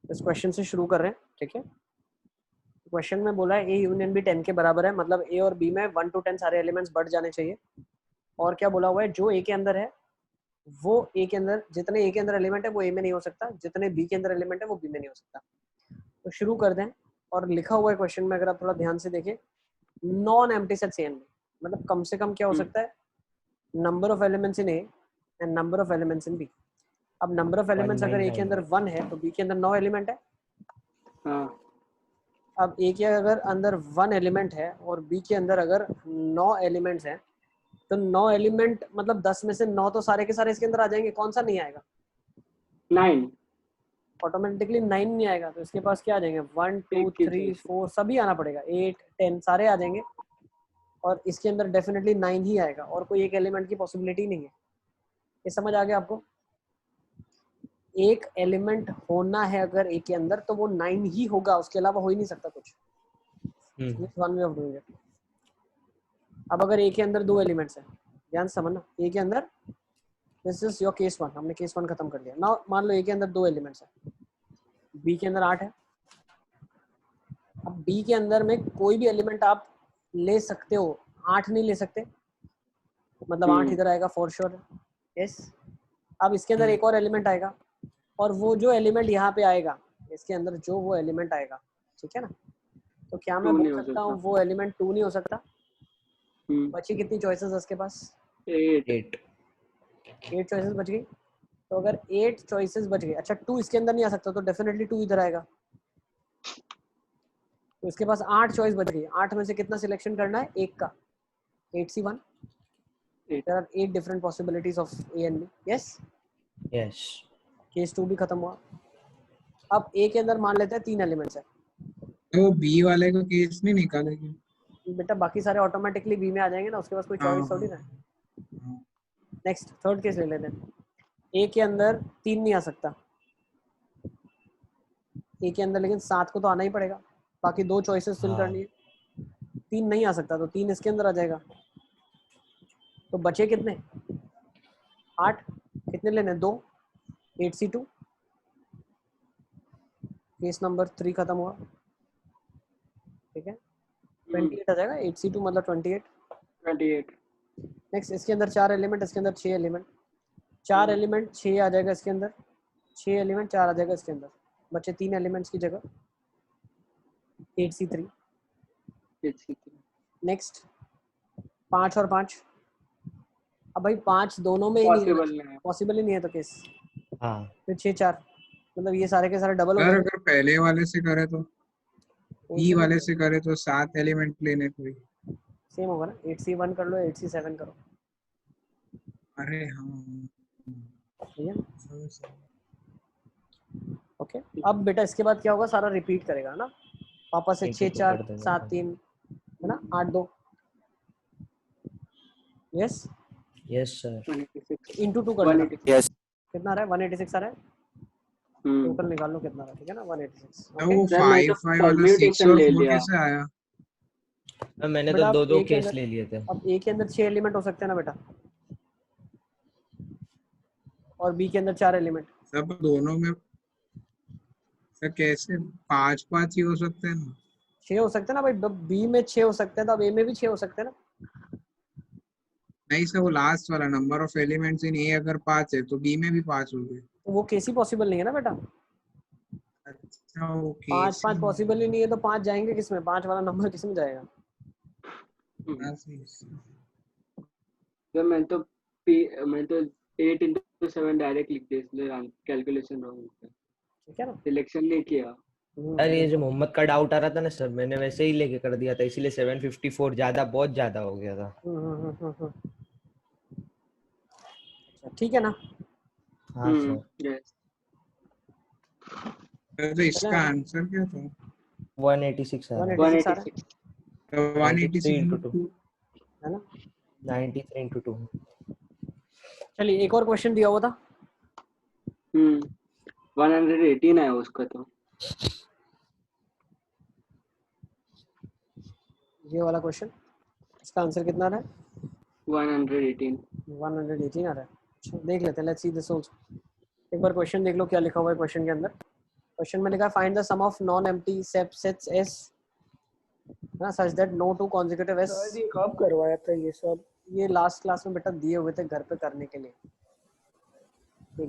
इस क्वेश्चन से शुरू कर रहे हैं, ठीक है। क्वेश्चन में बोला है ए यूनियन बी 10 के बराबर है, मतलब ए और बी में 1 to 10 सारे एलिमेंट्स बढ़ जाने चाहिए। और क्या बोला हुआ है, जो ए के अंदर है वो ए के अंदर, जितने ए के अंदर एलिमेंट है वो ए में नहीं हो सकता, जितने बी के अंदर एलिमेंट है वो बी में नहीं हो सकता। तो शुरू कर दें। और लिखा हुआ है क्वेश्चन में, अगर आप थोड़ा ध्यान से देखें, non empty set C N में, मतलब कम से कम क्या हो सकता है, number of elements in A and number of elements in B. अब नंबर ऑफ एलिमेंट्स अगर ए के अंदर 1 है तो बी के अंदर 9 एलिमेंट है। अब ए के अगर अंदर 1 एलिमेंट है और बी के अंदर अगर 9 एलिमेंट्स हैं, तो 9 एलिमेंट मतलब 10 में से 9 तो सारे के सारे इसके अंदर आ जाएंगे, कौन सा नहीं आएगा? 9 ऑटोमेटिकली 9 नहीं आएगा, तो इसके पास क्या आ जाएंगे, 1 2 3 4 सभी आना पड़ेगा, 8 10 सारे आ जाएंगे। और इसके अंदर डेफिनेटली 9 ही आएगा, और कोई एक एलिमेंट की पॉसिबिलिटी नहीं है। ये समझ आ गया आपको? एक एलिमेंट होना है अगर ए के अंदर तो वो 9 ही होगा, उसके अलावा हो ही नहीं सकता कुछ। One way of doing it. अब अगर ए के अंदर 2 एलिमेंट्स हैं, ध्यान से समझना, ए के अंदर, दिस इज योर केस 1, हमने केस 1 खत्म कर लिया ना। मान लो ए के अंदर 2 एलिमेंट्स हैं, बी के अंदर 8 है। अब बी के अंदर में कोई भी एलिमेंट आप ले सकते हो, 8 नहीं ले सकते, मतलब 8 इधर आएगा फॉर श्योर। यस। अब इसके अंदर एक और एलिमेंट आएगा, और वो जो एलिमेंट यहाँ पे आएगा, इसके अंदर जो वो एलिमेंट आएगा, ठीक है ना, तो क्या मैं बोल सकता हूँ वो एलिमेंट 2 नहीं हो सकता? बची कितनी चॉइसेस है उसके पास? 8 चॉइसेस बच गई। तो अगर 8 चॉइसेस बच गई, अच्छा 2 इसके अंदर नहीं आ सकता, तो डेफिनेटली 2 इधर आएगा। तो इसके पास 8 चॉइस बच गई, 8 में से कितना सिलेक्शन करना है, एक का, 8C1। There are 8 different possibilities of A and B. Yes? Yes. Case 2 भी खत्म हुआ। अब A के अंदर मान लेते हैं 3 एलिमेंट्स है, तो बी वाले को केस नहीं निकालेगी बेटा, बाकी सारे ऑटोमेटिकली बी में आ जाएंगे ना, उसके पास कोई चॉइस थोड़ी ना। नेक्स्ट थर्ड केस ले लेते हैं। ए के अंदर 3 नहीं आ सकता, ए के अंदर लेकिन 7 को तो आना ही पड़ेगा, बाकी 2 चॉइसेस फिल करनी है। 3 नहीं आ सकता, तो 3 इसके अंदर आ जाएगा। तो बचे कितने, 8। कितने लेने, 2, 8C2। केस नंबर 3 खत्म हुआ, ठीक है। 28 आ जाएगा, 8C2 मतलब 28। नेक्स्ट इसके अंदर 4 एलिमेंट, इसके अंदर 6 एलिमेंट, 4 एलिमेंट 6 आ जाएगा इसके अंदर, 6 एलिमेंट 4 आ जाएगा इसके अंदर, बचे 3 एलिमेंट्स की जगह 8C3। नेक्स्ट 5 और 5। अब भाई 5 दोनों में ही नहीं, पॉसिबल ही नहीं है, तो केस फिर 6 4, मतलब ये सारे के सारे डबल हो जाएंगे। अगर पहले वाले से करे तो, बी वाले से करे तो 7 एलिमेंट लेने कोई सेम होगा ना, 8C1 कर लो, 8C7 करो। अरे हाँ, ओके। अब बेटा इसके बाद क्या होगा, सारा रिपीट करेगा ना, वापस से 6 4 7 3 है ना, 8 2। Yes yes sir. इंटू 2 कर लेना। यस कितना आ रहा है, 186 आ रहा है। टोटल निकाल लो कितना आ रहा है, ठीक है ना, 186। तो वो 5 5 वाला 6 और 4 कैसे आया? मैंने तो 2 केस ले लिए थे। अब ए के अंदर 6 एलिमेंट हो सकते हैं ना बेटा, और बी के अंदर 4 एलिमेंट। सब दोनों में तो कैसे 5 5 ही हो सकते हैं ना? 6 हो सकते हैं ना भाई, बी में 6 हो सकते हैं, तो अब ए में भी 6 हो सकते हैं ना। नहीं सर, वो लास्ट वाला नंबर ऑफ एलिमेंट्स इन ए अगर 5 है तो बी में भी 5 होंगे। तो वो केस ही पॉसिबल नहीं है ना बेटा। अच्छा ओके, 5 5 पॉसिबल ही नहीं है, तो 5 जाएंगे किसमें, 5 वाला नंबर किसमें जाएगा? तो मैं तो 8 into 7 डायरेक्ट लिख दिया, इसलिए कैलकुलेशन रॉन्ग है, ठीक है ना, सिलेक्शन नहीं किया। अरे ये जो मोहम्मद का डाउट आ रहा था ना सर, मैंने वैसे ही लेके कर दिया था, इसीलिए 754 ज्यादा, बहुत ज्यादा हो गया था। ठीक है ना। हाँ सर। यस तो इसका आंसर क्या था? 186 आ रहा है। 186 आ रहा है, तो 186 into 2 है ना। 93 into 2। चलिए एक और क्वेश्चन दिया हुआ था। 118 है उसका, तो ये वाला क्वेश्चन, इसका आंसर कितना आ रहा है? 118 118 आ रहा है। अच्छा देख लेते हैं, लेट्स सी दिस आल्सो। एक बार क्वेश्चन देख लो क्या लिखा हुआ है क्वेश्चन के अंदर। क्वेश्चन में लिखा find the sum of non empty subsets S ना such that no two consecutive S। Sir ये कब करवाया था ये सब? ये लास्ट क्लास में बेटा दिए हुए थे घर पे करने के लिए।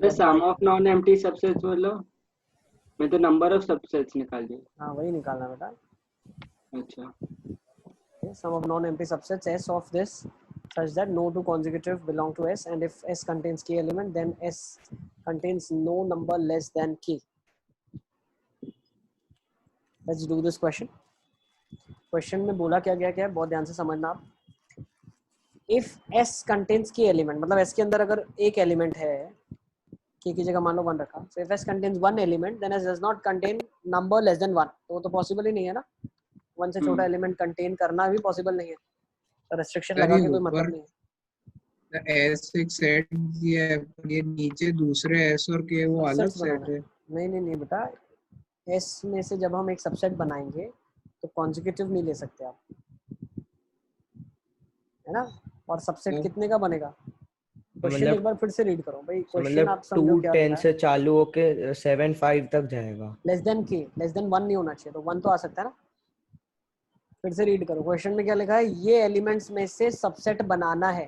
The sum of non-empty subsets मतलब मैं तो नंबर ऑफ सबसेट्स निकाल दिया। हाँ वही निकालना बेटा। अच्छा Sum of non-empty subsets S of this such that no two consecutive belong to S, and if S contains k element, then S contains no number less than k. Let's do this question. Question में बोला क्या गया है, बहुत ध्यान से समझना आप। If S contains k element, मतलब S के अंदर अगर एक एलिमेंट है, k की जगह मान लो 1 रखा, so if S contains one element, then S does not contain number less than 1, तो वो तो पॉसिबल ही नहीं है ना। 1 से छोटा एलिमेंट कंटेन करना भी पॉसिबल नहीं है, तो रेस्ट्रिक्शन लगा के कोई मतलब नहीं है। S एक सेट दिया है, ये नीचे दूसरे S और K वो अलग सेट है। नहीं बेटा, S में से जब हम एक सबसेट बनाएंगे तो कॉन्जिक्यूटिव नहीं ले सकते आप, है ना। और सबसेट कितने का बनेगा? क्वेश्चन एक बार फिर से रीड करो भाई। क्वेश्चन आप समझो क्या है। 2 10 से चालू होके 7 5 तक जाएगा। Less than k, less than 1 नहीं होना चाहिए, तो 1 तो आ सकता है ना। फिर से रीड करो, क्वेश्चन में क्या लिखा है, ये एलिमेंट्स में से सबसेट बनाना है।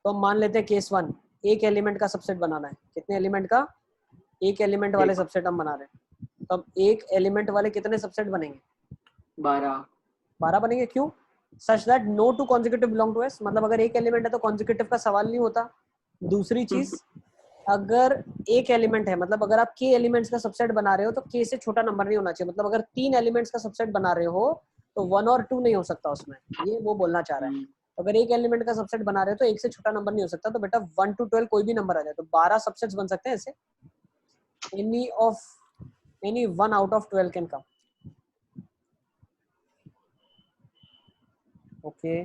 तो हम मान लेते हैं केस 1, एक एलिमेंट का सबसेट बनाना है। कितने एलिमेंट का? एक एलिमेंट वाले सबसेट हम बना रहे हैं। तो अब एक एलिमेंट वाले कितने सबसेट बनेंगे? 12 बनेंगे। क्यों? Such that no two consecutive belong to S, मतलब अगर एक एलिमेंट है तो कॉन्जिक्यूटिव का सवाल नहीं होता। दूसरी चीज, अगर एक एलिमेंट है, मतलब अगर आप k एलिमेंट्स का सबसेट बना रहे हो तो k से छोटा नंबर नहीं होना चाहिए। मतलब अगर 3 एलिमेंट्स का सबसेट बना रहे हो तो 1 और 2 नहीं हो सकता उसमें, ये वो बोलना चाह रहा है। अगर एक एलिमेंट का सबसेट बना रहे हो तो 1 से छोटा नंबर नहीं हो सकता। तो बेटा 1 to 12 कोई भी नंबर आ जाए तो 12 सबसेट्स बन सकते हैं ऐसे। any 1 out of 12 can come. Okay,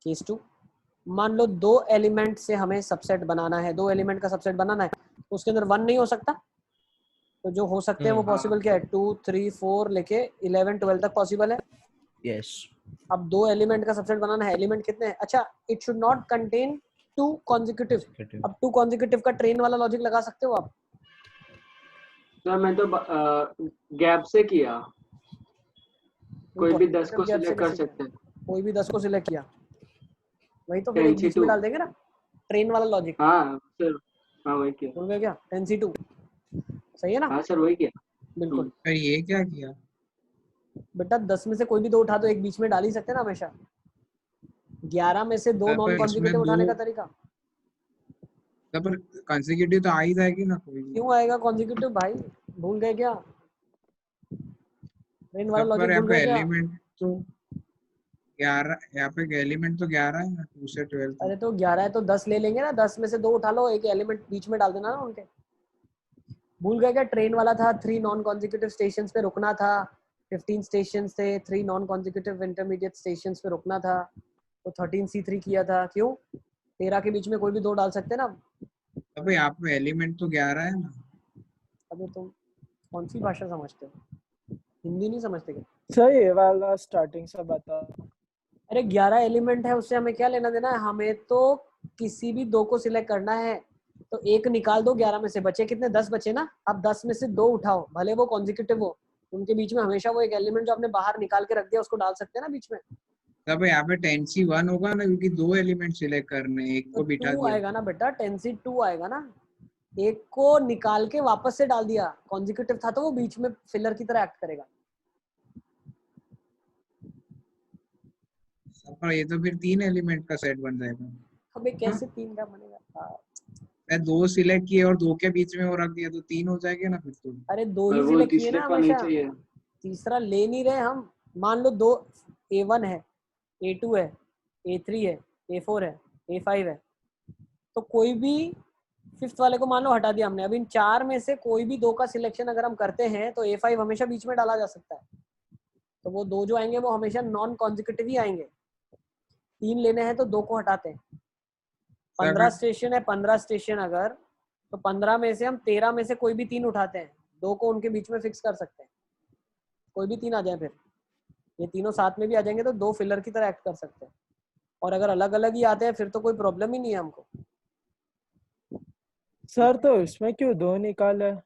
case 2, मान लो 2 एलिमेंट से हमें सबसेट बनाना है, 2 एलिमेंट का सबसेट बनाना है, तो उसके अंदर 1 नहीं हो सकता। तो जो हो सकते हैं वो पॉसिबल क्या है? 2 3 4 लेके 11 12 तक पॉसिबल है। यस। अब 2 एलिमेंट का सबसेट बनाना है, एलिमेंट कितने हैं? अच्छा, it should not contain 2 consecutive. अब 2 कॉन्जिक्यूटिव का ट्रेन वाला लॉजिक लगा सकते हो आप। सर मैं तो गैप से किया, कोई भी 10 को सिलेक्ट कर सकते हैं। कोई भी 10 को सिलेक्ट किया, वही तो फिर एक बीच में डाल देंगे ना, ट्रेन वाला लॉजिक। हाँ सर, हाँ वही किया। हो गया क्या? 10C2 सही है ना? हाँ सर वही किया। बिल्कुल। पर ये क्या किया बेटा 10 में से कोई भी 2 उठा, तो एक बीच में डाल ही सकते हैं ना हमेशा। 11 में से 2 नॉन कॉन्जिक्यूटिव उठाने का तरीका। पर कॉन्जिक्यूटिव तो आ ही जाएगी ना कोई। क्यों आएगा कॉन्जिक्यूटिव भाई? भूल गए क्या? ट्रेन वाला लॉजिक भूल गए क्या? एलिमेंट तो 11, यहाँ पे एलिमेंट तो 11 है ना, 2 से 12 अरे तो 11 है तो 10 ले लेंगे ना, 10 में से 2 उठा लो, एक एलिमेंट बीच में डाल देना ना उनके। भूल गए क्या? ट्रेन वाला था 3 नॉन कॉन्जिक्यूटिव स्टेशंस पे रुकना था, 15 स्टेशंस थे, 3 नॉन कॉन्जिक्यूटिव इंटरमीडिएट स्टेशंस पे रुकना था, तो 13C3 किया था। क्यों? 13 के बीच में कोई भी 2 डाल सकते हैं ना। अब यहाँ पे एलिमेंट तो 11 है ना। अबे तुम कौन सी भाषा समझते हो? हिंदी नहीं समझते क्या? सर ये वाला स्टार्टिंग से बता। अरे 11 एलिमेंट है, उससे हमें क्या लेना देना है? हमें तो किसी भी 2 को सिलेक्ट करना है, तो एक निकाल दो, 11 में से बचे कितने? 10 बचे ना। अब 10 में से 2 उठाओ, भले वो कॉन्जिक्यूटिव हो, उनके बीच में हमेशा वो एक एलिमेंट जो आपने बाहर निकाल के रख दिया उसको डाल सकते हैं ना बीच में। तब यहाँ पे 10C1 होगा ना, क्योंकि 2 एलिमेंट सिलेक्ट करने, एक तो को बिठा 2 दिया। आएगा ना बेटा, 10C2 आएगा ना। एक को निकाल के वापस से डाल दिया, कॉन्जिक्यूटिव था तो वो बीच में फिलर की तरह एक्ट करेगा। पर ये तो फिर 3 एलिमेंट का सेट बन जाएगा। अबे कैसे 3 का बनेगा? मैं 2 सिलेक्ट किए और 2 के बीच में वो रख दिया तो 3 हो जाएगा ना फिर तो। अरे 2 ही सिलेक्ट किए ना हमेशा, चाहिए। तीसरा ले नहीं रहे हम। मान लो 2 A1 है, A2 है, A3 है, A4 है, A5 है, तो कोई भी 5th वाले को मान लो हटा दिया हमने। अब इन 4 में से कोई भी 2 का सिलेक्शन अगर हम करते हैं तो A5 हमेशा बीच में डाला जा सकता है। तो वो 2 जो आएंगे वो हमेशा नॉन कॉन्जिक्यूटिव ही आएंगे। 3 लेने हैं तो 2 को हटाते हैं। 15 स्टेशन है, 15 स्टेशन अगर, तो 15 में से हम 13 में से कोई भी 3 उठाते हैं, 2 को उनके बीच में फिक्स कर सकते हैं। कोई भी 3 आ जाए, फिर ये तीनों साथ में भी आ जाएंगे तो 2 फिलर की तरह एक्ट कर सकते हैं। और अगर अलग अलग ही आते हैं फिर तो कोई प्रॉब्लम ही नहीं है हमको। सर तो इसमें क्यों 2 निकाला है?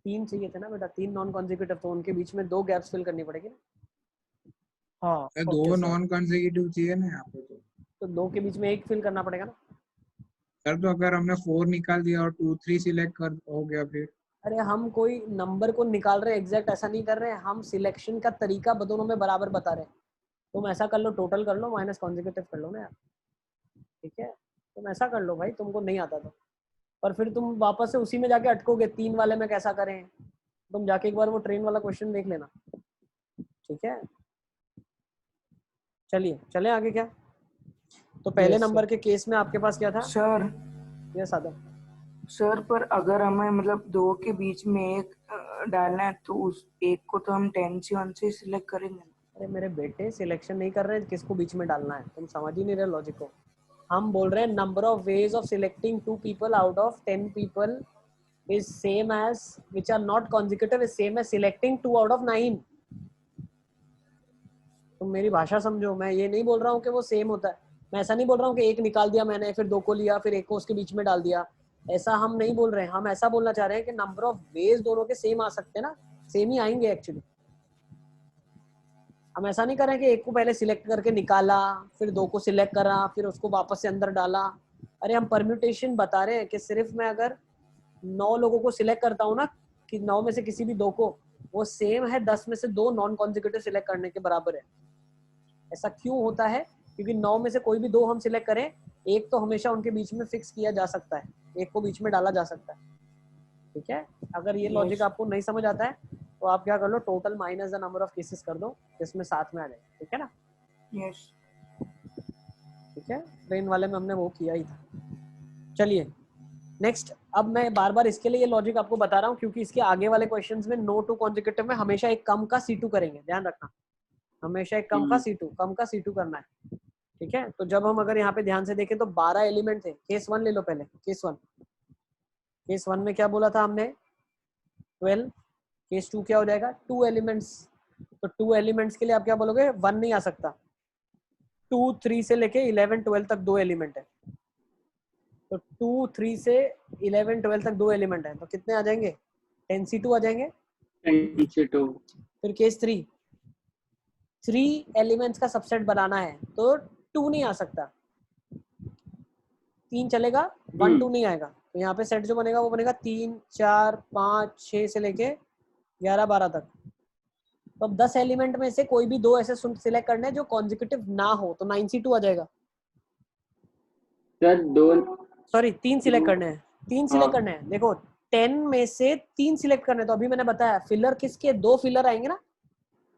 3 चाहिए थे ना बेटा, 3 नॉन कॉन्जिक्यूटिव, तो उनके बीच में 2 गैप्स फिल करनी पड़ेगी ना। हाँ तो ओके दो सर। नॉन कंसेक्यूटिव चाहिए ना यहाँ पे तो 2 के बीच में 1 फिल करना पड़ेगा ना। सर। तो अगर हमने 4 निकाल दिया और 2 3 सिलेक्ट कर हो गया फिर। अरे हम कोई नंबर को निकाल रहे हैं एग्जैक्ट, ऐसा नहीं कर रहे हैं हम, सिलेक्शन का तरीका दोनों में बराबर बता रहे हैं। तुम ऐसा कर लो, टोटल कर लो माइनस कॉन्जिक्यूटिव कर लो ना यार, ठीक है, तुम ऐसा कर लो भाई, तुमको नहीं आता तो। पर फिर तुम वापस से उसी में जाके अटकोगे 3 वाले में कैसा करें, तुम जाके एक बार वो ट्रेन वाला क्वेश्चन देख लेना, ठीक है। चलिए चले आगे। क्या तो पहले Yes, नंबर sir. के केस में आपके पास क्या था? सर ये सादा। सर पर अगर हमें मतलब दो के बीच में एक डालना है तो उस एक को तो हम 10 से 1 से सिलेक्ट करेंगे। अरे मेरे बेटे सिलेक्शन नहीं कर रहे किसको बीच में डालना है, तुम समझ ही नहीं रहे लॉजिक को। हम बोल रहे हैं number of ways of selecting 2 people out of 10 people is same as which are not consecutive is same as selecting 2 out of 9। तुम मेरी भाषा समझो, मैं ये नहीं बोल रहा हूँ कि वो सेम होता है, मैं ऐसा नहीं बोल रहा हूँ कि एक निकाल दिया मैंने फिर 2 को लिया फिर एक को उसके बीच में डाल दिया, ऐसा हम नहीं बोल रहे हैं। हम ऐसा बोलना चाह रहे हैं कि नंबर ऑफ वेज दोनों के सेम आ सकते हैं ना, सेम ही आएंगे एक्चुअली। हम ऐसा नहीं कर रहे हैं कि एक को पहले सिलेक्ट करके निकाला फिर 2 को सिलेक्ट करा फिर उसको वापस से अंदर डाला। अरे हम परम्यूटेशन बता रहे हैं कि सिर्फ मैं अगर 9 लोगों को सिलेक्ट करता हूँ ना, कि 9 में से किसी भी 2 को, वो सेम है 10 में से 2 नॉन कॉन्जिक्यूटिव सिलेक्ट करने के बराबर है। ऐसा क्यों होता है? क्योंकि 9 में से कोई भी 2 हम सिलेक्ट करें, एक तो हमेशा उनके बीच में फिक्स किया जा सकता है, एक को बीच में डाला जा सकता है, ठीक है। अगर ये लॉजिक आपको नहीं समझ आता है तो आप क्या कर लो, total minus the number of cases कर दो जिसमें साथ में आ जाए, ठीक है ना। यस ठीक है, ट्रेन वाले में हमने वो किया ही था। चलिए नेक्स्ट, अब मैं बार बार इसके लिए ये लॉजिक आपको बता रहा हूँ क्योंकि इसके आगे वाले क्वेश्चंस में नो टू कॉन्जिक्यूटिव में हमेशा एक कम का C2 करेंगे, ध्यान रखना, हमेशा एक कम का C2, कम का C2 करना है, ठीक है। तो जब हम अगर यहाँ पे ध्यान से देखें तो 12 एलिमेंट थे। केस 1 ले लो पहले, केस 1। केस 1 में क्या बोला था हमने? 12। केस 2 क्या हो जाएगा? 2 एलिमेंट्स। तो 2 एलिमेंट्स के लिए आप क्या बोलोगे? 1 नहीं आ सकता। 2 3 से लेके 11 12 तक 2 एलिमेंट है, तो 2 3 से 11 12 तक 2 एलिमेंट है, तो कितने आ जाएंगे? 10C2 आ जाएंगे। 10C2। फिर केस 3, 3 एलिमेंट्स का सबसेट बनाना है तो 2 नहीं आ सकता, 3 चलेगा, 1 2 नहीं आएगा। तो यहाँ पे सेट जो बनेगा वो बनेगा 3 4 5 6 से लेके 11 12 तक। तो अब 10 एलिमेंट में से कोई भी 2 ऐसे सिलेक्ट करने हैं जो कॉन्जिक्यूटिव ना हो, तो 9C2 आ जाएगा। सर 2 सॉरी 3 सिलेक्ट करने हैं, 3 सिलेक्ट करने हैं। देखो 10 में से 3 सिलेक्ट करने, तो अभी मैंने बताया फिलर किसके, 2 फिलर आएंगे ना,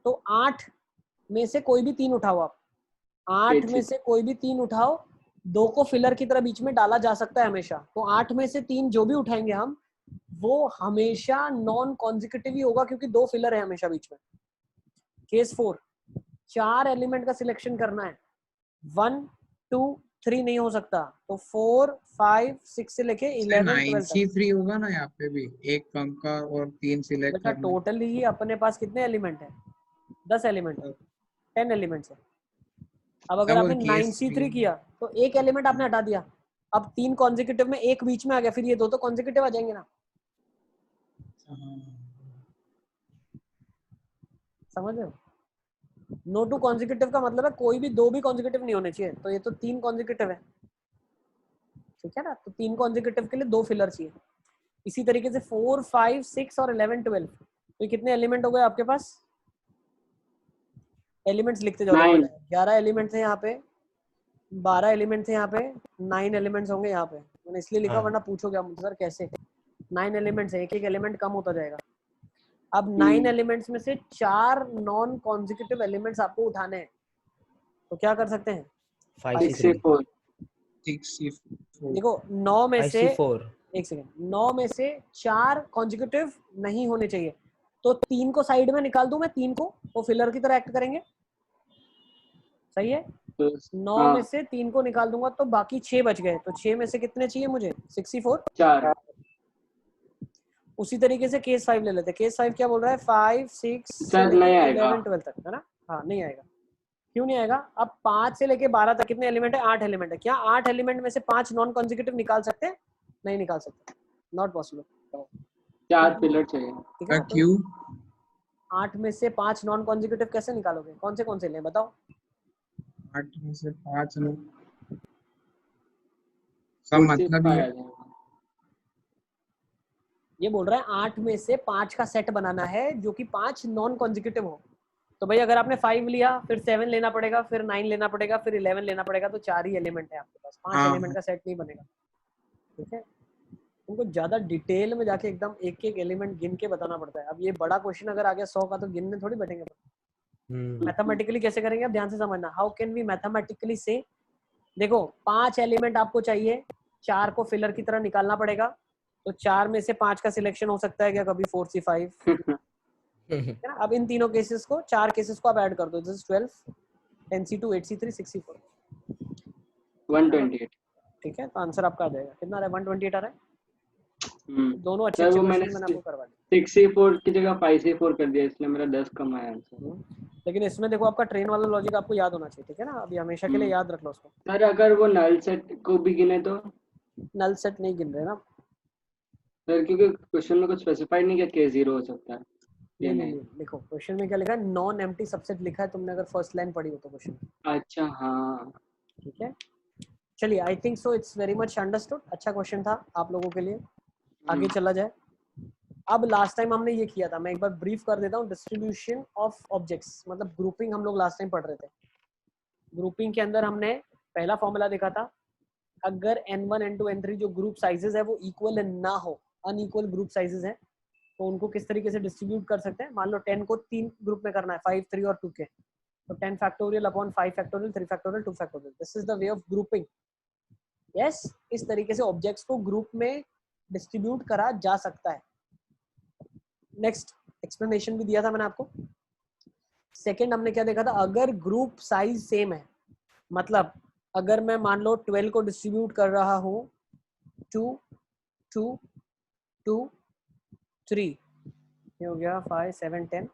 तो 8 में से कोई भी 3 उठाओ आप, 8 में से कोई भी 3 उठाओ, 2 को फिलर की तरह बीच में डाला जा सकता है हमेशा। तो 8 में से 3 जो भी उठाएंगे हम, वो हमेशा नॉन कॉन्जिक्यूटिव ही होगा क्योंकि 2 फिलर है हमेशा बीच में। केस 4, 4 एलिमेंट का सिलेक्शन करना है, 1 2 3 नहीं हो सकता, तो 4 5 6 से लेके 11 12 तक। 9C3 होगा ना यहाँ पे भी, एक कम का और 3 सिलेक्ट बेटा करना। टोटली ही अपने पास कितने एलिमेंट है? 10 एलिमेंट है, 10 एलिमेंट्स है। अब अगर आपने 9C3 किया तो एक एलिमेंट आपने हटा दिया, अब 3 कॉन्जिक्यूटिव में एक बीच में आ गया, फिर ये 2 तो कॉन्जिक्यूटिव आ जाएंगे ना, समझ रहे हो? नो टू कॉन्जिक्यूटिव का मतलब है कोई भी 2 भी कॉन्जिक्यूटिव नहीं होने चाहिए, तो ये तो 3 कॉन्जिक्यूटिव है, ठीक है ना। तो 3 कॉन्जिक्यूटिव के लिए 2 फिलर चाहिए। इसी तरीके से 4 5 6 और 11 12, तो कितने एलिमेंट हो गए आपके पास? एलिमेंट्स लिखते जाओ, 11 एलिमेंट थे यहाँ पे, 12 एलिमेंट थे यहाँ पे, 9 एलिमेंट्स होंगे यहाँ पे। मैंने इसलिए लिखा वरना पूछोगे आप मुझसे सर कैसे। 9 एलिमेंट्स है, एक एक एलिमेंट कम होता जाएगा। अब 9 एलिमेंट्स में से 4 नॉन कॉन्जिक्यूटिव एलिमेंट्स आपको उठाने हैं, तो क्या कर सकते हैं? 5C4। देखो 9 में से 5C4 एक सेकेंड, 9 में से 4 कॉन्जिक्यूटिव नहीं होने चाहिए, तो 3 को साइड में निकाल दूं मैं, 3 को वो फिलर की तरह एक्ट करेंगे, सही है। 9 में से 3 को निकाल दूंगा तो बाकी 6 बच गए, तो 6 में से कितने चाहिए मुझे? 64। 4। उसी तरीके से केस 5 ले लेते हैं। केस 5 क्या बोल रहा है? 5 6 से नहीं लेके आएगा। 11 12 तक, है ना? हाँ नहीं आएगा। क्यों नहीं आएगा? अब 5 से लेके 12 तक कितने एलिमेंट है? 8 एलिमेंट है। क्या 8 एलिमेंट में से 5 नॉन कॉन्जिक्यूटिव निकाल सकते हैं? नहीं निकाल सकते, नॉट पॉसिबल। 4 पिलर चाहिए। ठीक है ना? तो क्यू 8 में से 5 नॉन कॉन्जिक्यूटिव कैसे निकालोगे? कौन से लें बताओ? 8 में से 5 लोग सब मतलब आ ये जाएगा। ये बोल रहा है 8 में से 5 का सेट बनाना है जो कि 5 नॉन कॉन्जिक्यूटिव हो। तो भाई अगर आपने 5 लिया फिर 7 लेना पड़ेगा, फिर 9 लेना पड़ेगा, फिर 11 लेना पड़ेगा, तो 4 ही एलिमेंट है आपके पास, 5 एलिमेंट का सेट नहीं बनेगा। ठीक है, उनको ज्यादा डिटेल में जाके एकदम एक एक एलिमेंट गिन के बताना पड़ता है। अब ये बड़ा क्वेश्चन अगर आ गया 100 का तो गिनने थोड़ी बैठेंगे। मैथमेटिकली कैसे करेंगे आप ध्यान से समझना। हाउ कैन वी मैथमेटिकली से, देखो 5 एलिमेंट आपको चाहिए, 4 को फिलर की तरह निकालना पड़ेगा, तो 4 में से 5 का सिलेक्शन हो सकता है क्या? कभी 4 से 5 है ना। अब इन तीनों केसेस को, 4 केसेस को आप ऐड कर दो, this is 12 10c2 8c3 6c4 128। ठीक है, तो आंसर आपका आ जाएगा। कितना आ रहा है? 128 आ रहा है। दोनों अच्छे सर अच्छे वो मैंने क्वेश्चन मैंने आपको करवा दिए। 64 की जगह 5C4 कर दिया, इसलिए मेरा 10 कम आया आंसर। लेकिन इसमें देखो आपका ट्रेन वाला लॉजिक आपको याद होना चाहिए। ठीक है ना, अभी हमेशा के लिए याद रख लो उसको। सर अगर वो नल सेट को भी गिने तो? नल सेट नहीं गिन रहे ना सर, क्योंकि क्वेश्चन में कुछ स्पेसिफाई नहीं किया K0 हो सकता है। नहीं, देखो क्वेश्चन में क्या लिखा है, नॉन एम्प्टी सबसेट लिखा है, तुमने अगर फर्स्ट लाइन पढ़ी हो तो क्वेश्चन। अच्छा हाँ, ठीक है, चलिए, I think so it's very much understood. अच्छा क्वेश्चन था आप लोगों के लिए। आगे चला जाए। अब लास्ट टाइम हमने ये किया था, मैं एक बार ब्रीफ कर देता हूँ। डिस्ट्रीब्यूशन ऑफ ऑब्जेक्ट्स मतलब ग्रुपिंग हम लोग लास्ट टाइम पढ़ रहे थे। ग्रुपिंग के अंदर हमने पहला फॉर्मूला देखा था, अगर n1 n2 n3 जो ग्रुप साइजेस है वो इक्वल ना हो, अनइक्वल ग्रुप साइजेस हैं, तो उनको किस तरीके से डिस्ट्रीब्यूट कर सकते हैं। मान लो 10 को 3 ग्रुप में करना है, 5 3 और 2 के, तो 10 factorial upon 5 factorial 3 factorial 2 factorial, this is the way of grouping. Yes, इस तरीके से ऑब्जेक्ट्स को ग्रुप में डिस्ट्रीब्यूट करा जा सकता है। नेक्स्ट एक्सप्लेनेशन भी दिया था मैंने आपको। सेकंड हमने क्या देखा था, अगर ग्रुप साइज सेम है, मतलब अगर मैं मान लो 12 को डिस्ट्रीब्यूट कर रहा हूँ 2 2 2 3, ये हो गया 5 7 10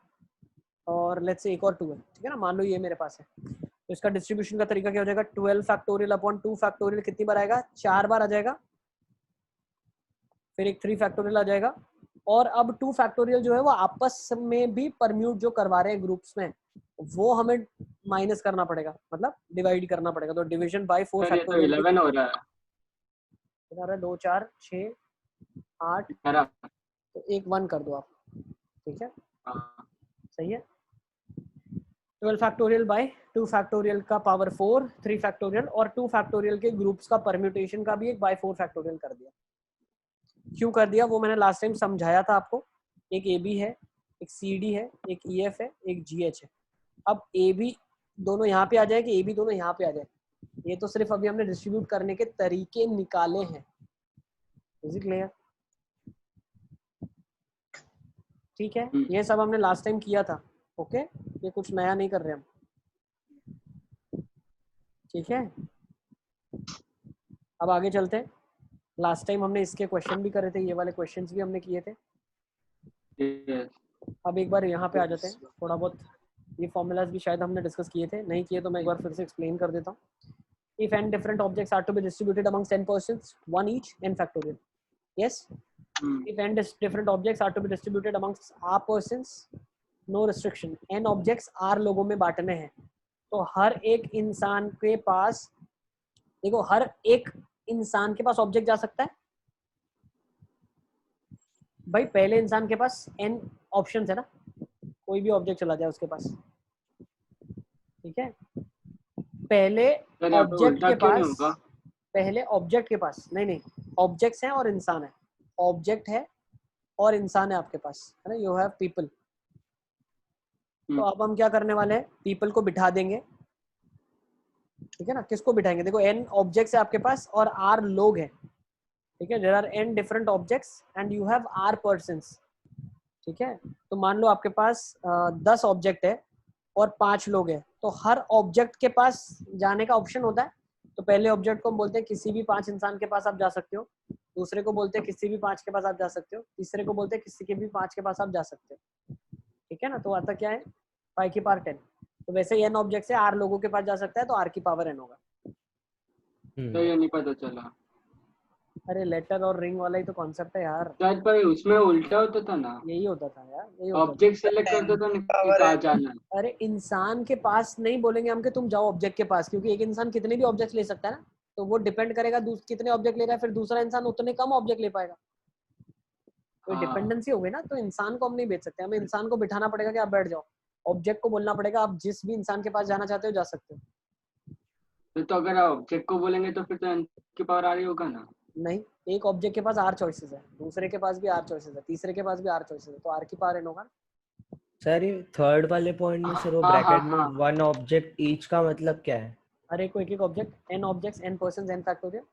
और लेट्स से एक और 2 है, ठीक है ना, मान लो ये मेरे पास है, तो इसका डिस्ट्रीब्यूशन का तरीका क्या हो जाएगा, 12 फैक्टोरियल अपॉन 2 फैक्टोरियल कितनी बार आएगा, 4 बार आ जाएगा, फिर एक 3 फैक्टोरियल आ जाएगा, और अब 2 फैक्टोरियल जो है वो आपस में भी परम्यूट जो करवा रहे हैं ग्रुप्स में, वो हमें माइनस करना पड़ेगा, मतलब डिवाइड करना पड़ेगा। तो डिवीजन बाय 4 सर ये तो 11 हो रहा है। 2 4 6 8, 11। तो एक 1 कर दो आप, ठीक है, सही है। 12 फैक्टोरियल बाय 2 फैक्टोरियल का पावर 4, 3 फैक्टोरियल, और 2 फैक्टोरियल के ग्रुप्स का परम्यूटेशन का भी एक बाय 4 फैक्टोरियल कर दिया। क्यों कर दिया वो मैंने लास्ट टाइम समझाया था आपको। एक ए बी है, एक सी डी है, एक ई एफ है, एक जी एच है। अब ए बी दोनों यहाँ पे आ जाए कि ए बी दोनों यहाँ पे आ जाए, ये तो सिर्फ अभी हमने डिस्ट्रीब्यूट करने के तरीके निकाले हैं। Is it clear? ठीक है, ये सब हमने लास्ट टाइम किया था। ओके, ये कुछ नया नहीं कर रहे हम, ठीक है। अब आगे चलते हैं। लास्ट टाइम हमने इसके क्वेश्चन भी करे थे, ये वाले क्वेश्चंस भी हमने किए थे। अब एक बार यहाँ पे आ जाते हैं। थोड़ा बहुत ये फॉर्मूलाज भी शायद हमने डिस्कस किए थे, नहीं किए तो मैं एक बार फिर से एक्सप्लेन कर देता हूँ। If N different objects are to be distributed amongst 10 persons, one each, n factorial. Yes. If n different objects are to be distributed amongst r persons, no restriction. n objects r लोगों में बांटने हैं, तो हर एक इंसान के पास, देखो हर एक इंसान के पास ऑब्जेक्ट जा सकता है भाई। पहले इंसान के पास n ऑप्शंस है ना, कोई भी ऑब्जेक्ट चला जाए उसके पास, ठीक है। पहले ऑब्जेक्ट के पास, पहले ऑब्जेक्ट के पास नहीं, ऑब्जेक्ट्स हैं और इंसान है, ऑब्जेक्ट है और इंसान है आपके पास, है ना, यू हैव पीपल। तो अब हम क्या करने वाले हैं, पीपल को बिठा देंगे, ठीक है ना। किसको बिठाएंगे, देखो n ऑब्जेक्ट्स है आपके पास और r लोग हैं, ठीक है। There are n different objects and you have r persons, ठीक है। तो मान लो आपके पास 10 ऑब्जेक्ट है और 5 लोग हैं, तो हर ऑब्जेक्ट के पास जाने का ऑप्शन होता है। तो पहले ऑब्जेक्ट को हम बोलते हैं किसी भी 5 इंसान के पास आप जा सकते हो, दूसरे को बोलते हैं किसी भी 5 के पास आप जा सकते हो, तीसरे को बोलते हैं किसी के भी 5 के पास आप जा सकते हो, ठीक है ना। तो आता क्या है, 5 की पावर 10। तो वैसे ही n ऑब्जेक्ट से r लोगों के पास जा सकता है, तो r की पावर n होगा। तो ये नहीं पता चला। अरे लेटर और रिंग वाला ही तो कॉन्सेप्ट है यार, शायद पर उसमें उल्टा होता था ना, यही होता था यार, यही होता था। ऑब्जेक्ट सेलेक्ट करता था ना कि कहाँ जाना है। अरे इंसान के पास नहीं बोलेंगे हम कि तुम जाओ ऑब्जेक्ट के पास, क्योंकि एक इंसान कितने भी ऑब्जेक्ट ले सकता है ना, तो वो डिपेंड करेगा कितने ऑब्जेक्ट ले रहा है, फिर दूसरा इंसान उतने कम ऑब्जेक्ट ले पाएगा, कोई हाँ डिपेंडेंसी हो गई ना। तो इंसान को हम नहीं बेच सकते, हमें इंसान को बिठाना पड़ेगा कि आप बैठ जाओ, ऑब्जेक्ट को बोलना पड़ेगा आप जिस भी इंसान के पास जाना चाहते हो जा सकते हो। तो अगर ऑब्जेक्ट को बोलेंगे तो फिर तो n की पावर आ रही होगा ना। नहीं, एक ऑब्जेक्ट के पास आर चॉइसेस है, दूसरे के पास भी आर चॉइसेस है, तीसरे के पास भी आर चॉइसेस है, तो आर की पावर एन होगा। सर ये थर्ड वाले पॉइंट में सर वो हाँ हाँ ब्रैकेट में हाँ, वन ऑब्जेक्ट ईच का मतलब क्या है? हर एक को एक एक object, N objects N persons N factorial.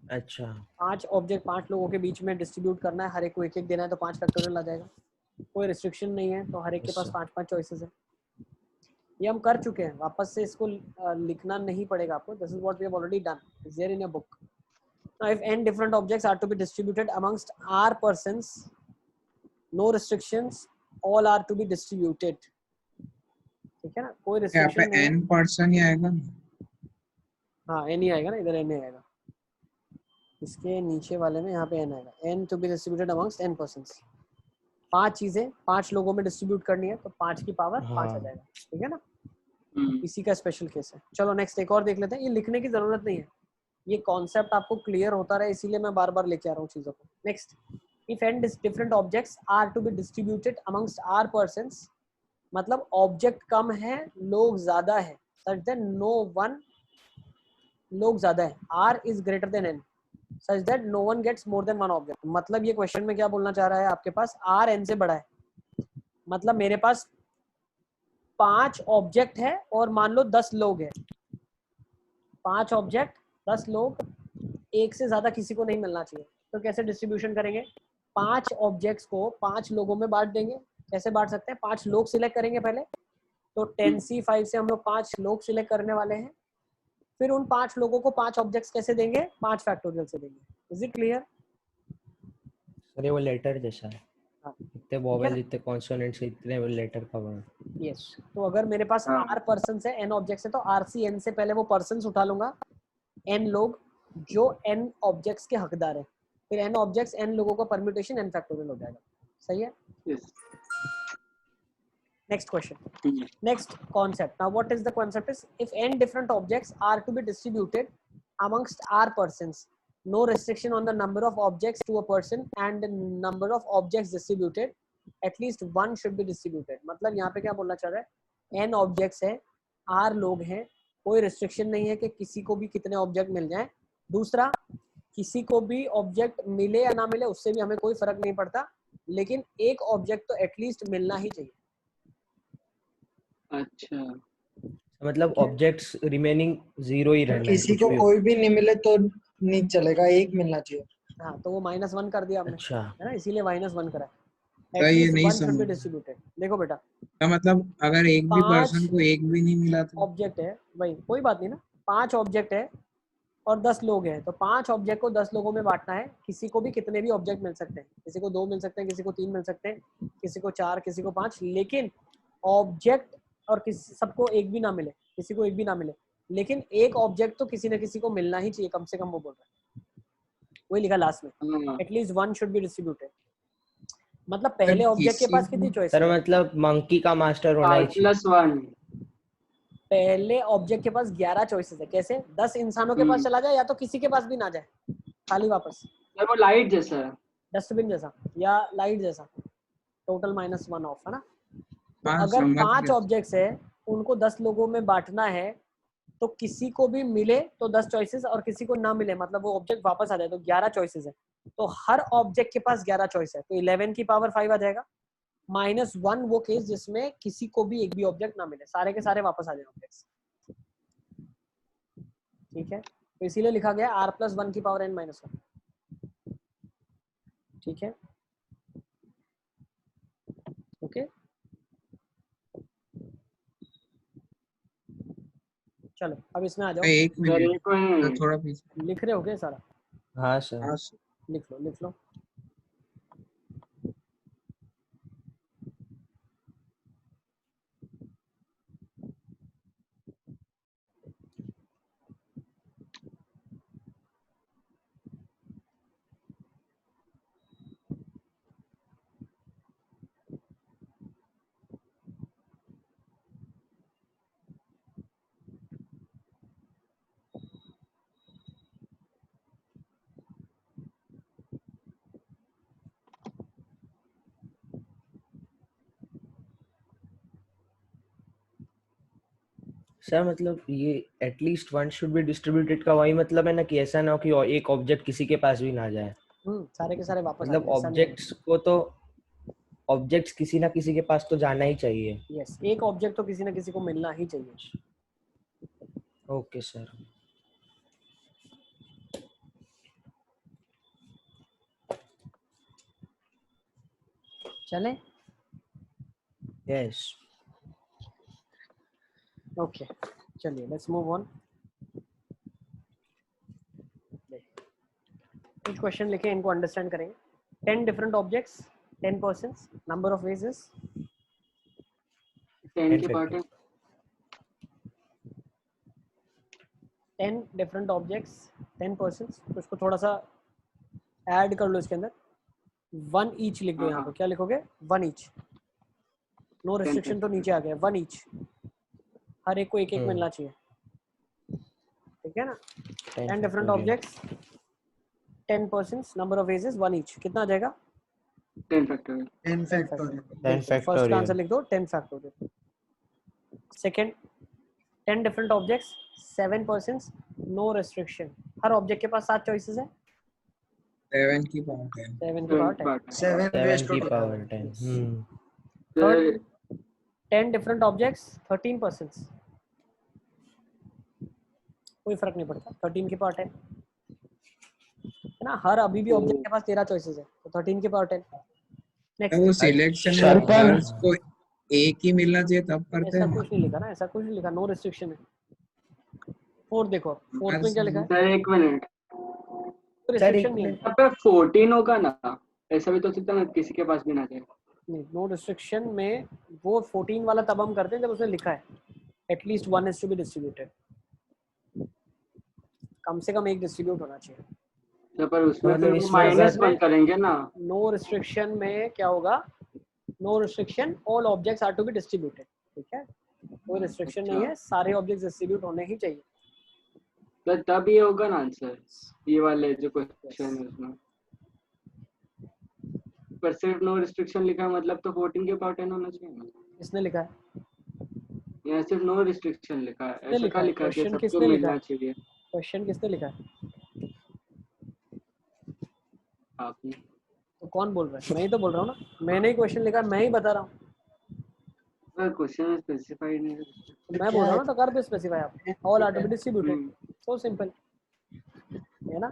अच्छा 5 ऑब्जेक्ट 5 लोगों के बीच में डिस्ट्रीब्यूट करना है, हर एक को एक एक देना है, तो 5 फैक्टोरियल आ जाएगा। कोई रिस्ट्रिक्शन नहीं है, तो हर एक के पास अच्छा 5 चॉइसेस है। ये हम कर चुके हैं, वापस से इसको लिखना नहीं पड़ेगा आपको। This is what we have already done, it's there in your book. Now if n different objects are to be distributed amongst r persons, no restrictions, all are to be distributed। ठीक है ना, कोई यहाँ restriction पे नहीं है। n person ही आएगा। हाँ n ही आएगा ना, इधर n ही आएगा, इसके नीचे वाले में यहाँ पे n आएगा। n to be distributed amongst n persons, 5 चीजें 5 लोगों में डिस्ट्रीब्यूट करनी है, तो 5 की पावर 5 आ हाँ जाएगा। ठीक है ना, हम्म, इसी का स्पेशल केस है। चलो नेक्स्ट एक और देख लेते हैं, ये लिखने की जरूरत नहीं है, ये कॉन्सेप्ट आपको क्लियर होता रहे, इसीलिए मैं बार बार लेके आ रहा हूँ चीजों को। Next, if N different objects are to be distributed amongst R persons, मतलब ऑब्जेक्ट कम है लोग ज्यादा है, सच दैट नो वन, लोग ज्यादा है, R is greater than N such that no one gets more than one object. मतलब ये क्वेश्चन में क्या बोलना चाह रहा है, आपके पास आर एन से बड़ा है, मतलब मेरे पास 5 ऑब्जेक्ट है और मान लो 10 लोग हैं, 5 ऑब्जेक्ट 10 लोग, एक से ज्यादा किसी को नहीं मिलना चाहिए। तो कैसे डिस्ट्रीब्यूशन करेंगे, 5 ऑब्जेक्ट्स को 5 लोगों में बांट देंगे। कैसे बांट सकते हैं, 5 लोग सिलेक्ट करेंगे पहले, तो 10c5 से हम लोग 5 लोग सिलेक्ट करने वाले हैं, फिर उन 5 लोगों को 5 ऑब्जेक्ट्स कैसे देंगे, 5 फैक्टोरियल से देंगे। Is it clear? सर ये वो लेटर जैसा है, हाँ इतने ठीक है वॉवेल ना, इतने कॉन्सोनेंट्स इतने वो लेटर का वर्ड। यस। तो अगर मेरे पास हाँ r पर्सन है n ऑब्जेक्ट्स है, तो r सी n से पहले वो पर्सन उठा लूंगा, n लोग जो n ऑब्जेक्ट्स के हकदार है, फिर n ऑब्जेक्ट्स n लोगों का परम्यूटेशन n फैक्टोरियल हो जाएगा। सही है। Yes, next question, next concept. Now what is the concept is, if n different objects are to be distributed amongst r persons, no restriction on the number of objects to a person and the number of objects distributed, at least one should be distributed। मतलब यहाँ पे क्या बोलना चाह रहा है, n objects है, r लोग हैं, कोई रिस्ट्रिक्शन नहीं है कि किसी को भी कितने ऑब्जेक्ट मिल जाए। दूसरा, किसी को भी ऑब्जेक्ट मिले या ना मिले उससे भी हमें कोई फर्क नहीं पड़ता, लेकिन एक ऑब्जेक्ट तो एटलीस्ट मिलना ही चाहिए। अच्छा मतलब ऑब्जेक्ट्स रिमेनिंग जीरो ही रहना है किसी कुछ को भी हो। कोई भी नहीं मिले तो नहीं चलेगा, एक मिलना चाहिए। हाँ तो वो -1 कर दिया हमने, अच्छा है ना, इसीलिए -1 करा। तो ये एटलीस्ट नहीं 1 शुड बी समझ डिस्ट्रीब्यूटेड। देखो बेटा, का मतलब अगर एक भी 5 पर्सन को एक भी नहीं मिला तो ऑब्जेक्ट है भाई, कोई बात नहीं ना, 5 ऑब्जेक्ट है और 10 लोग हैं, तो 5 ऑब्जेक्ट को 10 लोगों में बांटना है। किसी को भी कितने भी ऑब्जेक्ट मिल सकते हैं, किसी को 2 मिल सकते हैं, किसी को 3 मिल सकते हैं, किसी को 4, किसी को 5, लेकिन ऑब्जेक्ट और किसी सबको एक भी ना मिले, किसी को एक भी ना मिले, लेकिन एक ऑब्जेक्ट तो किसी न किसी को मिलना ही चाहिए कम से कम, वो बोल रहा है, वही लिखा लास्ट में, हाँ, एटलीस्ट 1 शुड बी डिस्ट्रीब्यूटेड। मतलब अगर पहले ऑब्जेक्ट के किसी पास को कितनी चॉइस सर है, मतलब मंकी का मास्टर होना ही चाहिए। r+1। पहले ऑब्जेक्ट के पास 11 चॉइसेस है। कैसे, 10 इंसानों के पास चला जाए या तो किसी के पास भी ना जाए, खाली वापस वो लाइट जैसा है। डस्टबिन जैसा या लाइट जैसा, टोटल -1 ऑफ, है ना। तो हाँ अगर समझ 5 गया। ऑब्जेक्ट्स है, उनको 10 लोगों में बांटना है, तो किसी को भी मिले तो 10 चॉइसेस और किसी को ना मिले मतलब वो ऑब्जेक्ट वापस आ जाए तो 11 चॉइसेस है। तो हर ऑब्जेक्ट के पास 11 चॉइस है, तो 11 की पावर 5 आ जाएगा। -1 वो केस जिसमें किसी को भी एक भी ऑब्जेक्ट ना मिले, सारे के सारे वापस आ जाए ऑब्जेक्ट्स। ठीक है, तो इसीलिए लिखा गया r+1 की पावर n-1। ठीक है, ओके चलो अब इसमें आ जाओ। एक सर मिनट एक में थोड़ा पीछे। लिख रहे हो क्या सारा, हाँ सर। हाँ लिख लो लिख लो। सर मतलब ये at least one should be distributed का वही मतलब है ना कि ऐसा ना हो कि एक ऑब्जेक्ट किसी के पास भी ना जाए। सारे के सारे वापस मतलब ऑब्जेक्ट्स को तो ऑब्जेक्ट्स किसी ना किसी के पास तो जाना ही चाहिए। यस, एक ऑब्जेक्ट तो किसी ना किसी को मिलना ही चाहिए। Okay sir. चले? यस। ओके, चलिए लेट्स मूव ऑन। कुछ क्वेश्चन लिखे, इनको अंडरस्टैंड करेंगे। 10 different objects, 10 persons, number of ways is 10 के पार्ट है। 10 डिफरेंट ऑब्जेक्ट्स, 10 पर्सन्स, तो इसको थोड़ा सा ऐड कर लो इसके अंदर। 1 ईच लिख दो यहाँ पे। क्या लिखोगे? 1 ईच। नो रिस्ट्रिक्शन तो नीचे आ गया। 1 ईच, हर एक को एक एक मिलना चाहिए, ठीक है ना? 10 different objects, 10 persons, number of ways is 1 each. कितना आ जाएगा? 10 फैक्टोरियल। 10 फैक्टोरियल। 10 फर्स्ट का फैक्टोरियल। आंसर लिख दो 10 factorial. Second, 10 different objects, 7 persons, no restriction. हर ऑब्जेक्ट के पास 7 चॉइसेस है। 7 की पावर 10। 7 की पावर 10। 7 7 raised to की 10. Power 10। Third, 10 different objects, 13 persons, कोई फर्क नहीं पड़ता, 13 की पावर 10 है ना? हर अभी भी ऑब्जेक्ट के पास 13 चॉइसेस है, तो 13 की पावर 10। तो नेक्स्ट, वो सिलेक्शन अच्छा। में गर्ल्स को एक ही मिलना चाहिए तब करते ऐसा हैं। कुछ नहीं लिखा ना, ऐसा कुछ नहीं लिखा, नो रिस्ट्रिक्शन है। फोर्थ देखो, फोर्थ में क्या लिखा है? सर एक मिनट, तो रिस्ट्रिक्शन नहीं है। यहाँ पे 14 होगा ना, ऐसा भी तो सकता है ना किसी के पास भी ना जाए। नहीं, नो रिस्ट्रिक्शन में वो 14 वाला तब हम करते हैं जब उसने लिखा है at least 1 is to be distributed. कम से कम एक डिस्ट्रीब्यूट होना चाहिए। तो पर उसमें मतलब फिर वो इसमें माइनस अगर- वन करेंगे ना। नो रिस्ट्रिक्शन में क्या होगा? No restriction, all objects are to be distributed, ठीक है? कोई रिस्ट्रिक्शन नहीं है, सारे ऑब्जेक्ट्स डिस्ट्रीब्यूट होने ही चाहिए। तो तब ये होगा ना आंसर, ये वाले जो क्वेश्चन है उसमें। पर सिर्फ नो रिस्ट्रिक्शन लिखा है, मतलब तो 14 के पावर 10 होना चाहिए ना। किसने लिखा है? यहाँ सिर्फ नो रिस्ट्रिक्शन लिखा है, किसने ऐसा लिखा क्या है? लिखा है कि क्वेश्चन सबको किसने लिखा मिलना है? चाहिए। क्वेश्चन किसने लिखा है? आपने तो कौन बोल रहा है? मैं ही तो बोल रहा हूँ ना, मैंने ही क्वेश्चन लिखा है, मैं ही बता रहा हूँ। क्वेश्चन में स्पेसिफाइड नहीं है। तो मैं बोल रहा हूँ ना, तो कर दो स्पेसिफाई आप, all are to be distributed, so simple है ना?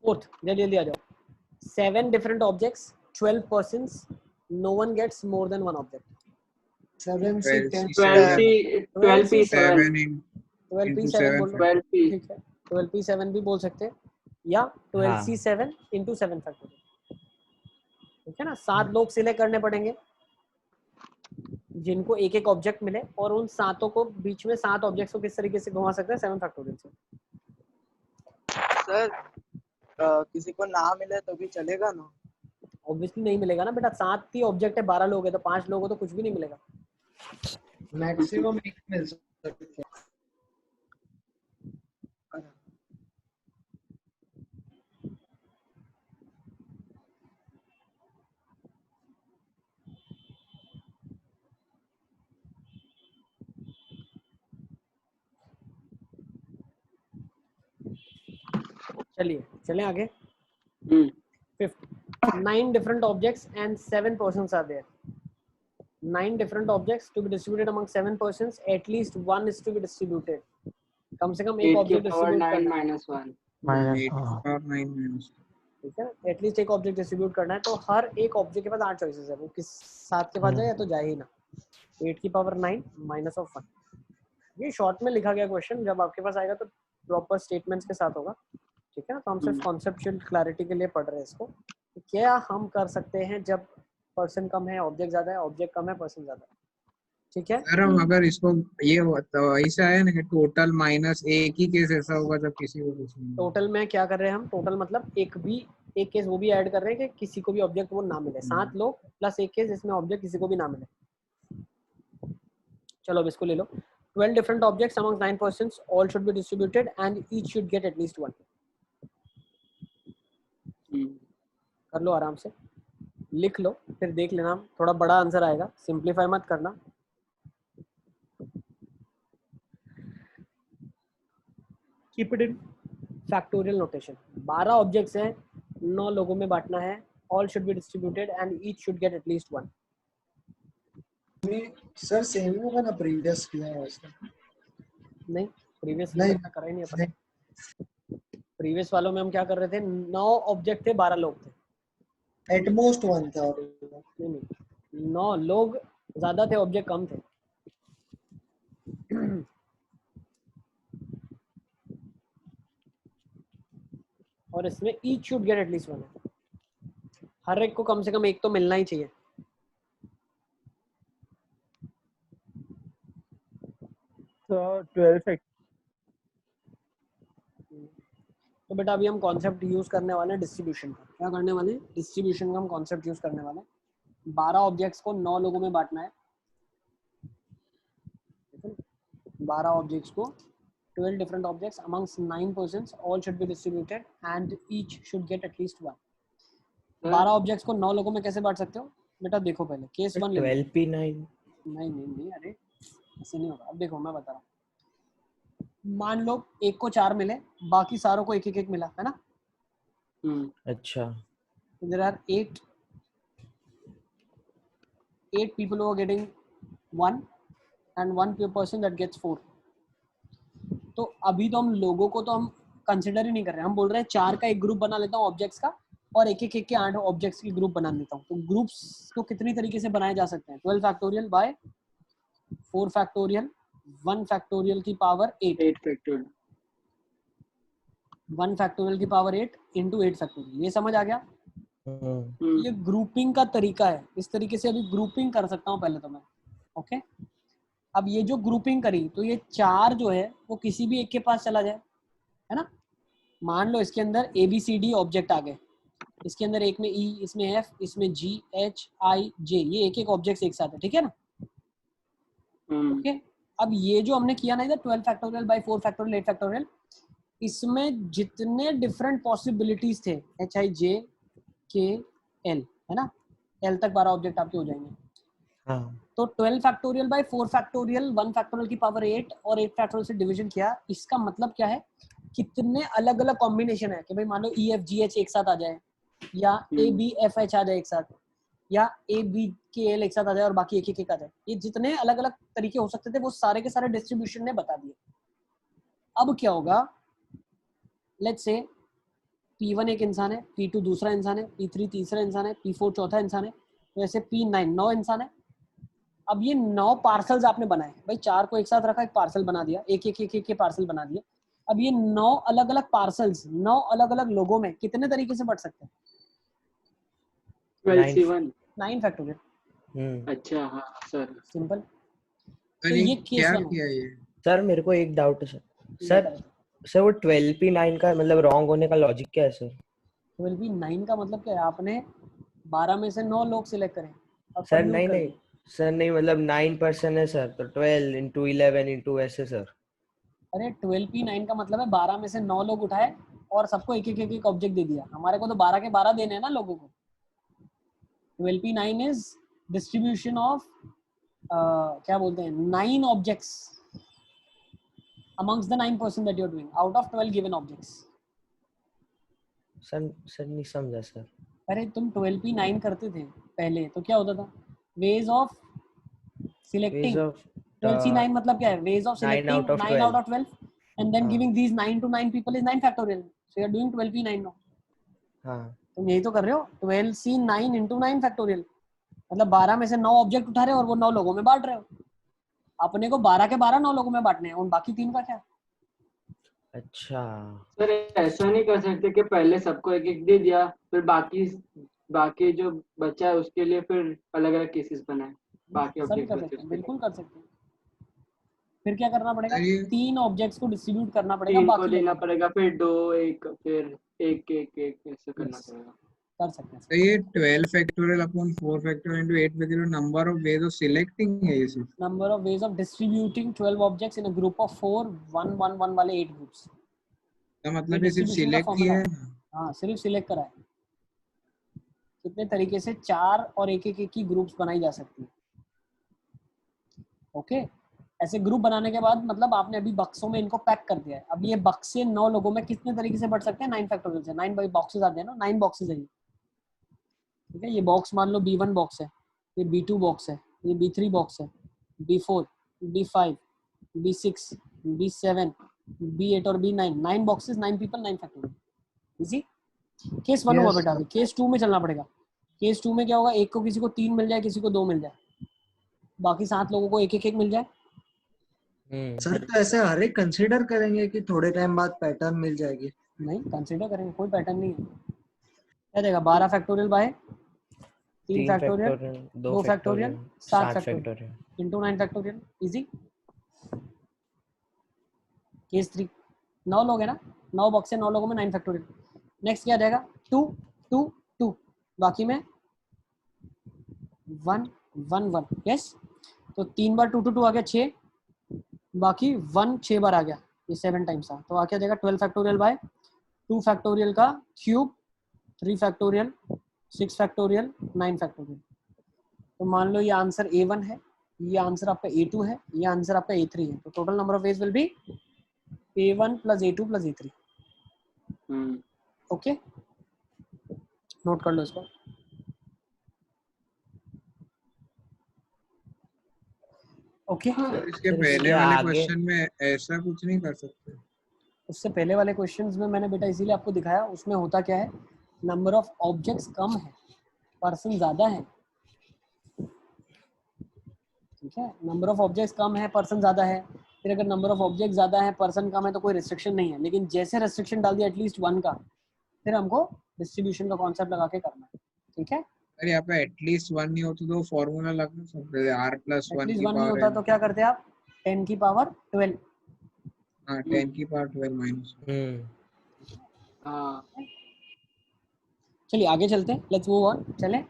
फोर्थ, जल्दी जल्दी आ जाओ। 7 different objects, 12 persons, no one gets more than 1 object. 7 से 10 12p7 12p7 बोल लो, 12p ठीक है? 12p7 भी बोल सकते हैं, या 12c7 into 7 फैक्टोरियल, ठीक है ना? 7 लोग सिलेक्ट करने पड़ेंगे जिनको एक एक ऑब्जेक्ट मिले, और उन 7 को बीच में 7 ऑब्जेक्ट्स को किस तरीके से घुमा सकते हैं? 7 फैक्टोरियल से। सर किसी को ना मिले तो भी चलेगा ना? ऑब्वियसली नहीं मिलेगा ना बेटा, 7 ही ऑब्जेक्ट है, 12 लोग है तो 5 लोगों को तो कुछ भी नहीं मिलेगा। मैक्सिमम एक मिल सकता है। चलिए चलें आगे। हम्म, Fifth, 9 different objects and 7 persons are there. 9 different objects to be distributed among 7 persons. At least 1 is to be distributed. कम से कम एक 8 की ऑब्जेक्ट पावर डिस्ट्रीब्यूट 9 करना है, माइनस 1। और 9 minus। ठीक है? एटलीस्ट एक ऑब्जेक्ट डिस्ट्रीब्यूट करना है, तो हर एक ऑब्जेक्ट के पास 8 चॉइसेस है, वो किस 7 के पास जाए या तो जाए ही ना। 8 की पावर 9 माइनस ऑफ 1। ये शॉर्ट में लिखा गया क्वेश्चन, जब आपके पास आएगा तो प्रॉपर स्टेटमेंट्स के साथ होगा, ठीक है ना? तो हम सिर्फ कॉन्सेप्चुअल क्लैरिटी के लिए पढ़ रहे हैं इसको। तो क्या हम कर सकते हैं जब पर्सन कम है, ऑब्जेक्ट ज्यादा है, ऑब्जेक्ट कम है, पर्सन ज्यादा है, ठीक है? सर हम अगर इसको ये तो ऐसा है ना कि टोटल माइनस एक ही केस ऐसा होगा जब किसी को कुछ नहीं। टोटल में क्या कर रहे हैं हम? टोटल मतलब एक केस वो भी ऐड कर रहे हैं कि किसी को भी ऑब्जेक्ट वो ना मिले। 7 लोग प्लस एक केस जिसमें ऑब्जेक्ट किसी को भी ना मिले। चलो अब इसको ले लो। 12 different objects among 9 persons, all should be distributed and each should get at least 1. कर लो आराम से, लिख लो फिर देख लेना, थोड़ा बड़ा आंसर आएगा, सिंप्लीफाई मत करना। Keep it in factorial notation. 12 objects हैं, 9 लोगों में बांटना है, all should be distributed and each should get at least 1। Sir same ही होगा ना प्रीवियस किया है वैसे? नहीं, प्रीवियस नहीं, करा ही नहीं अपन। प्रीवियस वालों में हम क्या कर रहे थे, 9 ऑब्जेक्ट थे, 12 लोग थे। एट मोस्ट 1 था। नहीं, 9 लोग ज्यादा थे, ऑब्जेक्ट कम थे। और इसमें ईच शुड गेट एटलीस्ट 1 है, हर एक को कम से कम एक तो मिलना ही चाहिए। तो 12 तो बेटा अभी हम कॉन्सेप्ट यूज करने वाले हैं डिस्ट्रीब्यूशन का। क्या करने वाले हैं? डिस्ट्रीब्यूशन का हम कॉन्सेप्ट यूज करने वाले हैं। 12 ऑब्जेक्ट्स को 9 लोगों में बांटना है। 12 ऑब्जेक्ट्स को 12 different objects amongst 9 persons, all should be distributed and each should get at least 1। 12 objects को 9 लोगों में कैसे बांट सकते हो बेटा? देखो पहले केस 1 ले लो। 12p9 नहीं, अरे ऐसे नहीं होगा। अब देखो मैं बता रहा हूँ, मान लो एक को 4 मिले, बाकी सारों को एक एक मिला, है ना? अच्छा। There are 8 people who are getting 1 and 1 person that gets 4। तो अभी तो हम लोगों को तो हम कंसिडर ही नहीं कर रहे, हम बोल रहे हैं 4 का एक ग्रुप बना लेता हूँ ऑब्जेक्ट्स का, और एक के 8 ऑब्जेक्ट्स की ग्रुप बना लेता हूँ। तो ग्रुप्स को कितनी तरीके से बनाए जा सकते हैं? 12 फैक्टोरियल बाय 4 फैक्टोरियल 1 फैक्टोरियल की पावर 8 फैक्टोरियल 1 फैक्टोरियल की पावर 8 इंटू 8 फैक्टोरियल। ये समझ आ गया? ये ग्रुपिंग का तरीका है। इस तरीके से अभी ग्रुपिंग कर सकता हूँ पहले तो मैं। ओके, अब ये जो ग्रुपिंग करी, तो ये 4 जो है वो किसी भी एक के पास चला जाए, है ना? मान लो इसके अंदर ABCD ऑब्जेक्ट आ गए, इसके अंदर एक में E, इसमें F, इसमें G, H, I, J, ये एक एक ऑब्जेक्ट एक साथ है, ठीक है ना? ओके, अब ये जो हमने किया ना इधर 12 फैक्टोरियल बाय 4 फैक्टोरियल 8 फैक्टोरियल, इसमें जितने डिफरेंट पॉसिबिलिटीज थे H, I, J, K, L, है ना? L तक 12 ऑब्जेक्ट आपके हो जाएंगे। हाँ। तो 12 फैक्टोरियल बाय 4 फैक्टोरियल 1 फैक्टोरियल की पावर 8 और 8 फैक्टोरियल से डिवीजन किया। इसका मतलब क्या है? कितने अलग अलग कॉम्बिनेशन है कि भाई मान लो EFGH एक साथ आ जाए, या ABFH आ जाए एक साथ, या ABKL एक साथ आ जाए और बाकी एक एक आ जाए। ये जितने अलग अलग तरीके हो सकते थे वो सारे के सारे डिस्ट्रीब्यूशन ने बता दिए। अब क्या होगा, लेट्स से P1 एक इंसान है, P2 दूसरा इंसान है, P3 तीसरा इंसान है, P4 चौथा इंसान है, तो ऐसे P9 9 इंसान है। अब ये 9 पार्सल्स आपने बनाए, भाई 4 को एक साथ रखा, एक पार्सल बना दिया, एक के पार्सल बना दिए। अब ये 9 अलग अलग पार्सल्स 9 अलग अलग लोगों में कितने तरीके से बढ़ सकते हैं? 9 फैक्टोरियल। अच्छा हाँ सर, सिंपल। तो अरे ये केस क्या 1 किया ये? सर मेरे को एक डाउट है सर वो 12p9 का मतलब रॉन्ग होने का लॉजिक क्या है सर? 12p9 का मतलब क्या है? आपने 12 में से 9 लोग सिलेक्ट करें। अब सर submute नहीं कर नहीं दो। सर नहीं, मतलब 9% है सर, तो 12 into 11 into ऐसे सर। अरे 12p9 का मतलब है 12 में से 9 लोग उठाए और सबको एक एक ऑब्जेक्ट दे दिया। हमारे को तो 12 के 12 देने हैं ना लोगों को। 12p9 इज डिस्ट्रीब्यूशन ऑफ क्या बोलते हैं 9 objects amongst the 9 person that you're doing out of 12 given objects। Sir नहीं समझा सर। अरे तुम 12p9 करते थे पहले तो क्या होता था? ways of selecting 12c9 मतलब क्या है? ways of selecting 9 out of 12 and then giving these 9 to 9 people is 9 factorial, so you're doing 12p9 now। हाँ तुम यही तो कर रहे हो, 12c9 into 9 factorial, मतलब 12 में से 9 ऑब्जेक्ट उठा रहे हो और वो 9 लोगों में बांट रहे हो। अपने को 12 के 12 9 लोगों में बांटने हैं, उन बाकी 3 का क्या? अच्छा सर ऐसा नहीं कर सकते कि पहले सबको एक एक दे दिया, फिर बाकी जो बचा है उसके लिए फिर अलग अलग केसेस बनाए, बाकी सभी ऑब्जेक्ट कर बचे सकते हैं, उसके लिए। बिल्कुल कर सकते हैं। फिर क्या करना पड़ेगा? अरे 3 ऑब्जेक्ट्स को डिस्ट्रीब्यूट करना पड़ेगा 3 को बाकी लेना लोगों को। पड़ेगा, फिर 2 1 फिर एक ऐसे करना Yes, पड़ेगा। कर सकते हैं। तो ये 12 factorial upon 4 factorial into 8 factorial number of ways of selecting है ये सिर्फ। Number of ways of distributing 12 objects in a group of 4 1 1 1 वाले 8 ग्रुप्स। तो मतलब ये सिर्फ डिस्ट्रीब्यूशन का सिलेक्ट फॉर्मूला किया है। है ना? हाँ, सिर्फ सिलेक्ट करा है कितने तरीके से 4 और एक की ग्रुप्स बनाई जा सकती है। ओके, ऐसे ग्रुप बनाने के बाद मतलब आपने अभी बक्सों में इनको पैक कर दिया है। अब ये बक्से 9 लोगों में कितने तरीके से बढ़ सकते हैं? 9 फैक्टोरियल से। 9 बॉक्सेस आते हैं ना, 9 बॉक्सेस है ये। ठीक है, ये बॉक्स मान लो B1 बॉक्स है, ये B2 बॉक्स है, ये B3 बॉक्स है, B4, B5, B6, B7, B8 और B9। 9 boxes, 9 people, 9 factorial. Easy. Case 1 हुआ Yes, बेटा, अभी केस 2 में चलना पड़ेगा। केस 2 में क्या होगा? एक को किसी को 3 मिल जाए, किसी को 2 मिल जाए, बाकी 7 लोगों को एक मिल जाए। सर तो ऐसे हर एक कंसीडर करेंगे कि थोड़े टाइम बाद पैटर्न मिल जाएगी? नहीं, कंसीडर करेंगे, कोई पैटर्न नहीं है। क्या देगा? 12 factorial by 3 factorial, 2 factorial, 7 factorial into 9 factorial. Easy. Case 3 9 लोग है ना, 9 बॉक्स है, 9 लोगों में 9 फैक्टोरियल। नेक्स्ट क्या जाएगा? 2 2 2, बाकी में 1 1 1। यस, तो 3 बार 2 2 2 आ गया 6, बाकी 1 6 बार आ गया, ये 7 टाइम्स था। तो आ क्या जाएगा? 12 फैक्टोरियल बाय 2 फैक्टोरियल का क्यूब, 3 फैक्टोरियल, 6 फैक्टोरियल, 9 फैक्टोरियल। तो मान लो ये आंसर A1 है, ये आंसर आपका A2 है, ये आंसर आपका A3 है। तो total number of veg will be A1 plus A2 plus A3। Okay, note कर लो इसको। ओके, इसके सर, पहले इसके वाले आगे क्वेश्चन में ऐसा कुछ नहीं कर सकते? उससे पहले वाले क्वेश्चंस में मैंने बेटा इसीलिए आपको दिखाया, उसमें होता क्या है, नंबर ऑफ ऑब्जेक्ट्स कम है, पर्सन ज्यादा है। ठीक है, नंबर ऑफ ऑब्जेक्ट्स कम है, पर्सन ज्यादा है। फिर अगर नंबर ऑफ ऑब्जेक्ट ज्यादा है, पर्सन कम है, तो कोई रिस्ट्रिक्शन नहीं है। लेकिन जैसे रिस्ट्रिक्शन डाल दिया एटलीस्ट 1 का, फिर हमको डिस्ट्रीब्यूशन का कॉन्सेप्ट लगा के करना है। ठीक है, अरे यहाँ पे एटलीस्ट 1 नहीं होता तो फॉर्मूला लगा सकते थे, R प्लस 1 एटलीस्ट की 1 नहीं पावर होता n। तो क्या करते आप? 10 की पावर 12। हाँ, 10 की पावर 12 माइनस। हाँ चलिए आगे चलते हैं, लेट्स मूव ऑन। चलें।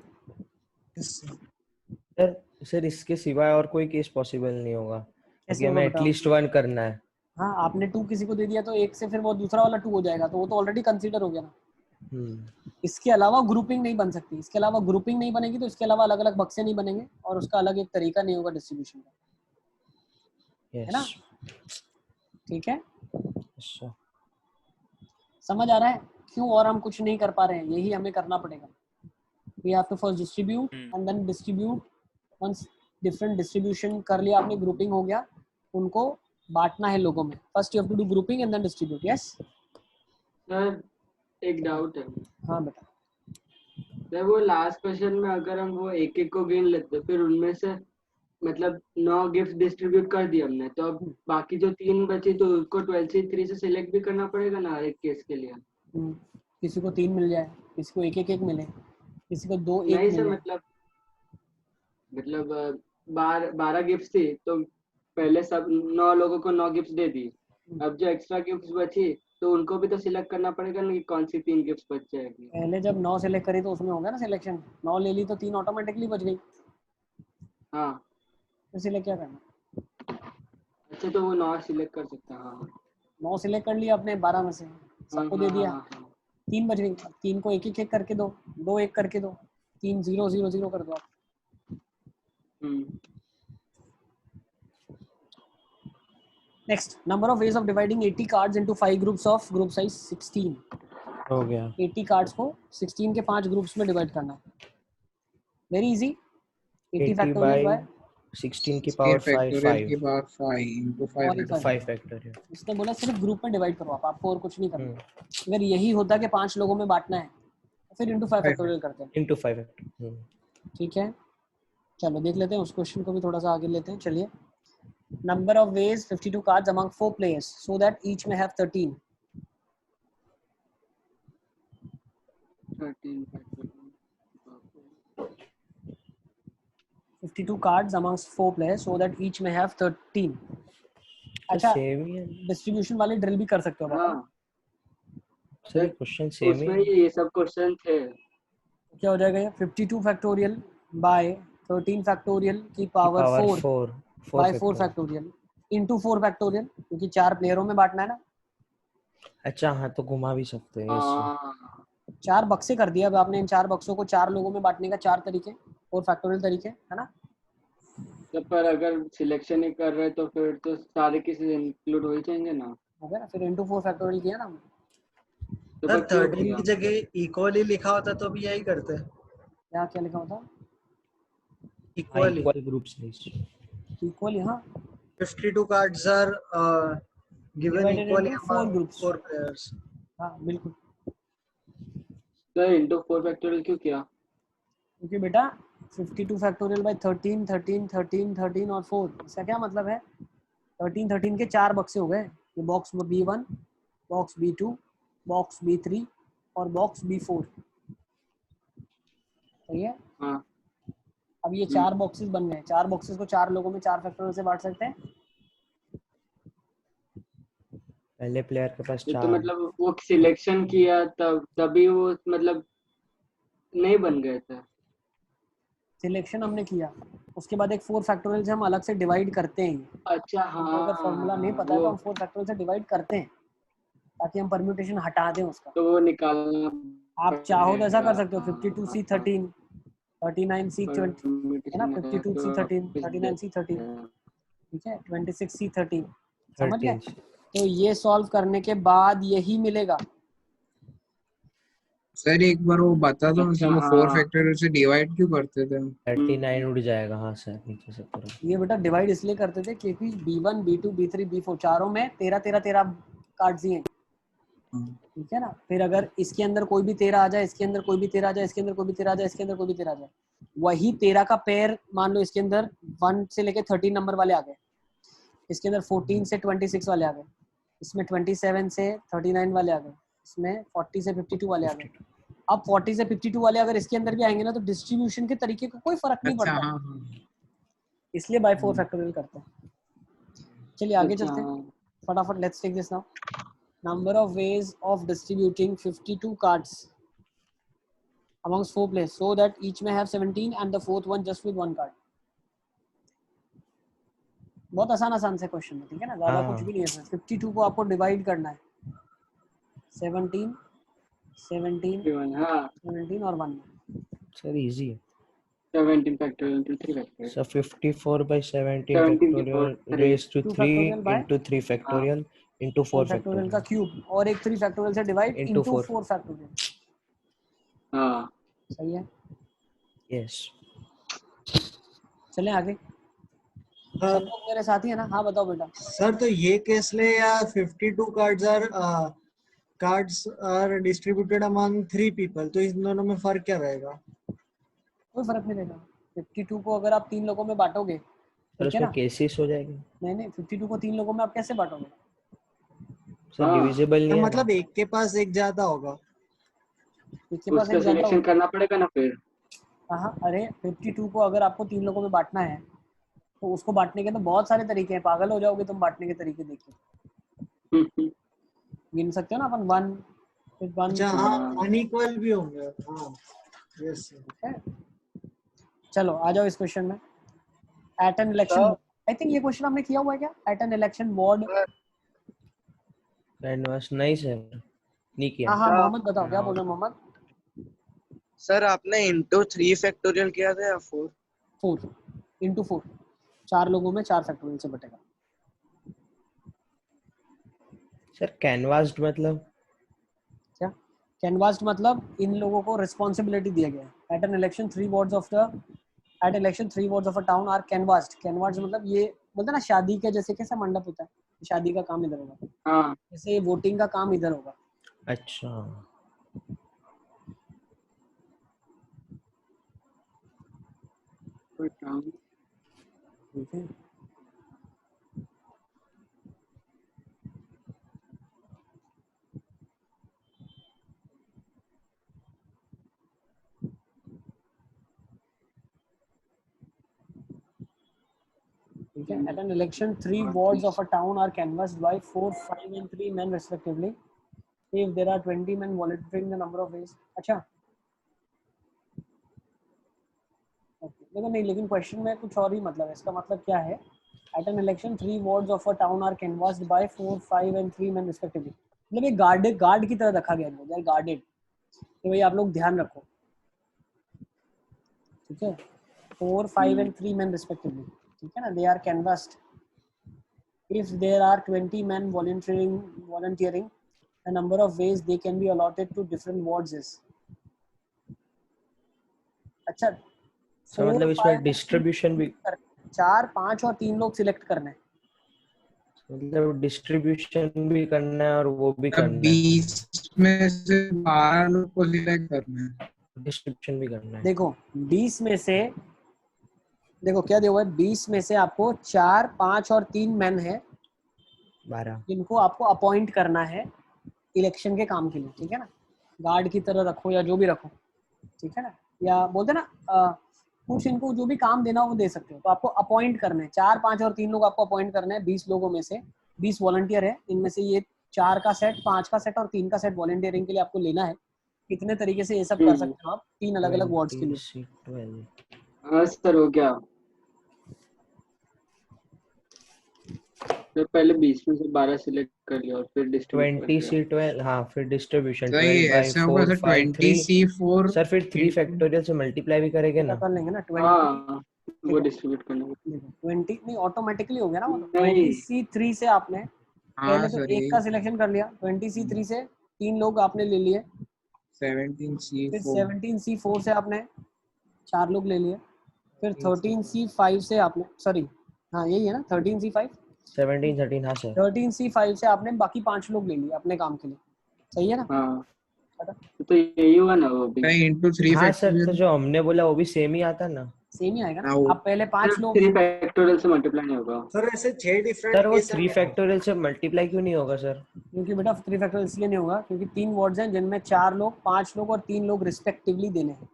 सर, सर इसके सिवाय और कोई केस पॉसिबल नहीं होगा, क्योंकि होगा हमें बताओ? एटलीस्ट 1 करना है। हाँ, आपने 2 किसी को दे दिया तो एक से फिर वो दूसरा वाला 2 हो जाएगा, तो वो तो ऑलरेडी कंसीडर हो गया ना। इसके अलावा ग्रुपिंग नहीं बन सकती। इसके अलावा ग्रुपिंग नहीं बनेगी तो इसके अलावा अलग अलग बक्से नहीं बनेंगे और उसका अलग एक तरीका नहीं होगा डिस्ट्रीब्यूशन का, है ना? ठीक है, अच्छा, समझ आ रहा है क्यों और हम कुछ नहीं कर पा रहे हैं? यही हमें करना पड़ेगा। We have to first distribute and then distribute. Once different distribution कर लिया आपने, ग्रुपिंग हो गया, उनको बांटना है लोगों में। First you have to do grouping and then distribute. Yes sir, एक डाउट है। हाँ बेटा, सर वो लास्ट क्वेश्चन में अगर हम वो एक एक को गिन लेते फिर उनमें से मतलब 9 गिफ्ट डिस्ट्रीब्यूट कर दिए हमने, तो अब बाकी जो 3 बचे तो उसको 12C3 से सिलेक्ट भी करना पड़ेगा ना हर एक केस के लिए? किसी को 3 मिल जाए, किसी को एक मिले, किसी को 2 1 नहीं सर, मिले। मतलब 12 गिफ्ट थी तो पहले सब 9 लोगों को 9 गिफ्ट दे दी। अब जो एक्स्ट्रा गिफ्ट बची तो उनको भी तो सिलेक्ट करना पड़ेगा ना कि कौन सी 3 गिफ्ट बच जाएगी। पहले जब 9 सेलेक्ट करी तो उसमें होगा ना सिलेक्शन। 9 ले ली तो 3 ऑटोमेटिकली बच गई, हाँ इसीलिए क्या करना? अच्छा, तो वो 9 सिलेक्ट कर सकता है। हाँ 9 सिलेक्ट कर लिया आपने 12 में से, सबको दे दिया, हाँ 3 बच गई। 3 को एक करके दो, 2 1 करके दो, 3 0 0 0 कर दो आप। Next, number of ways of dividing 80 cards into 5 groups of group size 16। हो गया। 80 कार्ड्स को 16 के 5 ग्रुप्स में डिवाइड करना है। Very easy. 80 फैक्टोरियल बाय 16 की पावर 5 की पावर 5 into 5 5 फैक्टोरियल। इसने बोला सिर्फ ग्रुप में डिवाइड करो आप, आपको और कुछ नहीं करना। अगर यही होता कि 5 लोगों में बांटना है तो फिर इंटू 5 फैक्टोरियल करते हैं। into 5 ठीक है, चलो देख लेते हैं उस क्वेश्चन को भी थोड़ा सा आगे लेते हैं। चलिए, number of veg 52 cards among 4 players so that each में have 13। 52 cards amongst 4 players so that each may have 13। अच्छा, सेम ही है डिस्ट्रीब्यूशन वाले ड्रिल भी कर सकते हो हाँ सर, क्वेश्चन सेम उसमें ही ही ये सब क्वेश्चन थे। क्या हो जाएगा ये? 52 फैक्टोरियल बाय 13 फैक्टोरियल की power 4 by 4 factorial into 4 factorial, क्योंकि 4 प्लेयरों में बांटना है ना। अच्छा हाँ, तो घुमा भी सकते हैं। हाँ 4 बक्से कर दिया। अब आपने इन 4 बक्सों को 4 लोगों में बांटने का 4 तरीके, 4 फैक्टोरियल तरीके, है ना? तो पर अगर सिलेक्शन ही कर रहे तो फिर तो सारे किसी इंक्लूड हो ही जाएंगे ना। हो गया ना? फिर इनटू 4 फैक्टोरियल किया ना हमने। तो सर पर क्यों 13 किया? की जगह इक्वली लिखा होता तो भी यही करते। यहाँ क्या लिखा होता? Equally equal group size. Equally, हाँ, 52 cards are given divided equally into 4 among groups. 4 players. हाँ बिल्कुल, तो इंटू 4 फैक्टोरियल क्यों किया? क्योंकि बेटा 52 फैक्टोरियल बाय 13 13 13 13 और 4, इसका क्या मतलब है? 13 13 के 4 बक्से हो गए। ये box B1, box B2, box B3 और बॉक्स B4, सही है? हाँ। अब ये 4 बॉक्सेस बन गए। 4 बॉक्सेस को 4 लोगों में 4 फैक्टोरियल से बांट सकते हैं। पहले प्लेयर के पास ये तो 4। मतलब वो सिलेक्शन किया तभी वो मतलब नहीं बन गए थे। सिलेक्शन हमने किया, उसके बाद एक 4 फैक्टोरियल से हम अलग से डिवाइड करते हैं। अच्छा हमको अगर फॉर्मूला नहीं हाँ पता है तो वो हम 4 फैक्टोरियल से डिवाइड करते हैं ताकि हम परम्यूटेशन हटा दें उसका। तो वो निकालना आप चाहो तो ऐसा कर पड़ेगा। सकते हो 52C13, 39C20, है ना? 52C13, 39C13, ठीक है, 26C13, समझ गए? 13 तो ये सॉल्व करने के बाद यही मिलेगा। सर एक बार वो बता दो, अच्छा, हम लोग 4 हाँ। फैक्टोरियल से डिवाइड क्यों करते थे? 39 उड़ जाएगा। हाँ सर, नीचे से पूरा। ये बेटा डिवाइड इसलिए करते थे क्योंकि B1, B2, B3, B4 चारों में 13 13 13 कार्ड्स ही हैं, ठीक है ना? फिर अगर इसके अंदर कोई भी 13 आ जाए, इसके अंदर कोई भी 13 आ जाए, इसके अंदर कोई भी 13 आ जाए, इसके अंदर कोई भी 13 आ जाए, वही 13 का पेयर मान लो इसके अंदर 1 से लेके 13 नंबर वाले आ गए, इसके अंदर 14 से 26 वाले आ गए, इसमें 27 से 39 वाले आ गए, इसमें 40 से 52 वाले आ गए। अब 40 से 52 वाले अगर इसके अंदर भी आएंगे ना तो डिस्ट्रीब्यूशन के तरीके को कोई फर्क नहीं अच्छा, पड़ता, हाँ हाँ। इसलिए बाय 4 फैक्टोरियल करते हैं। चलिए आगे अच्छा, चलते हैं फटाफट। Let's take this now. Number of ways of distributing 52 cards amongst 4 players so that each may have 17 and the fourth one just with 1 card. बहुत आसान आसान से क्वेश्चन है, ठीक है ना? ज्यादा कुछ भी नहीं है। 52 को आपको डिवाइड करना है 17 17 हाँ 17 और 1 में। सर इजी है। 17 factorial into 3 factorial. So 54 by 17 17 factorial before raised to 2 3 factorial by into 3 factorial into 4 factorial का factorial क्यूब और एक 3 फैक्टोरियल से डिवाइड into इनटू 4। 4 फैक्टोरियल। हाँ सही है, Yes. चलें आगे। सब लोग मेरे साथ ही है ना? हाँ बताओ बेटा। सर तो ये केस ले या 52 cards are distributed among 3 people, तो इन दोनों में फर्क क्या रहेगा? कोई फर्क नहीं रहेगा। 52 को अगर आप 3 लोगों में बांटोगे, सर ठीक है उसमें ना? केसेस हो जाएगा। नहीं 52 को 3 लोगों में आप कैसे बांटोगे? सर हाँ। डिविजिबल नहीं है ना। मतलब एक के पास एक ज्यादा होगा। एक के पास उसका एक ज्यादा सिलेक्शन होगा। करना पड़ेगा ना फिर। हाँ अरे 52 को अगर आपको 3 लोगों में बांटना है तो उसको बांटने के तो बहुत सारे तरीके हैं। पागल हो जाओगे तुम बांटने के तरीके देख के। गिन सकते हो ना अपन 1 फिर 1 अच्छा हाँ, अनइक्वल भी होंगे। हाँ यस है। चलो आ जाओ इस क्वेश्चन में। At an election, I think ये क्वेश्चन हमने किया हुआ है क्या? At an election board. कैनवास नहीं सर, नहीं किया। हाँ मोहम्मद बताओ, क्या बोल रहे हो मोहम्मद? सर आपने इंटू 3 फैक्टोरियल किया था या 4? 4 इंटू 4, 4 लोगों में 4 फैक्टोरियल से बटेगा। सर कैनवास्ड मतलब क्या? कैनवास्ड मतलब इन लोगों को रिस्पॉन्सिबिलिटी दिया गया है। At an election 3 wards of a town are canvassed. Canvassed मतलब ये बोलते हैं ना शादी के जैसे कैसा मंडप होता है, शादी का काम इधर होगा, हाँ जैसे वोटिंग का काम इधर होगा। अच्छा। ठीक है, ठीक है। At an election 3 wards of a town are canvassed by 4, 5 and 3 men respectively if there are 20 men volunteering the number of ways। अच्छा देखो नहीं, लेकिन क्वेश्चन में कुछ और ही मतलब है। इसका मतलब क्या है? At an election 3 wards of a town are canvassed by 4, 5 and 3 men respectively। मतलब ये गार्ड की तरह रखा गया है, गार्डेड। तो वही आप लोग ध्यान रखो, ठीक है। 4, 5 and 3 men respectively, ठीक है ना, they are canvassed. If there are 20 men volunteering, the number of ways they can be allotted to different wards is. अच्छा, सर मतलब इसमें डिस्ट्रीब्यूशन भी 4, 5 और 3 लोग सिलेक्ट करने हैं, मतलब डिस्ट्रीब्यूशन भी करना है और वो भी अब करना है, 20 में से 12 लोग को सिलेक्ट करना है। डिस्ट्रीब्यूशन भी करना है। देखो 20 में से, देखो क्या दिया हुआ है, 20 में से आपको 4, 5 और 3 मैन है 12 जिनको आपको अपॉइंट करना है इलेक्शन के काम के लिए, ठीक है ना, गार्ड की तरह रखो या जो भी रखो, ठीक है ना, या बोलते ना कुछ इनको जो भी काम देना हो वो दे सकते हो, तो आपको अपॉइंट करना है, 4, 5 और 3 लोग आपको अपॉइंट करना है 20 लोगों में से, 20 वॉलंटियर है, इनमें से ये 4 का सेट, 5 का सेट और 3 का सेट वॉलंटियरिंग के लिए आपको लेना है। कितने तरीके से ये सब कर सकते हो आप 3 अलग अलग वार्ड्स के लिए। 12 हाँ सर हो गया। तो पहले 20 में से 12 सिलेक्ट कर लिया और फिर डिस्ट्रीब्यूट 20C12, हाँ फिर डिस्ट्रीब्यूशन तो ये 12 by ऐसा होगा 4 सर 5 3 20C4 सर फिर 3 फैक्टोरियल से मल्टीप्लाई भी करेंगे ना, कर लेंगे ना 20, हाँ वो डिस्ट्रीब्यूट करना है। देखो 20 नहीं ऑटोमेटिकली हो गया ना, वो नहीं। 20C3 से आपने हाँ पहले तो सर एक का सिलेक्शन कर लिया, 20C3 से 3 लोग आपने ले लिए, फिर 17C4 17C4 से आपने 4 लोग ले लिए, फिर 13C5 से आपने, सॉरी हाँ यही है ना 13C5, 17 13 हाँ सर 13C5 से आपने बाकी 5 लोग ले लिए अपने काम के लिए, सही है ना। हाँ तो यही हुआ ना वो भी। into 3 हाँ सर, तो factorial जो हमने बोला वो भी सेम ही आता ना सेम ही आएगा ना, हाँ, आप पहले 5 लोग, 3 फैक्टोरियल से मल्टीप्लाई नहीं होगा सर ऐसे 6 डिफरेंट सर, वो 3 फैक्टोरियल से मल्टीप्लाई क्यों नहीं होगा सर? क्योंकि बेटा 3 फैक्टोरियल इसलिए नहीं होगा क्योंकि 3 वार्ड्स हैं जिनमें 4 लोग, 5 लोग और 3 लोग रिस्पेक्टिवली देने हैं।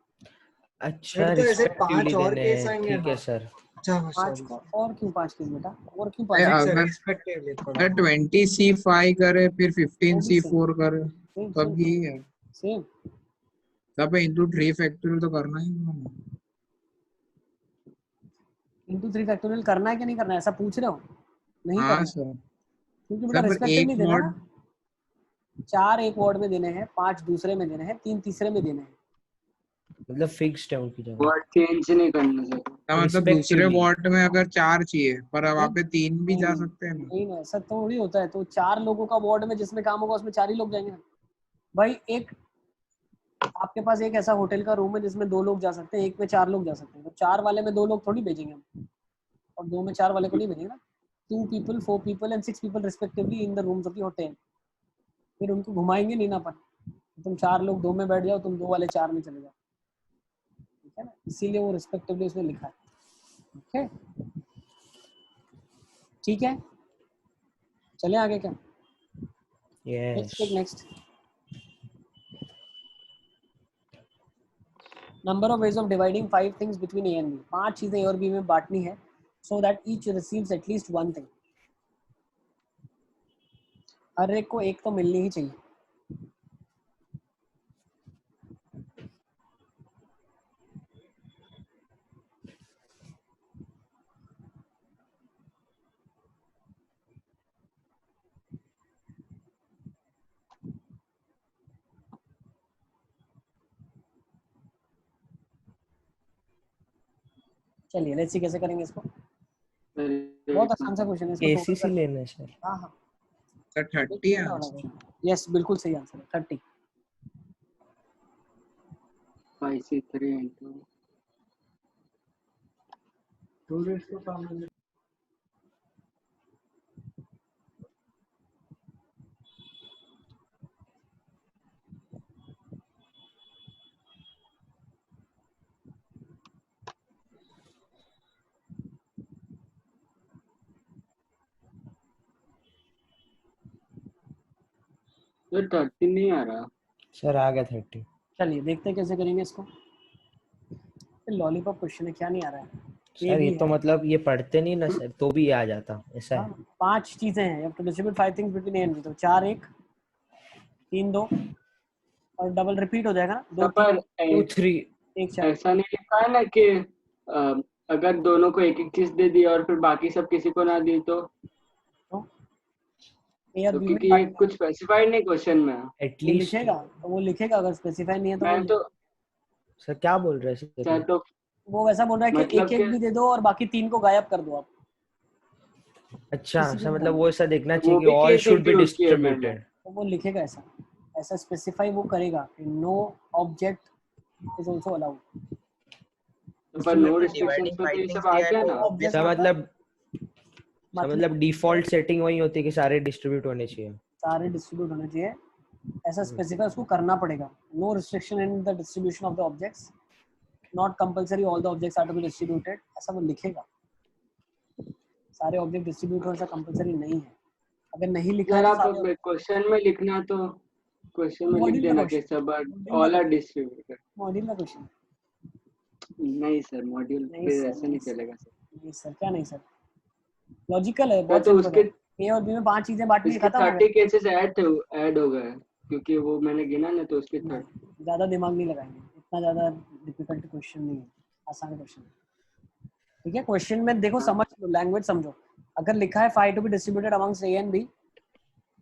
अच्छा फिर तो ऐसे रिस्पेक्टिवली 5 और देने केस हैं, आएंगे ठीक ना। है सर। अच्छा 5 सॉरी को और क्यों 5 केस बेटा, और क्यों 5 अरे, सर अगर रिस्पेक्टिवली थोड़ा अगर 20C5 करे फिर 15C4 करे सेम तब यही है, सेम तब into 3 factorial तो करना ही होगा। इंटू 3 फैक्टोरियल करना है कि नहीं करना है, ऐसा पूछ रहे हो? नहीं हाँ करना है सर, क्योंकि बेटा सर पर रिस्पेक्टिव एक नहीं देना वार्ड ना, 4 एक वार्ड में देने हैं, 5 दूसरे में देने हैं, 3 तीसरे में देने हैं। मतलब फिक्स्ड है उनकी जगह, वर्ड चेंज नहीं करना सर। का मतलब दूसरे Respectively. वार्ड में अगर 4 चाहिए पर अब वहाँ पे 3 भी जा सकते हैं ना। नहीं ना, ऐसा थोड़ी होता है, तो 4 लोगों का वार्ड में जिसमें काम होगा उसमें 4 ही लोग जाएंगे ना भाई। एक आपके पास एक ऐसा होटल का रूम है जिसमें 2 लोग जा सकते हैं, एक में 4 लोग जा सकते हैं, तो 4 वाले में 2 लोग थोड़ी भेजेंगे हम, और 2 में 4 वाले को नहीं भेजेंगे ना। 2 people, 4 people and 6 people respectively in the rooms of the hotel, फिर उनको घुमाएंगे नहीं ना अपन, तुम 4 लोग 2 में बैठ जाओ, तुम 2 वाले 4 में चले जाओ, ठीक है ना, इसीलिए वो रिस्पेक्टिवली उसने लिखा है। ओके ठीक है, चले आगे क्या, yes next. Number of ways of dividing 5 things between A and B, 5 चीजें ए और बी में बांटनी है so that each receives at least 1 thing, हर एक को एक तो मिलनी ही चाहिए। चलिए लेट्स सी कैसे करेंगे इसको, बहुत आसान सा क्वेश्चन है इसको केसीसी लेना है सर। हाँ हाँ सर 30 है आंसर। यस बिल्कुल सही आंसर है 30। 5C3 into तो 30 नहीं आ रहा सर आ गया 30। चलिए देखते हैं कैसे करेंगे इसको, लॉलीपॉप क्वेश्चन है, क्या नहीं आ रहा है सर ये तो मतलब ये पढ़ते नहीं ना सर, तो भी आ जाता ऐसा है। 5 चीजें हैं, तो distribute 5 things between A and B, तो 4 1 3 2 और डबल रिपीट हो जाएगा ना, 2 पर 2 3 1 4। ऐसा नहीं लिखा है ना कि अगर दोनों को एक एक चीज दे दी और फिर बाकी सब किसी को ना दी तो ए और तो बी में क्योंकि ये बांटना है। कुछ स्पेसिफाइड नहीं क्वेश्चन में। वो एटलीस्ट लिखेगा, तो वो लिखेगा, अगर स्पेसिफाई नहीं है तो वो मैं तो सर क्या बोल रहे हैं सर सर? तो वो वैसा बोल रहा है कि मतलब एक एक कि भी दे दो और बाकी 3 को गायब कर दो आप, अच्छा किसी को सर, नहीं मतलब डालना। वो ऐसा देखना वो चाहिए कि भी all case should be include किया मैंने। डिस्ट्रीब्यूटेड। तो वो लिखेगा ऐसा, ऐसा स्पेसिफाई वो करेगा कि no object is also allowed. तो पर नो डिवाइडिंग रिस्ट्रिक्शंस पे तो ये बाइटिंग सब आ किया है गया तो ना। ऑब्जेक्ट सर मतलब मतलब डिफॉल्ट सेटिंग वही होती है कि सारे डिस्ट्रीब्यूट होने चाहिए। सारे डिस्ट्रीब्यूट होने चाहिए, ऐसा स्पेसिफाई उसको करना पड़ेगा। No restriction in the distribution of the objects, not compulsory all the objects are to be distributed, ऐसा वो लिखेगा। सारे ऑब्जेक्ट डिस्ट्रीब्यूट होना कंपलसरी नहीं है। अगर नहीं लिखा है सर तो आप सारे क्वेश्चन में लिखना तो क्वेश्चन में लिख मॉड्यूल का देना कि क्वेश्चन, सब मॉड्यूल ऑल का आर डिस्ट्रीब्यूटेड। मॉड्यूल का क्वेश्चन। नहीं सर, मॉड्यूल नहीं पे सर, ऐसे नहीं चलेगा सर। नहीं सर, क्या नहीं सर, लॉजिकल है, सर बहुत तो सिंपल है। उसके ए और बी में 5 चीजें बांटनी है, इसके खत्म हो 30 गया। केसेस ऐड हो गए क्योंकि वो मैंने गिना ना, तो उसके 30। ज्यादा दिमाग नहीं लगाएंगे, इतना ज्यादा डिफिकल्ट क्वेश्चन नहीं है, आसान क्वेश्चन। ठीक है, क्वेश्चन में देखो, समझ लो, लैंग्वेज समझो। अगर लिखा है 5 to be distributed amongst A and B,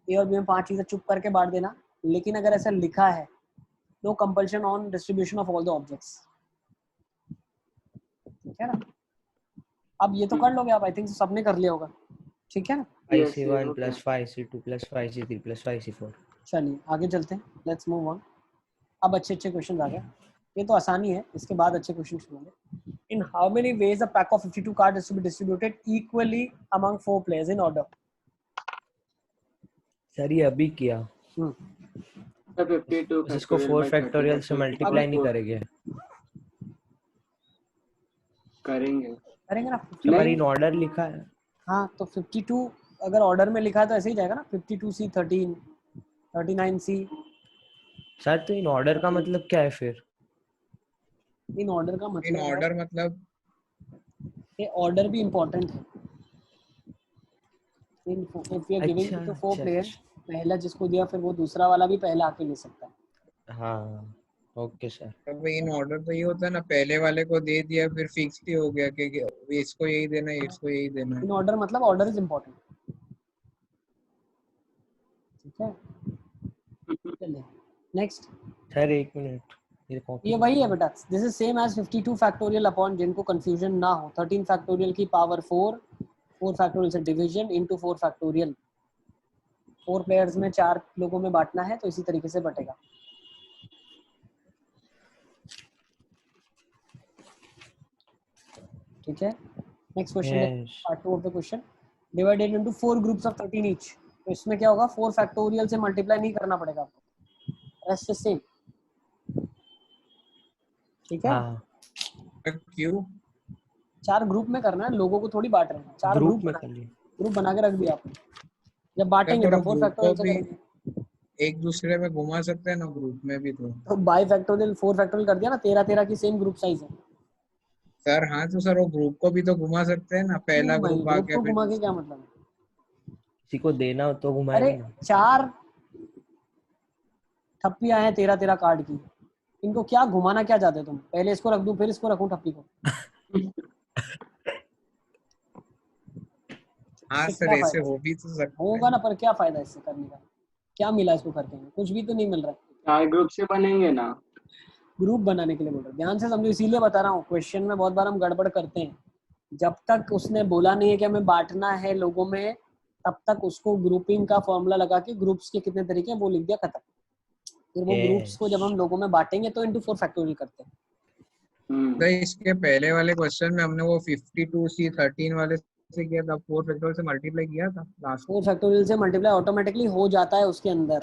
A और बी में 5 चीजें चुप करके बांट देना। लेकिन अगर ऐसा लिखा है no compulsion on distribution of all the objects, ठीक है ना। अब ये तो कर लोगे आप, आई थिंक सबने कर लिया होगा, ठीक है ना। Yes, yes, 5C1 okay. + 5C2 + 5C3 + 5C4। चलिए आगे चलते हैं, लेट्स मूव ऑन। अब अच्छे क्वेश्चन आ गए, ये तो आसानी है, इसके बाद अच्छे क्वेश्चन सुनेंगे। In how many ways a pack of 52 card is to be distributed equally among 4 players in order. Sir ये अभी किया, सर 52 बस इसको 4 फैक्टोरियल से मल्टीप्लाई नहीं करेंगे। करेंगे करेंगे ना। पर इन ऑर्डर लिखा है। हाँ तो 52 अगर ऑर्डर में लिखा है तो ऐसे ही जाएगा ना, 52C 13, 39C। सर तो इन ऑर्डर का मतलब क्या है फिर? इन ऑर्डर का इन मतलब है ऑर्डर मतलब कि ऑर्डर भी इम्पोर्टेंट है। If we are giving to 4 players, पहला जिसको दिया फिर वो दूसरा वाला भी पहला आके ले सकता है। हाँ ओके सर। अब इन ऑर्डर तो ये होता है ना, पहले वाले को दे दिया फिर फिक्स ही हो गया कि इसको यही देना है, इसको यही देना है। इन ऑर्डर मतलब ऑर्डर इज इम्पोर्टेंट, ठीक है। चलिए नेक्स्ट। सर एक मिनट, ये वही है बेटा, this is same as 52 factorial upon, जिनको कंफ्यूजन ना हो, 13 फैक्टोरियल की पावर 4, 4 फैक्टोरियल से डिवीजन इनटू 4 फैक्टोरियल। 4 प्लेयर्स में 4 लोगों में बांटना है, तो इसी तरीके से बटेगा। ठीक है, next question, part 2 of the question. Divided into 4 groups of 13 each. तो इसमें क्या होगा, 4 फैक्टोरियल से मल्टीप्लाई नहीं करना पड़ेगा आपको, रेस्ट सेम, ठीक है। हाँ क्यों? 4 ग्रुप में करना है, लोगों को थोड़ी बांट रहे हैं, 4 ग्रुप में कर लिए। ग्रुप बना के रख दिया आपने। जब बांटेंगे पर तब 4 ग्रुप को फैक्टोरियल से भी करेंगे। एक दूसरे में घुमा सकते हैं ना, ग्रुप में भी तो बाई फैक्टोरियल 4 फैक्टोरियल कर दिया ना, 13 13 की सेम ग्रुप साइज है। सर। हाँ तो सर वो ग्रुप को भी तो घुमा सकते हैं ना, पहला क्यों भाई, ग्रुप आ ग्रुप गया को फिर घुमा के क्या दूसरा। मतलब है। किसी को देना हो तो अरे घुमाएंगे ना। 4 ठप्पियां हैं 13 13 कार्ड की, इनको क्या घुमाना क्या चाहते तुम, पहले इसको रख दूं फिर इसको रखूं ठप्पी को, हाँ इससे सर क्या ऐसे फायदा। हो भी तो सकता होगा है। ना, पर क्या फायदा इससे करने का, क्या मिला इसको करके, कुछ भी तो नहीं मिल रहा है। 4 ग्रुप से बनेंगे ना। ग्रुप बनाने के लिए बोल रहा हूं, ध्यान से समझो, इसीलिए बता रहा हूँ। क्वेश्चन में बहुत बार हम गड़बड़ करते हैं, जब तक उसने बोला नहीं है कि हमें बांटना है लोगों में, तब तक उसको ग्रुपिंग का फॉर्मूला लगा के ग्रुप्स के कितने तरीके हैं वो लिख दिया, खत्म। फिर वो ग्रुप्स को जब हम लोगों में बांटेंगे तो इनटू 4 फैक्टोरियल करते हैं। तो इसके पहले वाले क्वेश्चन में हमने वो 52C 13 वाले से किया था, 4 फैक्टोरियल से मल्टीप्लाई किया था लास्ट। 4 फैक्टोरियल से मल्टीप्लाई ऑटोमेटिकली हो जाता है उसके अंदर,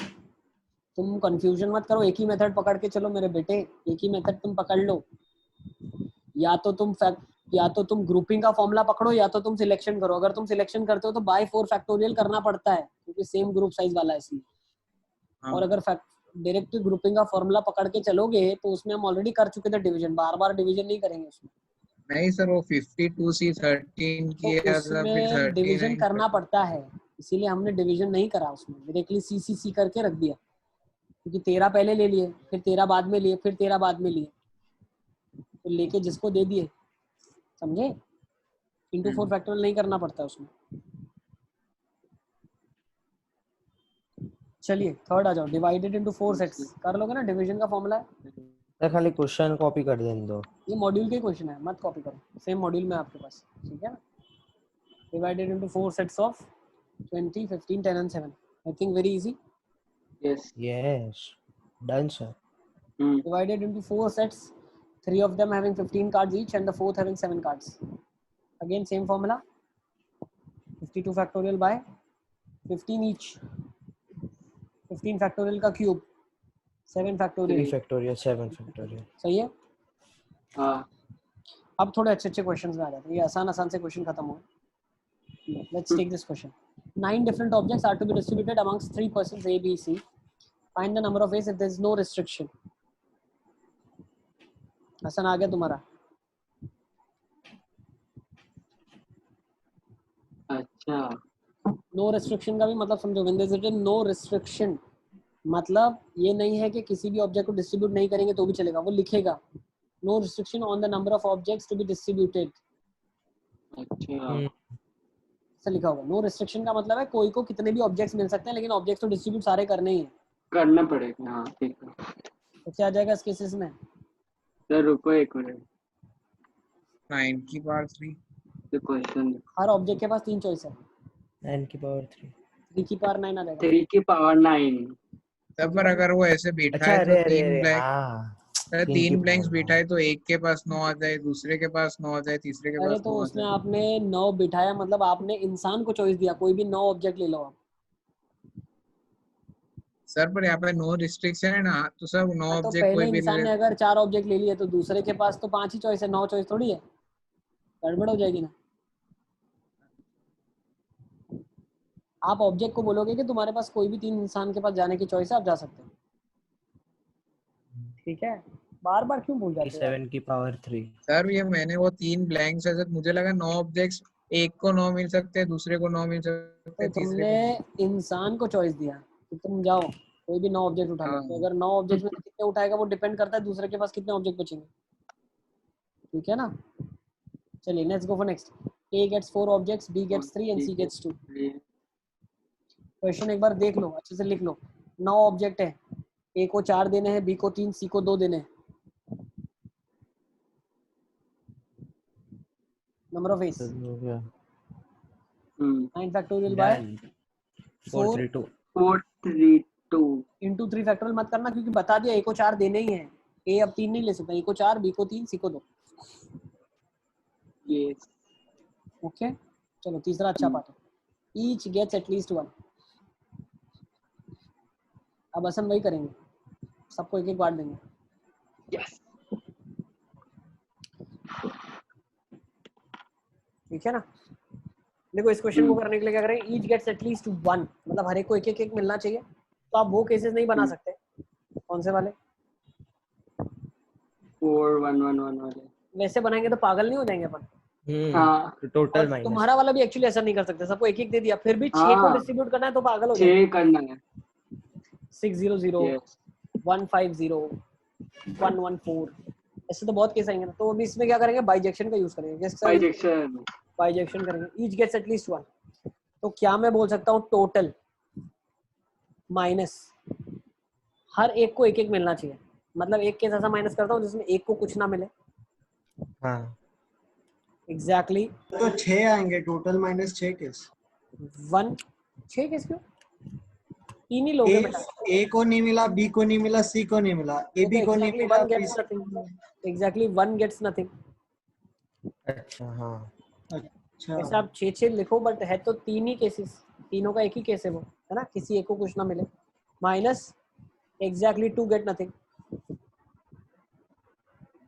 तुम कंफ्यूजन मत करो। एक ही मेथड पकड़ के चलो मेरे बेटे, एक ही मेथड तुम पकड़ लो। या तो तुम ग्रुपिंग का फॉर्मूला पकड़ो, या तो तुम सिलेक्शन करो। अगर तुम सिलेक्शन करते हो तो बाय 4 फैक्टोरियल करना पड़ता है, क्योंकि सेम ग्रुप साइज वाला है इसलिए। और अगर डायरेक्ट ग्रुपिंग का फॉर्मूला पकड़ के चलोगे तो उसमें हम ऑलरेडी कर चुके थे डिवीजन, बार बार डिवीजन नहीं करेंगे उसमें। नहीं सर, वो 52C 13 तो किया था, फिर उसमें डिवीजन 39 करना पड़ता है, इसीलिए हमने डिवीजन नहीं करा उसमें, डायरेक्टली सी करके रख दिया। क्योंकि 13 पहले ले लिए, फिर 13 बाद में लिए, फिर 13 बाद में लिए, तो लेके जिसको दे दिए, समझे। इनटू 4 फैक्टोरियल नहीं करना पड़ता उसमें। चलिए थर्ड आ जाओ, डिवाइडेड इनटू 4 सेट्स, कर लोगे ना, डिवीजन का फॉर्मूला है। तो खाली क्वेश्चन कॉपी कर देने दो। ये मॉड्यूल के क्वेश्चन है, मत कॉपी करो, सेम मॉड्यूल में आपके पास, ठीक है ना। Divided into 4 sets of 20, 15, 10 and 7, I think very easy. Yes yes done sir. Divided into 4 sets, 3 of them having 15 cards each and the fourth having 7 cards. Again same formula, 52 factorial by 15 each, 15 factorial का cube, 7 3 factorial, factorial 7 factorial. सही है। हाँ अब थोड़े अच्छे अच्छे questions में आ जाते हैं, ये आसान आसान से क्वेश्चन खत्म हो। Let's take this question. 9 different objects are to be distributed amongst 3 persons A, B, C. Find the number of ways if there is no restriction. Hasan आ गया तुम्हारा। अच्छा नो रिस्ट्रिक्शन का भी मतलब समझो, when there is no restriction मतलब ये नहीं है कि किसी भी ऑब्जेक्ट को डिस्ट्रीब्यूट नहीं करेंगे तो भी चलेगा, वो लिखेगा no restriction on the number of objects to be distributed, अच्छा ऐसा लिखा होगा। नो रिस्ट्रिक्शन का मतलब है कोई को कितने भी ऑब्जेक्ट्स मिल सकते हैं, लेकिन ऑब्जेक्ट्स तो डिस्ट्रीब्यूट सारे करने ही हैं। करना पड़ेगा। हाँ ठीक है तो क्या आ जाएगा इस केसेस में? सर रुको एक मिनट, 9 की पावर 3। तो क्वेश्चन हर ऑब्जेक्ट के पास 3 चॉइस है, 9 की पावर 3। 3 की पावर 9 आ जाएगा। 3 की पावर 9। तब पर अगर वो ऐसे बैठा अच्छा है तो अरे अरे तीन अरे ब्लैंक, हाँ अगर 3 की तीन ब्लैंक्स पावर बैठा है तो एक के पास 9 आ जाए, दूसरे के पास 9 आ जाए, तीसरे के अरे पास तो 9 आ उसमें जाए। आपने 9 बिठाया, मतलब आपने इंसान को चॉइस दिया, कोई भी 9 ऑब्जेक्ट ले लो आप। सर पर यहाँ पे नो रिस्ट्रिक्शन है ना, तो सब 9 तो ऑब्जेक्ट पहले कोई भी ले इंसान ले। ने अगर 4 ऑब्जेक्ट ले लिए तो दूसरे के पास तो 5 ही चॉइस है, 9 चॉइस थोड़ी है, गड़बड़ हो जाएगी ना। आप ऑब्जेक्ट को बोलोगे कि तुम्हारे पास कोई भी 3 इंसान के पास जाने की चॉइस है, आप जा सकते हो, ठीक है। बार बार क्यों भूल जाते हो? 7 की पावर 3। सर ये मैंने वो 3 ब्लैंक्स है, सर मुझे लगा 9 ऑब्जेक्ट्स, एक को 9 मिल सकते हैं, दूसरे को 9 मिल सकते तो हैं, तीसरे तुमने को। इंसान को चॉइस दिया कि तुम जाओ कोई भी 9 ऑब्जेक्ट उठा लो, हाँ तो अगर 9 ऑब्जेक्ट में से कितने उठाएगा वो डिपेंड करता है दूसरे के पास कितने ऑब्जेक्ट बचेंगे, ठीक है ना। चलिए let's go for next. A gets 4 objects, B gets 3 and C gets 2। Question एक बार देख लो, अच्छे से लिख लो। 9 ऑब्जेक्ट है, A को 4 देने हैं, B को 3, C को 2 देने हैं। नंबर ऑफ ways, हो गया 9 factorial by 432 432 into 3 factorial मत करना, क्योंकि बता दिया A को 4 देने ही हैं, A अब 3 नहीं ले सकता, A को 4, B को 3, C को 2। यस ओके चलो तीसरा अच्छा पार्ट है, ईच गेट्स एटलीस्ट 1। अब हसन वही करेंगे, सबको एक एक बांट देंगे। यस ठीक है ना। देखो इस क्वेश्चन को करने के लिए क्या करें, ईच गेट्स एटलीस्ट 1 मतलब हर एक को एक एक मिलना चाहिए। तो आप वो केसेस नहीं बना सकते, कौन से वाले? 4 1 1 1 वाले। वैसे बनाएंगे तो पागल नहीं हो जाएंगे अपन। हाँ टोटल और माइनस। तुम्हारा वाला भी एक्चुअली ऐसा नहीं कर सकते, सबको एक एक दे दिया, फिर भी 6 को हाँ। डिस्ट्रीब्यूट करना है तो पागल हो जाएंगे। 6 करना है। 600 यस 150 114 ऐसे तो बहुत केस आएंगे ना। तो अभी इसमें क्या करेंगे, बाइजेक्शन का यूज करेंगे। बाइजेक्शन बाइजेक्शन करेंगे, ईच गेट्स एटलीस्ट 1। तो क्या मैं बोल सकता हूँ, टोटल माइनस हर एक को एक एक मिलना चाहिए, मतलब एक केस ऐसा माइनस करता हूँ जिसमें एक को कुछ ना मिले। हाँ एग्जैक्टली तो 6 आएंगे टोटल माइनस 6 केस। 6 केस क्यों, 3 ही लोगे बेटा। ए को नहीं मिला, बी को नहीं मिला, सी को नहीं मिला, ए बी को नहीं मिला, एग्जैक्टली 1 गेट्स नथिंग। अच्छा हाँ अच्छा ऐसे आप 6 लिखो, बट है तो 3 ही केसेस, तीनों का एक ही केस है वो, है ना, किसी एक को कुछ ना मिले। Minus exactly 2 gate nothing.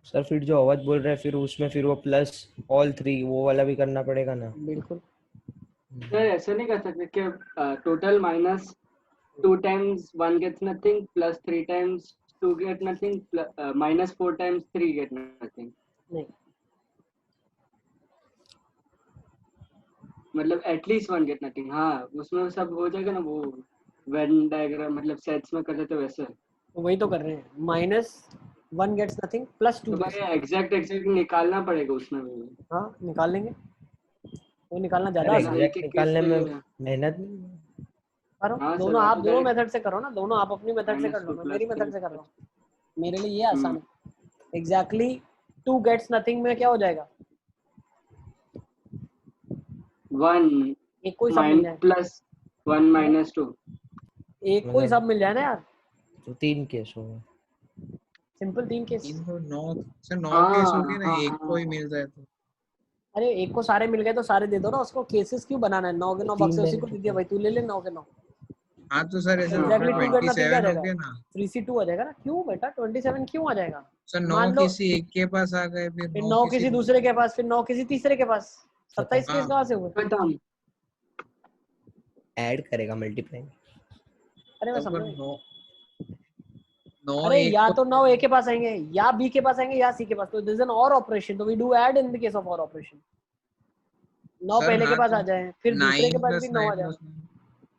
Sir फिर जो अवध बोल रहे हैं फिर उसमें फिर वो प्लस ऑल 3 वो वाला भी करना पड़ेगा ना। बिल्कुल सर ऐसा नहीं कर सकते कि total minus 2 times 1 gets nothing plus 3 times 2 get nothing minus 4 times 3 get nothing। नहीं, मतलब एटलीस्ट 1 get nothing। हाँ उसमें सब हो जाएगा ना, वो वेन डायग्राम मतलब सेट्स में कर देते वैसे। तो वही तो कर रहे हैं, माइनस 1 गेट्स नथिंग प्लस 2। तो भाई एग्जैक्ट निकालना पड़ेगा उसमें भी। हाँ निकाल लेंगे, वो निकालना ज्यादा अरे आसान है। एक एग्जैक्ट एक निकालने केस में पे मेहनत नहीं करो हाँ सर, दोनों, आप तो दोनों direct मेथड से करो ना, दोनों आप अपनी मेथड से कर लो, मैं मेरी मेथड से कर रहा हूँ, मेरे लिए ये आसान है। एग्जैक्टली 2 गेट्स नथिंग में क्या हो जाएगा? 1 एक को ही सब मिल जाए, प्लस 1 माइनस 2। एक को ही सब मिल जाए ना यार, तो 3 केस हो गए। Simple 3 case. 3 तो 9 सर 9 हाँ, केस हो गए ना, हाँ, एक को ही हाँ। मिल जाए तो। अरे एक को सारे मिल गए तो सारे दे दो ना, उसको केसेस क्यों बनाना है? 9 के 9 बक्से उसी को दे दिया भाई, तू ले ले 9 के 9। हाँ तो सर ऐसे एग्जैक्टली 2 गेट नथिंग क्या आ 27 हो जाएगा? गए ना 3C2 आ जाएगा ना। क्यों बेटा 27 क्यों आ जाएगा? सर। 9 मान लो किसी एक के पास आ गए, फिर फिर 9 9 किसी किसी दूसरे के पास, फिर 9 किसी तीसरे के पास, 27 केस हाँ कहाँ से हुए? खत्म। ऐड करेगा मल्टीप्लाई। अरे मैं तब समझ, 9 अरे एक या को तो 9 ए के पास आएंगे या बी के पास आएंगे या सी के पास, तो this is an or operation, तो we do add in the case of or operation. 9 sir पहले के हाँ पास तो आ जाए, फिर दूसरे 9 के पास भी प्लस 9 आ 9 जाए, प्लस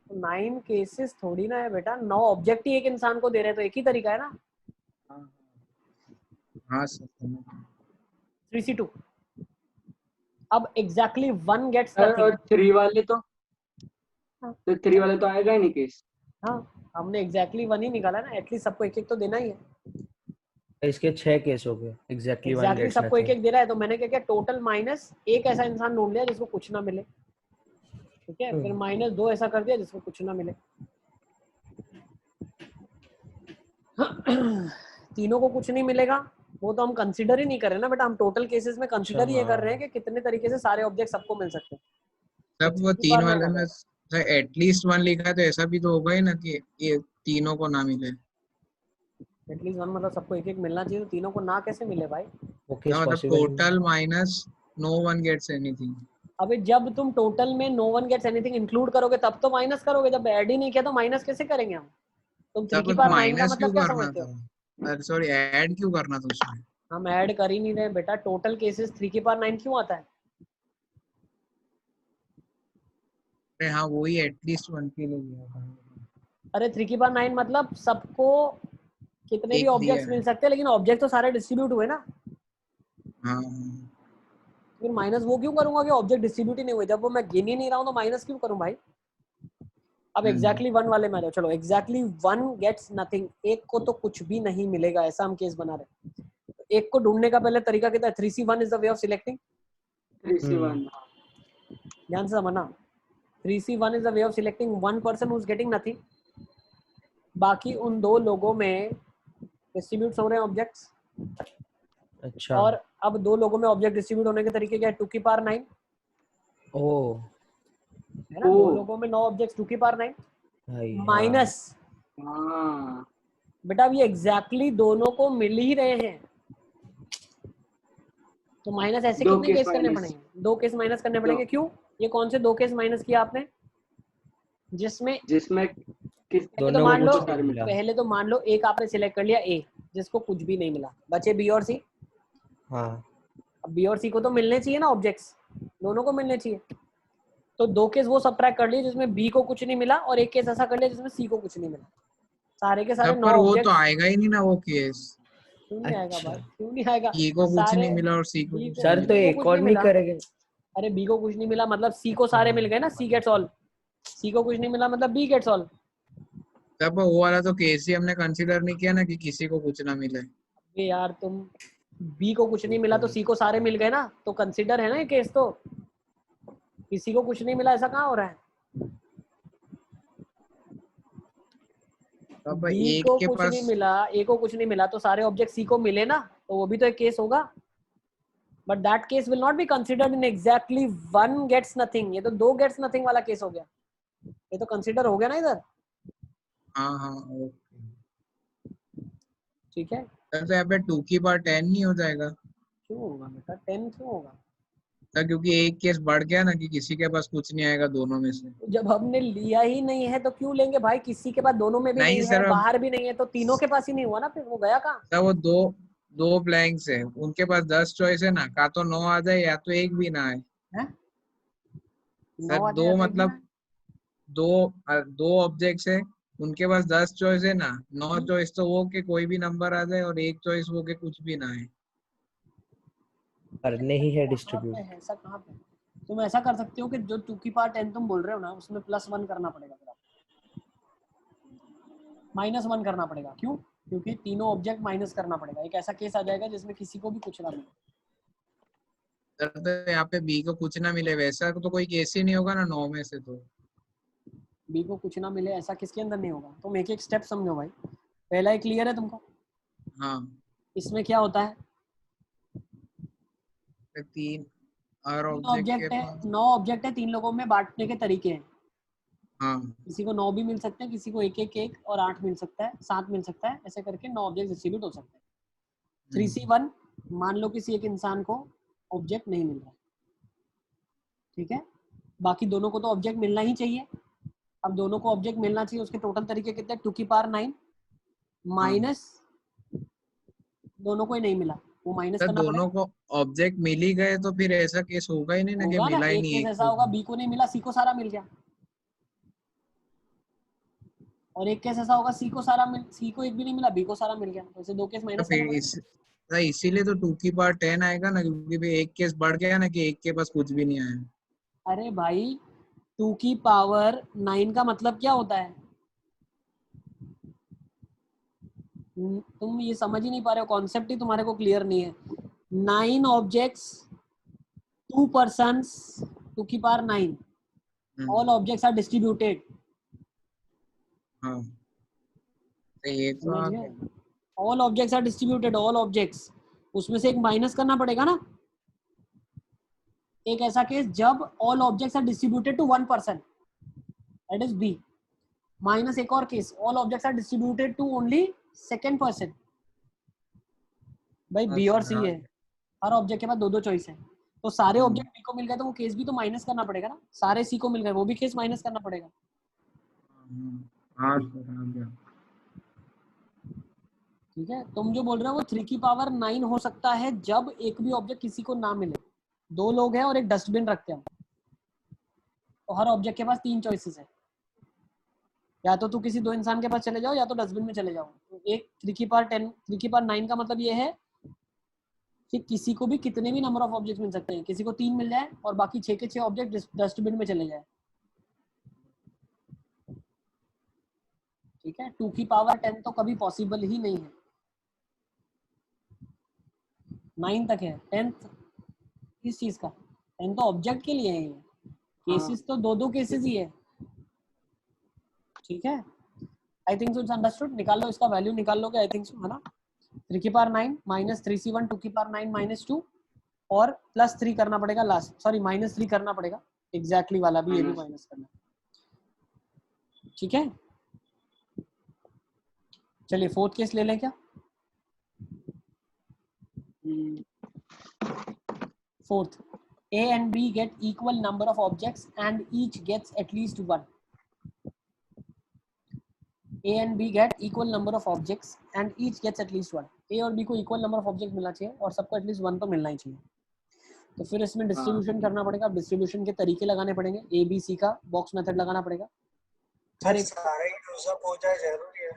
तो 9 केसेस थोड़ी ना है बेटा, 9 ऑब्जेक्ट ही एक इंसान को दे रहे हैं, तो एक ही तरीका है ना। 9। हाँ सर 3C2 अब एग्जैक्टली 1 गेट्स और नथिंग। 3 वाले तो 3 वाले तो आएगा ही नहीं केस। हाँ हमने एग्जैक्टली 1 ही निकाला ना, एटलीस्ट सबको एक एक तो देना ही है। इसके 6 केस हो गए, एग्जैक्टली 1 एग्जैक्टली गेट्स सबको एक नथिंग। एक दे रहा है, तो मैंने क्या किया, टोटल माइनस एक ऐसा इंसान ढूंढ लिया जिसको कुछ ना मिले, ठीक है, फिर -2 ऐसा कर दिया जिसको कुछ ना मिले। तीनों को कुछ नहीं मिलेगा, वो तो हम कंसीडर ही नहीं कर रहे ना बेटा, हम टोटल केसेस में कंसीडर ये कर रहे हैं कि कितने तरीके से सारे ऑब्जेक्ट सबको मिल सकते हैं। तब वो 3 वाले में सर एटलीस्ट 1 लिखा है, तो ऐसा भी तो होगा ही ना कि ये तीनों को ना मिले। एटलीस्ट 1 मतलब सबको एक एक मिलना चाहिए, तो तीनों को ना कैसे मिले भाई? वो केस मतलब possible total minus no one gets anything. अबे जब तुम टोटल में no one gets anything include करोगे तब तो माइनस करोगे, जब ऐड ही नहीं किया तो माइनस कैसे करेंगे हम? तुम 3 तब की पावर 9 का माइनस क्यों मतलब क्या करना समझते था? हो? अरे सॉरी, ऐड क्यों करना था उसमें? हम ऐड कर ही नहीं रहे बेटा, टोटल केसेस 3 की पावर 9 क्यों आता है? अरे हाँ वही एटलीस्ट 1 के लिए लिया था। अरे 3 की पावर 9 मतलब सबको कितने भी एक दिया ऑब्जेक्ट्स है। मिल सकते हैं, लेकिन ऑब्जेक्ट तो सारे डिस्ट्रीब्यूट हुए ना। हाँ फिर माइनस वो क्यों करूंगा कि ऑब्जेक्ट डिस्ट्रीब्यूट ही नहीं हुए, जब वो मैं गिन ही नहीं रहा हूँ तो माइनस क्यों करूं भाई? अब एग्जैक्टली 1 वाले में आ जाओ, चलो एग्जैक्टली 1 गेट्स नथिंग, एक को तो कुछ भी नहीं मिलेगा, ऐसा हम केस बना रहे हैं। तो एक को ढूंढने का पहले तरीका क्या है? 3C1 is the way of selecting. 3C1 ध्यान से समझना, 3C1 is the way of selecting one person who is getting nothing, बाकी उन दो लोगों में डिस्ट्रीब्यूट हो रहे हैं ऑब्जेक्ट्स। अच्छा। और अब दो लोगों में ऑब्जेक्ट डिस्ट्रीब्यूट होने के तरीके क्या है? 2 की पावर 9 ओ है ना, दो लोगों में 9 ऑब्जेक्ट्स 2 की पावर 9 भाई माइनस, हाँ बेटा अब ये एग्जैक्टली दोनों को मिल ही रहे हैं, तो माइनस ऐसे दो कितने केस केस करने माइनस पड़ेंगे? 2 केस माइनस करने दो पड़ेंगे। क्यों? ये कौन से 2 केस माइनस किया आपने? जिसमें जिसमें किस पहले तो दोनों मान को लो, कुछ नहीं मिला। पहले तो मान लो एक आपने सिलेक्ट कर लिया ए, जिसको कुछ भी नहीं मिला, बचे बी और सी। हाँ अब बी और सी को तो मिलने चाहिए ना ऑब्जेक्ट्स, दोनों को मिलने चाहिए, तो 2 केस वो सबट्रैक्ट कर लिए जिसमें बी को कुछ नहीं मिला, और एक केस ऐसा कर लिया जिसमें सी को कुछ नहीं मिला। सारे के सारे तब 9 पर वो तो ऑब्जेक्ट्स। आएगा ही नहीं ना वो केस। क्यों नहीं आएगा अच्छा भाई, क्यों नहीं आएगा? ई को कुछ सारे नहीं मिला और सी को बी कुछ को सर नहीं तो बी को एक कुछ और नहीं नहीं मिला। करेंगे? अरे बी को कुछ नहीं मिला मतलब सी को सारे मिल गए ना, सी गेट्स ऑल। सी को कुछ नहीं मिला मतलब बी गेट्स ऑल। मिला। तब वो वाला तो केस ही हमने कंसीडर नहीं किया ना कि किसी को कुछ ना मिले। अरे यार तुम, बी को कुछ नहीं मिला तो सी को सारे मिल गए ना, तो कंसीडर है ना ये केस। तो किसी को कुछ नहीं मिला ऐसा कहाँ हो रहा है? तब बी एक को के कुछ नहीं पास मिला, ए को कुछ नहीं मिला, तो सारे ऑब्जेक्ट सी को मिले ना, तो वो भी तो एक केस होगा। But that case will not be considered in exactly 1 gets nothing. ये तो 2 गेट्स नथिंग वाला केस हो गया, ये तो कंसिडर हो गया ना इधर। हाँ हाँ ओके। ठीक है, तब तो यहाँ पे 2 की पावर 10 नहीं हो जाएगा? क्यों होगा बेटा 10 क्यों होगा? तब क्योंकि एक केस बढ़ गया ना कि किसी के पास कुछ नहीं आएगा दोनों में से। जब हमने लिया ही नहीं है तो क्यों लेंगे भाई? किसी के पास दोनों में भी नहीं नहीं है, सर, बाहर भी नहीं है, तो तीनों के पास ही नहीं हुआ ना, फिर वो गया कहाँ? तब वो दो दो ब्लैंक्स है, उनके पास 10 चॉइस है ना, का तो 9 आ जाए या तो एक भी ना आए। है सर 9 आ दो जाए तो एक भी मतलब ना? दो दो ऑब्जेक्ट्स है, उनके पास 10 चॉइस है ना, 9 चॉइस तो वो के कोई भी नंबर आ जाए और एक चॉइस वो के कुछ भी ना आए। करने ही है कहाँ डिस्ट्रीब्यूट। पे है ऐसा? कहाँ पे? तुम ऐसा कर सकते हो कि जो 2 की पावर 10 तुम बोल रहे हो ना, उसमें +1 करना पड़ेगा फिर आपको। -1 करना पड़ेगा। क्यों? क्योंकि तीनों ऑब्जेक्ट माइनस करना पड़ेगा। एक ऐसा केस आ जाएगा जिसमें किसी को भी कुछ ना मिले। सर तो यहाँ पे बी को कुछ ना मिले, वैसा तो कोई केस ही नहीं होगा ना 9 में से। तो बी को कुछ ना मिले ऐसा किसके अंदर नहीं होगा? तुम एक एक स्टेप समझो भाई। पहला एक क्लियर है तुमको? हाँ, इसमें क्या होता है? 3 हर 9 ऑब्जेक्ट के ऑब्जेक्ट है, पास। 9 ऑब्जेक्ट है, 3 लोगों में बांटने के तरीके हैं। हाँ, किसी को 9 भी मिल सकते हैं, किसी को 1 और 8 मिल सकता है, 7 मिल सकता है, ऐसे करके 9 ऑब्जेक्ट डिस्ट्रीब्यूट हो सकते हैं। 3C1 मान लो किसी एक इंसान को ऑब्जेक्ट नहीं मिल रहा, ठीक है, बाकी दोनों को तो ऑब्जेक्ट मिलना ही चाहिए। अब दोनों को ऑब्जेक्ट मिलना चाहिए, उसके टोटल तरीके कितने? 2 की पावर 9 माइनस दोनों को ही नहीं मिला, वो माइनस सर करना दोनों पड़ेगा। को ऑब्जेक्ट मिल ही गए तो फिर ऐसा केस होगा ही नहीं ना कि होगा ना, मिला ही एक नहीं केस एक ऐसा को होगा भी। बी को नहीं मिला, सी को सारा मिल गया, और एक केस ऐसा होगा सी को एक भी नहीं मिला, बी को सारा मिल गया। तो ऐसे 2 केस तो माइनस करना फिर पड़ेगा। इसीलिए तो 2 की पावर 10 आएगा ना, क्योंकि फिर एक केस बढ़ गया ना कि एक के पास कुछ भी नहीं आया। अरे भाई 2 की पावर 9 का मतलब क्या होता है? तुम ये समझ ही नहीं पा रहे हो, कॉन्सेप्ट ही तुम्हारे को क्लियर नहीं है। 9 ऑब्जेक्ट्स, 2 पर्सन्स, 2 की power 9, all objects are distributed. हाँ, तो ये तो आ समझ गया। गए? All objects are distributed, all objects, उसमें से एक माइनस करना पड़ेगा ना। एक ऐसा केस जब all objects are distributed to 1 person, that is B, minus एक और case, all objects are distributed to only second person. भाई बी और सी है, हर ऑब्जेक्ट के पास 2 चॉइस है, तो सारे ऑब्जेक्ट बी को मिल गए तो वो केस भी तो माइनस करना पड़ेगा ना। सारे सी को मिल गए, वो भी केस माइनस करना पड़ेगा। हाँ सर, आ गया। ठीक है, तुम जो बोल रहे हो वो 3 की पावर 9 हो सकता है जब एक भी ऑब्जेक्ट किसी को ना मिले। 2 लोग हैं और एक डस्टबिन रखते हैं, तो हर ऑब्जेक्ट के पास 3 चॉइसेस है, या तो तू किसी 2 इंसान के पास चले जाओ या तो डस्टबिन में चले जाओ। तो एक 3 की पावर 10, 3 की पावर 9 का मतलब ये है कि किसी को भी कितने भी नंबर ऑफ ऑब्जेक्ट मिल सकते हैं, किसी को 3 मिल जाए और बाकी 6 के 6 ऑब्जेक्ट डस्टबिन में चले जाए। ठीक है, 2 की पावर 10 तो कभी पॉसिबल ही नहीं है, 9 तक है, 10th किस चीज का? 10 तो ऑब्जेक्ट के लिए है, ये केसेस तो 2 केसेस ही है। ठीक है, I think so it's understood. निकाल लो इसका वैल्यू, निकाल लोगे आई थिंक सो, है ना। 3 की पावर 9 माइनस 3C1, 2 की पावर 9 माइनस 2 और प्लस 3 करना पड़ेगा लास्ट, सॉरी माइनस 3 करना पड़ेगा, एग्जैक्टली वाला भी, ये भी माइनस करना। ठीक है, चलिए फोर्थ केस ले लें क्या? Fourth, A and B get equal number of objects and each gets at least 1. A and B get equal number of objects and each gets at least 1. A और B को equal number of objects मिलना चाहिए और सबको at least 1 तो मिलना ही चाहिए। तो फिर इसमें डिस्ट्रीब्यूशन करना पड़ेगा। डिस्ट्रीब्यूशन के तरीके लगाने पड़ेंगे, A B C का बॉक्स मेथड लगाना पड़ेगा। हर एक सारे यूज अप हो जाए जरूरी है,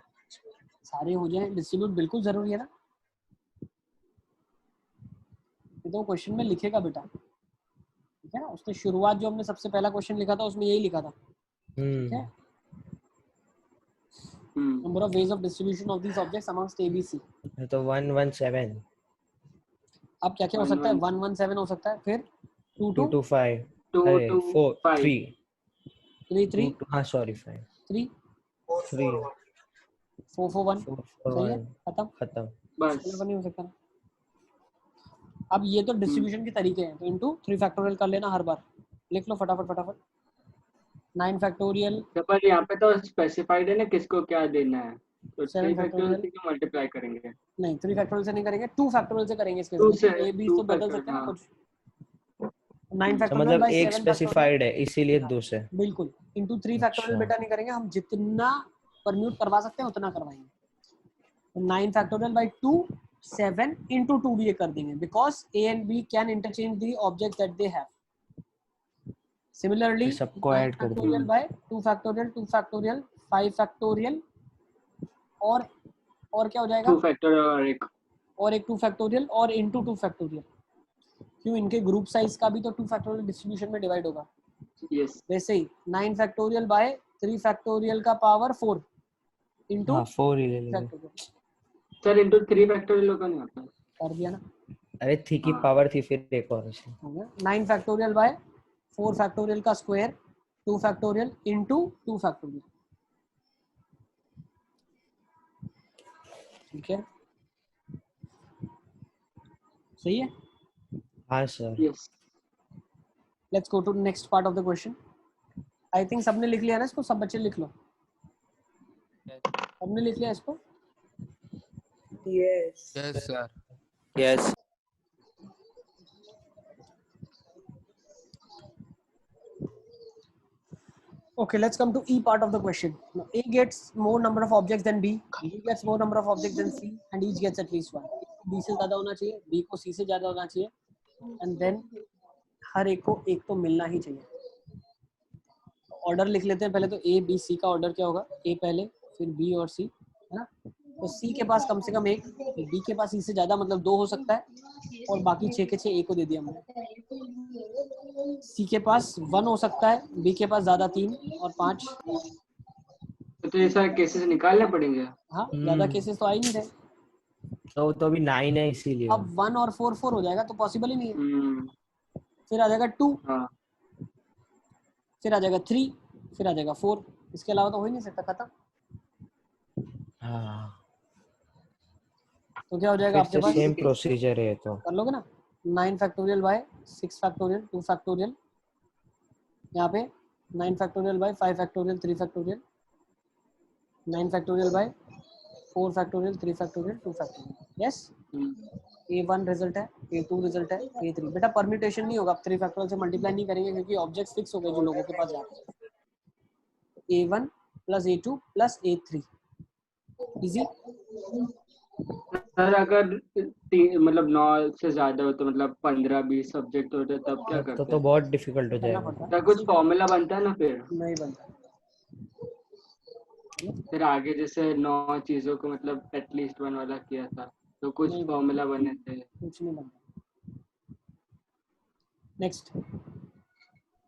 सारे हो जाए डिस्ट्रीब्यूट, बिल्कुल जरूरी है ना, ये तो क्वेश्चन में लिखेगा बेटा। ठीक है ना, उसने शुरुआत जो हमने सबसे पहला क्वेश्चन लिखा था उसमें यही लिखा था। ठीक है, number of ways of distribution of these objects amongst A B C, तो 117। अब क्या क्या हो सकता है? 117 हो सकता है, फिर 225, 225, 4 3 3 हाँ सॉरी 5 3 3 4 4 1 सही है, 4 खत्म, बस। इसके नहीं हो सकता ना। अब ये तो डिस्ट्रीब्यूशन के तरीके हैं, तो इनटू 3 फैक्टोरियल कर लेना हर बार, लिख लो फटाफट फटाफट। 9 फैक्टोरियल, पर यहाँ पे तो स्पेसिफाइड है ना किसको क्या देना है, तो 7 3 फैक्टोरियल फैक्टोरियल से क्यों मल्टीप्लाई करेंगे? नहीं, 3 फैक्टोरियल से नहीं करेंगे, 2 फैक्टोरियल से करेंगे इसके 2 से साथ। ए बी 2 तो बदल फैक्टोरियल, सकते हैं ना हाँ। कुछ। 9 फैक्टोरियल मतलब बाय एक 7 स्पेसिफाइड है इसीलिए 2 से। बिल्कुल, इनटू 3 फैक्टोरियल बेटा नहीं करेंगे हम, जितना परम्यूट करवा सकते हैं उतना करवाएंगे। तो 9 फैक्टोरियल बाय 2 7 into 2 भी ये कर देंगे, because A and B can interchange the objects that they have. Similarly, सबको 9 ऐड कर दो। factorial by 2 factorial 2 factorial 5 factorial और क्या हो जाएगा? 2 फैक्टोरियल और एक 2 factorial और into 2 factorial। क्यों? इनके ग्रुप साइज का भी तो 2 factorial डिस्ट्रीब्यूशन में डिवाइड होगा। यस। वैसे ही 9 factorial by 3 factorial का पावर 4 इनटू हाँ 4 ही ले लेंगे। फैक्टोरियल सर इंटू 3 फैक्टोरियल होगा नहीं होता? कर दिया ना, अरे 3 की हाँ। पावर थी फिर एक और से। हो गया 9 फैक्टोरियल बाय 4 फैक्टोरियल का स्क्वायर 2 फैक्टोरियल इनटू 2 फैक्टोरियल। ठीक है, सही है। हाँ sir. Yes let's go to next part of the question. I think सबने लिख लिया ना इसको, सब बच्चे लिख लो। सबने लिख लिया इसको? Yes yes sir. Yes Okay, let's come to E part of the question. Now, A gets more number of objects than B, B gets more number of objects than C, and each gets at least one. B से ज़्यादा होना चाहिए, B को C से ज़्यादा होना चाहिए, and then हर एक को एक तो मिलना ही चाहिए। ऑर्डर लिख लेते हैं पहले तो, A B C का ऑर्डर क्या होगा? A पहले, फिर B और C, है ना? तो C के पास कम से कम एक, B के पास C से ज़्यादा मतलब 2 हो सकता है, और बाकी 6 के 6 A को दे दिया हमने। C के पास 1 हो सकता है, B के पास ज़्यादा 3 और 5। तो ये सारे केसेस निकालने पड़ेंगे। हाँ, ज़्यादा केसेस तो आ ही नहीं रहे। तो अभी 9 है इसीलिए। अब 1 और 4 4 हो जाएगा तो पॉसिबल ही नहीं है। हम्म, फिर आ जाएगा 2, हाँ फिर आ जाएगा 3, फिर आ जाएगा 4। इसके अलावा तो हो ही नहीं सकता, खत्म। हाँ तो क्या हो जाएगा आपके फिर से पास? सेम प्रोसीजर है तो। कर लोगे ना, 9 फैक्टोरियल बाय 6 फैक्टोरियल 2 फैक्टोरियल, यहाँ पे 9 factorial bye 5 factorial 3 factorial, 9 factorial by 4 factorial 3 factorial 2 factorial. Yes, A1 result है, A2 रिजल्ट है, A3। बेटा परम्यूटेशन नहीं होगा, आप 3 फैक्टोरियल से मल्टीप्लाई नहीं करेंगे क्योंकि ऑब्जेक्ट्स फिक्स हो गए जो लोगों के पास जाते हैं। A1 plus A2 plus A3, easy. Sir अगर मतलब 9 से ज्यादा हो तो मतलब 15-20 सब्जेक्ट होते तब क्या करते तो हैं? बहुत डिफिकल्ट हो करना जाएगा। पड़ता क्या है, कुछ फॉर्मूला बनता है ना फिर? नहीं बनता। फिर आगे जैसे 9 चीजों को मतलब एटलीस्ट 1 वाला किया था तो कुछ नहीं फॉर्मूला बने थे। कुछ नहीं बनता। Next,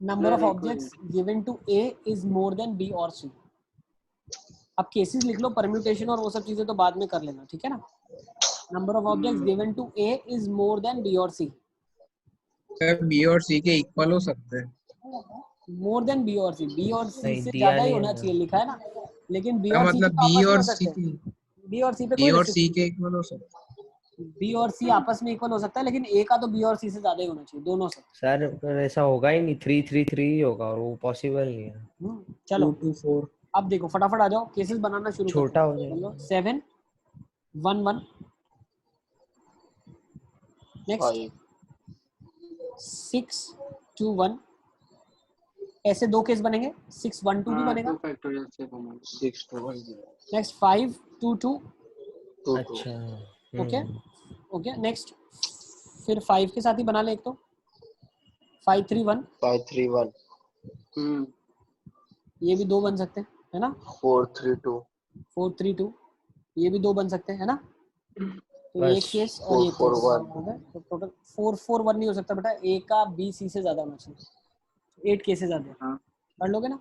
number of objects given to A is more than B और C। अब केसेस लिख लो, परम्यूटेशन और वो सब चीजें तो बाद में कर लेना, ठीक है ना। Number of objects given to A is more than B और C। सर बी और सी के इक्वल हो सकते हैं। मोर देन B और C, B और C नहीं, से दिया ज्यादा ही नहीं है होना ना। चाहिए, लिखा है ना। लेकिन B क्या और C मतलब तो बी आपस में और हो सी सकते के हैं, B और C पे बी कोई और सी restriction के इक्वल हो सकते हैं। नहीं। B और C आपस में इक्वल हो सकता है, लेकिन A का तो B और C से ज्यादा ही होना चाहिए, दोनों से। सर पर ऐसा होगा ही नहीं, 3 3 3 ही होगा और वो पॉसिबल नहीं है। चलो 2 2 4 अब देखो, फटाफट आ जाओ, केसेस बनाना शुरू करो। छोटा हो जाएगा। 7 1 1, नेक्स्ट 6 2 1। ऐसे दो केस बनेंगे, 6 1 2 भी बनेगा। 2 फैक्टोरियल से बनेगा। 6 2 नेक्स्ट 5 2 2। अच्छा ओके ओके, नेक्स्ट फिर 5 के साथ ही बना ले एक तो, 5 3 1। 5 3 1 ये भी दो बन सकते हैं, है ना। 4 3 2 4 3 2, ये भी दो बन सकते हैं, है ना। तो बस। एक केस और ये 4 केस 4 1 हो गए, तो टोटल 4 4 1 नहीं हो सकता बेटा, ए का B C से ज्यादा होना चाहिए। 8 केसेस आ गए, हाँ। पढ़ लोगे ना।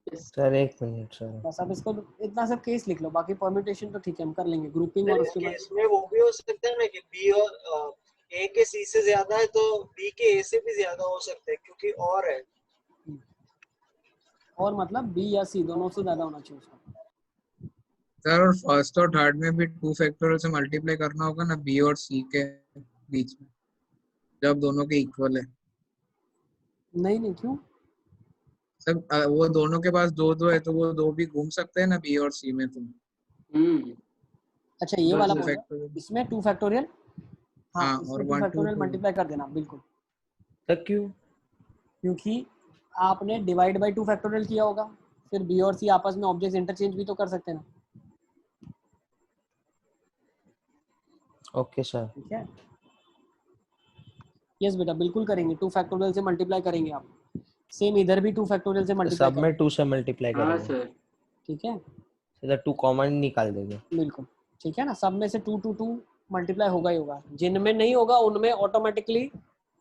सर एक मिनट सर। बस अब इसको इतना सब केस लिख लो, बाकी परम्यूटेशन तो ठीक है हम कर लेंगे, ग्रुपिंग और उसके बाद। इसमें वो भी हो सकता है ना कि बी और ए के सी से ज्यादा है तो बी के ए से भी ज्यादा हो सकता है, क्योंकि और है। और मतलब B या C दोनों से ज्यादा होना चाहिए उसका। सर और फर्स्ट और थर्ड में भी 2 फैक्टोरियल से मल्टीप्लाई करना होगा ना बी और सी के बीच में, जब दोनों के इक्वल है। नहीं नहीं, क्यों? सर वो दोनों के पास 2 2 है तो वो 2 भी घूम सकते हैं ना बी और सी में। तो अच्छा ये वाला 2 बोल रहे फैक्टोरियल हो? इसमें 2 फैक्टोरियल, हाँ हाँ, इसमें और 2 1 2 फैक्टोरियल 2 मल्टीप्लाई कर देना, बिल्कुल। तो क्यों? क्योंकि आपने डिवाइड बाय 2 फैक्टोरियल किया होगा, फिर B और C आपस में ऑब्जेक्ट्स इंटरचेंज भी तो कर सकते हैं ना। Okay sir. ठीक है, यस बेटा बिल्कुल करेंगे, 2 फैक्टोरियल से मल्टीप्लाई करेंगे आप। सेम इधर भी 2 फैक्टोरियल से मल्टीप्लाई सब में 2 से मल्टीप्लाई हाँ करेंगे। सर। ठीक है, सीधा 2 कॉमन निकाल देंगे। बिल्कुल ठीक है ना। सब में से 2 2 2 मल्टीप्लाई होगा ही होगा, जिनमें नहीं होगा उनमें ऑटोमेटिकली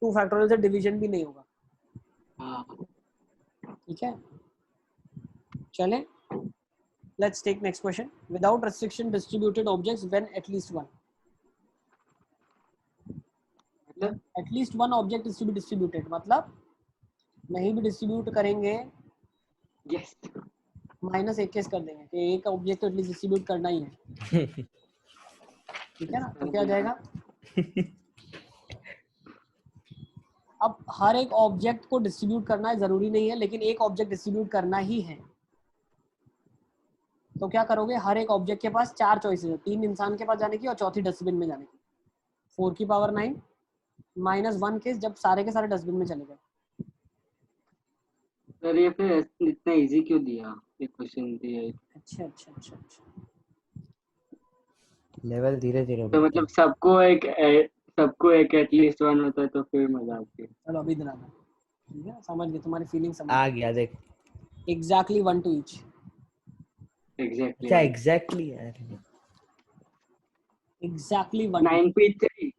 2 फैक्टोरियल से डिवीजन भी नहीं होगा। हाँ ठीक है, चलें Let's take next question. Without restriction distributed objects when at least one. मतलब At least one object is to be distributed. मतलब नहीं भी डिस्ट्रीब्यूट करेंगे यस -1 केस कर देंगे कि एक ऑब्जेक्ट तो एटलीस्ट डिस्ट्रीब्यूट करना ही है, ठीक है ना? तो क्या जाएगा? अब हर एक ऑब्जेक्ट को डिस्ट्रीब्यूट करना है जरूरी नहीं है, लेकिन एक ऑब्जेक्ट डिस्ट्रीब्यूट करना ही है। तो क्या करोगे? हर एक ऑब्जेक्ट के पास 4 चॉइसेस है, 3 इंसान के पास जाने की और चौथी डस्टबिन में जाने की। 4 की पावर 9 -1 केस जब सारे के सारे डस्टबिन में चले गए। सर ये फिर इतना इजी क्यों दिया ये क्वेश्चन दिया है? अच्छा। लेवल धीरे धीरे तो बढ़ता मतलब सबको एक एटलीस्ट वन होता है तो फिर मजा आती है। चलो अभी दिला दो, ठीक है? समझ गए, तुम्हारी फीलिंग है। समझ आ गया देख। Exactly 1 to each। एग्जैक्टली क्या एग्जैक्टली यार? एग्जैक्टली 1 9p3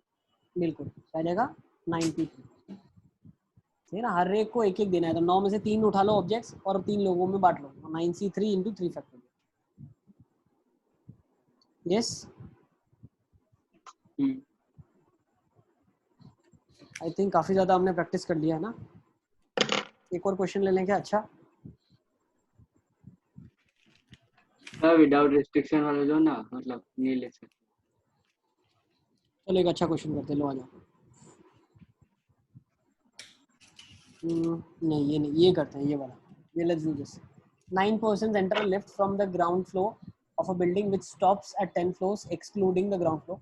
बिल्कुल आ जाएगा 9p3, ठीक है ना? हर एक को एक एक देना है, तो 9 में से 3 उठा लो ऑब्जेक्ट्स और 3 लोगों में बांट लो। 9c3 into 3 factorial. Yes, I think काफी ज्यादा हमने प्रैक्टिस कर लिया है ना। एक और क्वेश्चन ले लें क्या? अच्छा विदाउट रिस्ट्रिक्शन वाला जो ना मतलब नहीं ले सकते। चलो एक अच्छा क्वेश्चन करते, लो आ जाओ। नहीं ये नहीं, ये करते हैं, ये वाला, ये let's do this. 9 persons enter a lift from the ground floor of a building which stops at 10 floors excluding the ground floor.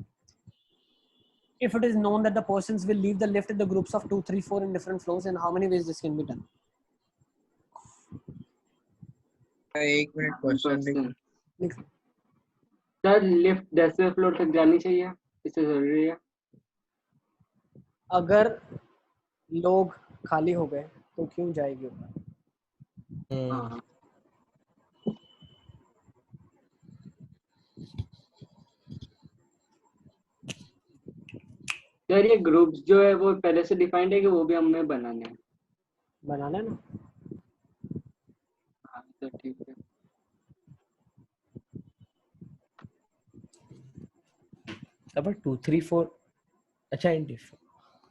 If it is known that the persons will leave the lift in the groups of 2, 3, 4 in different floors, in how many ways this can be done? एक minute question लिख। Sir lift 10वें floor तक जानी चाहिए, इससे जरूरी है। अगर लोग खाली हो गए तो क्यों जाएगी ऊपर? हाँ सर ये ग्रुप्स जो है वो पहले से डिफाइंड है कि वो भी हमें बनाने हैं? बनाना है ना। हाँ सर ठीक है। अब 2 3 4 अच्छा इंडिफ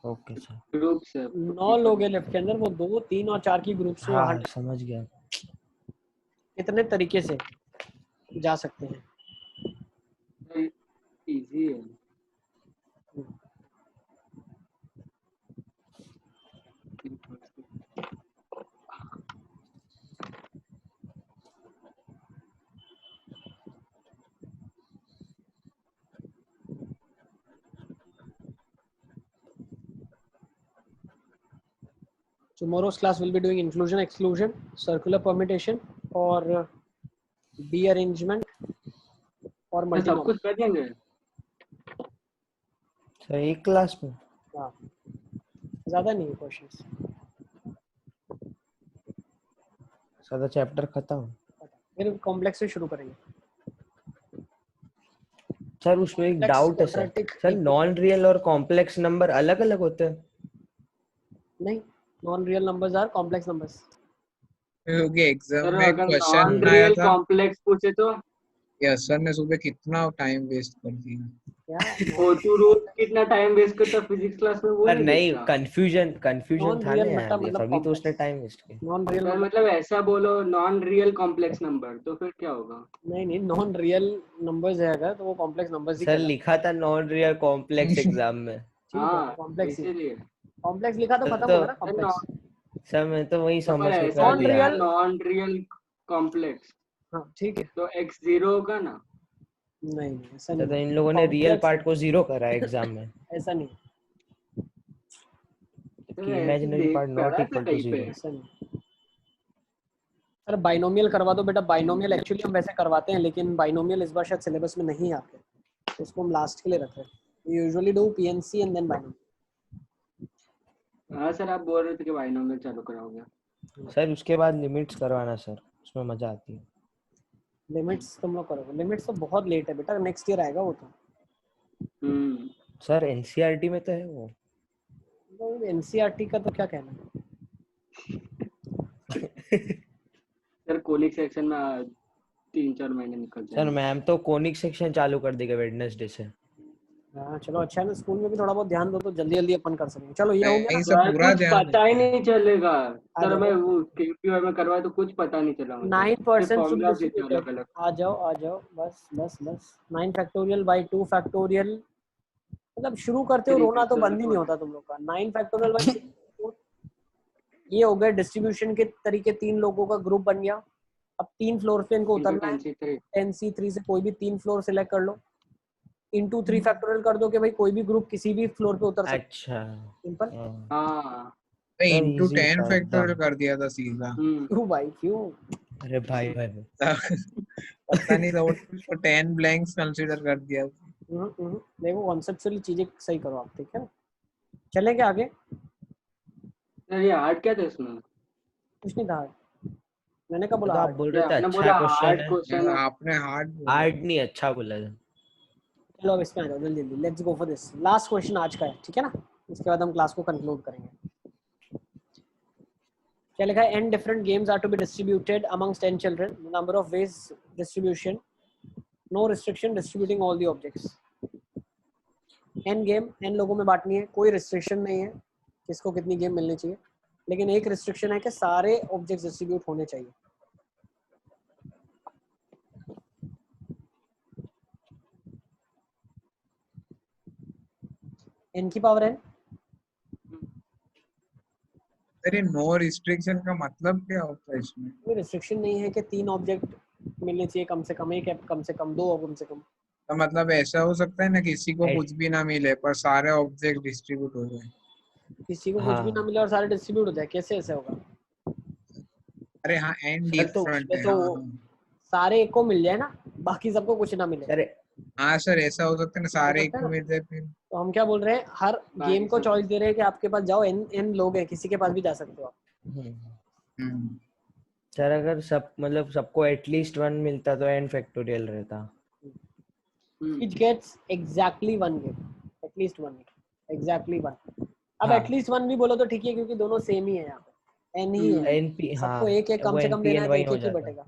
ओके सर। ग्रुप्स है 9 लोग हैं लिफ्ट के अंदर, वो 2, 3 और 4 की ग्रुप से हाँ समझ गया। कितने तरीके से जा सकते हैं? इजी है। Tomorrow's class will be doing inclusion, exclusion, circular permutation और D arrangement और सब multinomial। कुछ कर देंगे सर एक क्लास में? हाँ ज्यादा नहीं है क्वेश्चंस। सादा चैप्टर खत्म। फिर कॉम्प्लेक्स से शुरू करेंगे। सर उसमें एक Complex, डाउट है sir. quadratic, sir non real और कॉम्प्लेक्स नंबर अलग अलग होते हैं? नहीं, non real numbers are complex numbers. क्योंकि एग्जाम सर में अगर क्वेश्चन नॉन आया रियल था कॉम्प्लेक्स पूछे तो यस सर ने सुबह कितना टाइम वेस्ट कर दिया। क्या वो तू रोज कितना टाइम वेस्ट करता फिजिक्स क्लास में वो सर नहीं नहीं, देखता। कंफ्यूजन नॉन था ना रियल यार, मतलब तभी तो उसने कॉम्प्लेक्स। टाइम वेस्ट किया। नॉन रियल सर मतलब ऐसा बोलो नॉन रियल कॉम्प्लेक्स नंबर तो फिर क्या होगा? नहीं, नॉन रियल नंबर्स है अगर तो वो कॉम्प्लेक्स नंबर्स ही सर कहलाते लिखा था नॉन रियल कॉम्प्लेक्स एग्जाम में। हैं। ठीक है, हाँ कॉम्प्लेक्स ही इसीलिए कॉम्प्लेक्स लिखा तो खत्म तो होगा ना कॉम्प्लेक्स। सर मैं तो वही तो पर समझ के ऐसा कर नॉन दिया। रियल नॉन रियल कॉम्प्लेक्स हाँ ठीक है। तो x0 होगा ना? नहीं ऐसा तो नहीं, इन लोगों ने रियल कॉम्प्लेक्स पार्ट को 0 करा है एग्जाम में, ऐसा नहीं, सर कि ऐसे इमेजिनरी देख पार्ट नॉट पढ़ा था इक्वल टू कहीं पे। 0। ऐसा नहीं। अरे बाइनोमियल करवा दो बेटा, बाइनोमियल एक्चुअली हम वैसे करवाते हैं लेकिन बाइनोमियल इस बार शायद सिलेबस में नहीं आते, तो इसको हम लास्ट के लिए रख रहे हैं। Usually do PNC and then binomial. हाँ सर आप बोल रहे थे कि बाइनोमियल चालू कराओगे। सर उसके बाद लिमिट्स करवाना सर, उसमें मजा आती है। लिमिट्स तुम लोग करोगे? लिमिट्स तो बहुत लेट है बेटा, नेक्स्ट ईयर आएगा वो तो। सर एनसीईआरटी में तो है वो। एनसीईआरटी का तो क्या कहना है। सर कोलिक सेक्शन में 3-4 महीने निकल सर जाएंगे। मैम तो कोनिक सेक्शन चालू कर देगा वेडनेसडे से। हाँ चलो अच्छा है ना, स्कूल में भी थोड़ा बहुत ध्यान दो तो जल्दी जल्दी अपन कर सकेंगे। चलो ये हो गया नहीं ना। सर, सर पूरा कुछ ध्यान पता ही देते हैं। नहीं चलेगा आ सर, जाओ। मैं वो केपीआई में करवाया तो कुछ पता नहीं चला मुझे, 9% सिर्फ to be फॉर्मूला थे distributed। अलग अलग। आ जाओ आ जाओ, बस बस बस। 9 फैक्टोरियल बाई 2 फैक्टोरियल, मतलब शुरू करते हो 3 रोना तो बंद ही नहीं फैक्टोरियल होता तुम लोग का। 9 फैक्टोरियल बाई 3। ये हो गया डिस्ट्रीब्यूशन के तरीके, 3 लोगों का ग्रुप बन गया। अब 3 फ्लोर पे इनको उतरना है। 10C3 10C3 से कोई भी 3 फ्लोर सिलेक्ट कर लो। इंटू 3 फैक्टोरियल कर दो कि भाई कोई भी ग्रुप किसी भी फ्लोर पे उतर सकता अच्छा है। सिंपल। हाँ, हाँ। नहीं, सर इंटू इजी 10 था फैक्टोरियल एकदम। कर दिया था सीधा। क्यों भाई क्यों? अरे भाई भाई पता नहीं था, वो 10 ब्लैंक्स कंसीडर कर दिया। देखो कॉन्सेप्चुअली चीजें सही करो आप, ठीक है ना। चलें क्या आगे? सर ये हार्ड क्या था इसमें? कुछ नहीं था। मैंने कब बोला तो आप hard? बोल ये रहे थे आपने अच्छा बोला क्वेश्चन हार्ड है। क्वेश्चन है। आपने हार्ड बोला। हार्ड नहीं, अच्छा बोला था। चलो अब इसमें आ जाओ जल्दी जल्दी। Let's go for this last question आज का है, ठीक है ना। इसके बाद हम क्लास को कंक्लूड करेंगे। क्या लिखा है? n different games are to be distributed amongst 10 children. The number of ways distribution, no restriction distributing all the objects. n game n लोगों में बांटनी है, कोई रिस्ट्रिक्शन नहीं है किसको कितनी गेम मिलनी चाहिए, लेकिन एक रिस्ट्रिक्शन है कि सारे ऑब्जेक्ट्स डिस्ट्रीब्यूट होने चाहिए। n की पावर n। अरे नो रिस्ट्रिक्शन का मतलब क्या होता है इसमें? कोई रिस्ट्रिक्शन नहीं है कि 3 ऑब्जेक्ट मिलने चाहिए कम से कम, एक है कम से कम, 2 कम से कम। तो मतलब ऐसा हो सकता है ना, किसी को ऐस- कुछ भी ना मिले पर सारे ऑब्जेक्ट डिस्ट्रीब्यूट हो जाए। किसी को कुछ भी ना हाँ मिले और सारे डिस्ट्रीब्यूट हो जाए, कैसे ऐसे होगा? अरे हाँ, एंड सर तो डिफरेंट है। तो हाँ हाँ सारे एक को मिल जाए ना, बाकी सबको कुछ ना मिले। सर हाँ सर, ऐसा हो सकता है ना, हो सारे एक सकता है को ना। मिल जाए फिर। तो हम क्या बोल रहे हैं, हर बाकी गेम को सब चॉइस दे रहे हैं कि आपके पास जाओ, n लोग हैं, किसी के पास भी जा सकते हो आप। हम्म। हम्म। सर अगर सब मतलब सबको एटलीस्ट 1 मिलता तो n फैक्टोरियल रहता। Which gets exactly 1 game, at least 1, exactly 1। अब हाँ एटलीस्ट 1 भी बोलो तो ठीक है, क्योंकि दोनों सेम ही है यहाँ पे, n ही है। np हाँ, सबको एक एक कम वो से कम देना है npn तो वही एक हो एक ही जाता। बटेगा।